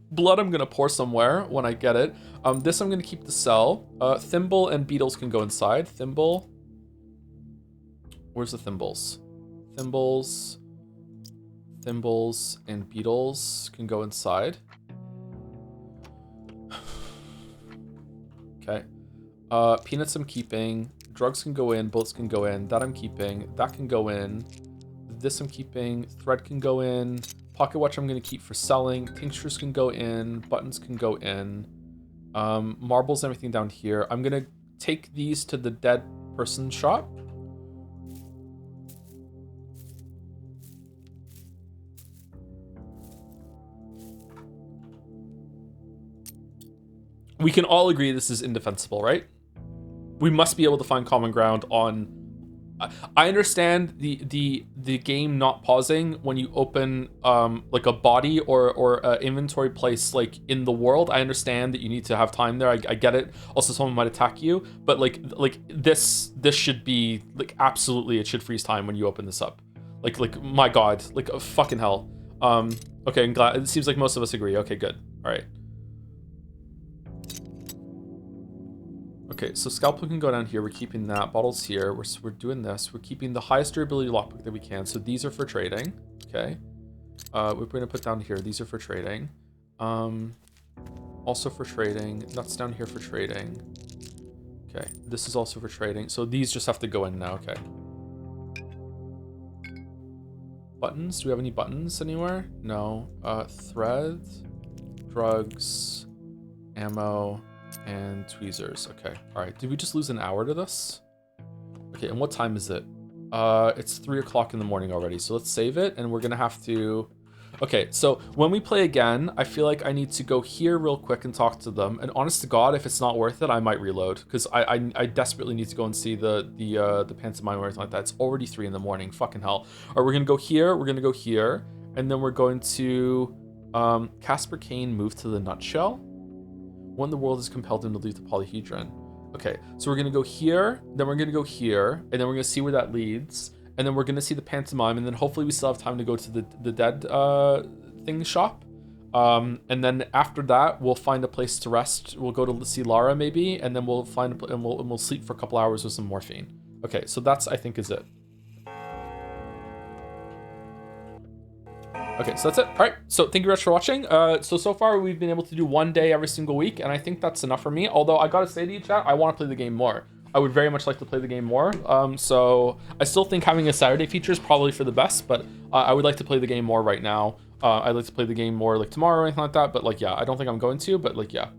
Blood I'm gonna pour somewhere when I get it. This I'm gonna keep the cell. Thimble and beetles can go inside. Thimble. Where's the thimbles? Thimbles and beetles can go inside. Okay. Peanuts I'm keeping. Drugs can go in. Bullets can go in. That I'm keeping. That can go in. This I'm keeping. Thread can go in. Pocket watch I'm going to keep for selling. Tinctures can go in. Buttons can go in. Marbles, everything down here. I'm going to take these to the dead person shop. We can all agree this is indefensible, right? We must be able to find common ground on... I understand the game not pausing when you open like a body or a inventory place like in the world. I understand that you need to have time there. I get it. Also, someone might attack you, but like this should be like absolutely, it should freeze time when you open this up. Like my God, like fucking hell. Okay, I'm glad. It seems like most of us agree. Okay, good. All right. Okay, so scalpel can go down here. We're keeping that. Bottles here. We're doing this. We're keeping the highest durability lockpick that we can. So these are for trading. Okay. We're going to put down here. These are for trading. Also for trading. That's down here for trading. Okay. This is also for trading. So these just have to go in now. Okay. Buttons. Do we have any buttons anywhere? No. Thread. Drugs. Ammo. And tweezers. Okay. All right. Did we just lose an hour to this? Okay. And what time is it? It's 3 o'clock in the morning already. So let's save it. And we're going to have to... Okay. So when we play again, I feel like I need to go here real quick and talk to them. And honest to God, if it's not worth it, I might reload. Because I desperately need to go and see the pantomime or anything like that. It's already 3 in the morning. Fucking hell. All right. We're going to go here. We're going to go here. And then we're going to... Casper Kane move to the nutshell. When the world has compelled him to leave the polyhedron. Okay, so we're gonna go here, then we're gonna go here, and then we're gonna see where that leads, and then we're gonna see the pantomime, and then hopefully we still have time to go to the dead thing shop. And then after that, we'll find a place to rest. We'll go to see Lara maybe, and then we'll find and we'll sleep for a couple hours with some morphine. Okay, so that's I think is it. Okay, so that's it. All right, so thank you guys for watching. So far we've been able to do 1 day every single week, and I think that's enough for me. Although I gotta say to you, chat, I want to play the game more. I would very much like to play the game more. So I still think having a Saturday feature is probably for the best, but I would like to play the game more right now. I'd like to play the game more like tomorrow or anything like that, but like, yeah, I don't think I'm going to, but like, yeah.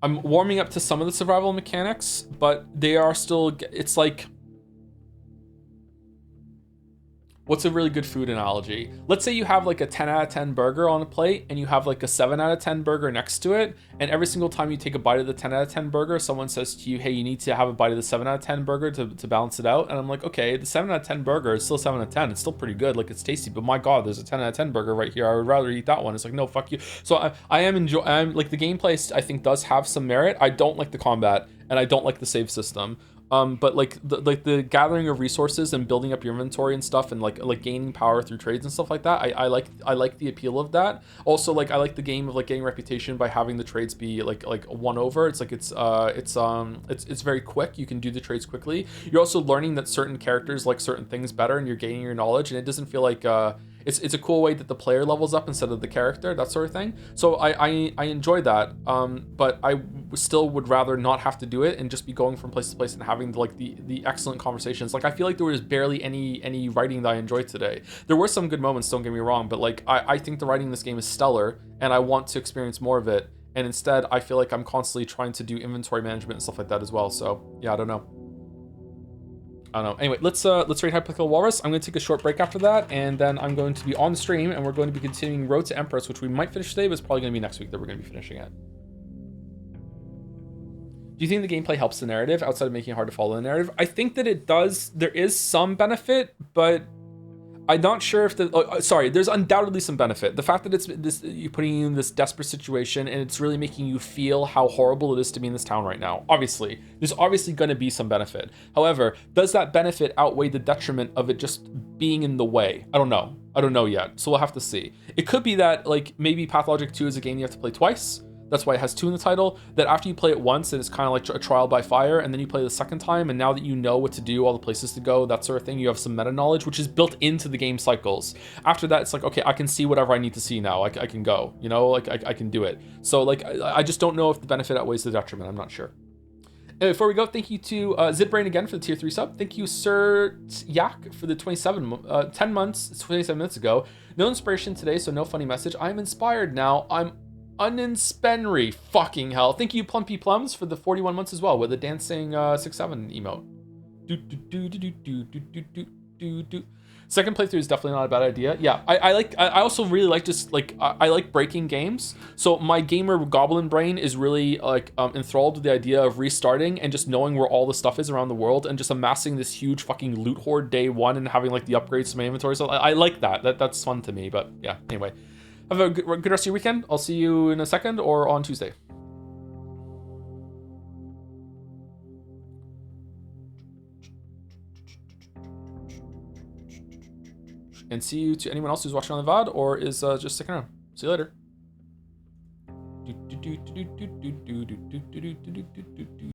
I'm warming up to some of the survival mechanics, but they are still, it's like, What's a really good food analogy? Let's say you have like a 10 out of 10 burger on a plate and you have like a 7 out of 10 burger next to it. And every single time you take a bite of the 10 out of 10 burger, someone says to you, hey, you need to have a bite of the 7 out of 10 burger to balance it out. And I'm like, okay, the 7 out of 10 burger is still 7 out of 10. It's still pretty good. Like, it's tasty, but my God, there's a 10 out of 10 burger right here. I would rather eat that one. It's like, no, fuck you. So I'm like, the gameplay, I think, does have some merit. I don't like the combat and I don't like the save system. But like the gathering of resources and building up your inventory and stuff, and like gaining power through trades and stuff like that, I like the appeal of that. Also, like, I like the game of like getting reputation by having the trades be like one over. It's like it's very quick. You can do the trades quickly. You're also learning that certain characters like certain things better, and you're gaining your knowledge, and it doesn't feel like it's a cool way that the player levels up instead of the character, that sort of thing. So I enjoy that, but I still would rather not have to do it and just be going from place to place and having the excellent conversations. Like, I feel like there was barely any writing that I enjoyed today. There were some good moments, don't get me wrong, but like I think the writing in this game is stellar, and I want to experience more of it. And instead, I feel like I'm constantly trying to do inventory management and stuff like that as well. So yeah, I don't know. Anyway, let's rate Hypothetical Walrus. I'm going to take a short break after that, and then I'm going to be on the stream, and we're going to be continuing Road to Empress, which we might finish today, but it's probably going to be next week that we're going to be finishing it. Do you think the gameplay helps the narrative outside of making it hard to follow the narrative? I think that it does. There is some benefit, but I'm not sure if there's undoubtedly some benefit. The fact that you're putting you in this desperate situation, and it's really making you feel how horrible it is to be in this town right now. Obviously, there's obviously going to be some benefit. However, does that benefit outweigh the detriment of it just being in the way? I don't know yet. So we'll have to see. It could be that like maybe Pathologic 2 is a game you have to play twice. That's why it has 2 in the title, that after you play it once, and it's kind of like a trial by fire, and then you play the second time, and now that you know what to do, all the places to go, that sort of thing, you have some meta knowledge, which is built into the game cycles. After that, it's like, okay, I can see whatever I need to see now. I can go, you know, like I can do it. So like, I just don't know if the benefit outweighs the detriment. I'm not sure. And before we go, thank you to Zipbrain again for the tier 3 sub. Thank you, Sir Yak, for the 10 months, 27 minutes ago. No inspiration today, so no funny message. I'm inspired now. I'm uninspenry. Fucking hell. Thank you, Plumpy Plums, for the 41 months as well, with a dancing 6-7 emote. Second playthrough is definitely not a bad idea. Yeah, I also really like just like I like breaking games. So my gamer goblin brain is really like enthralled with the idea of restarting and just knowing where all the stuff is around the world and just amassing this huge fucking loot hoard day one and having like the upgrades to my inventory. So I like that. That's fun to me. But yeah, anyway. Have a good rest of your weekend. I'll see you in a second or on Tuesday. And see you to anyone else who's watching on the VOD or is just sticking around. See you later.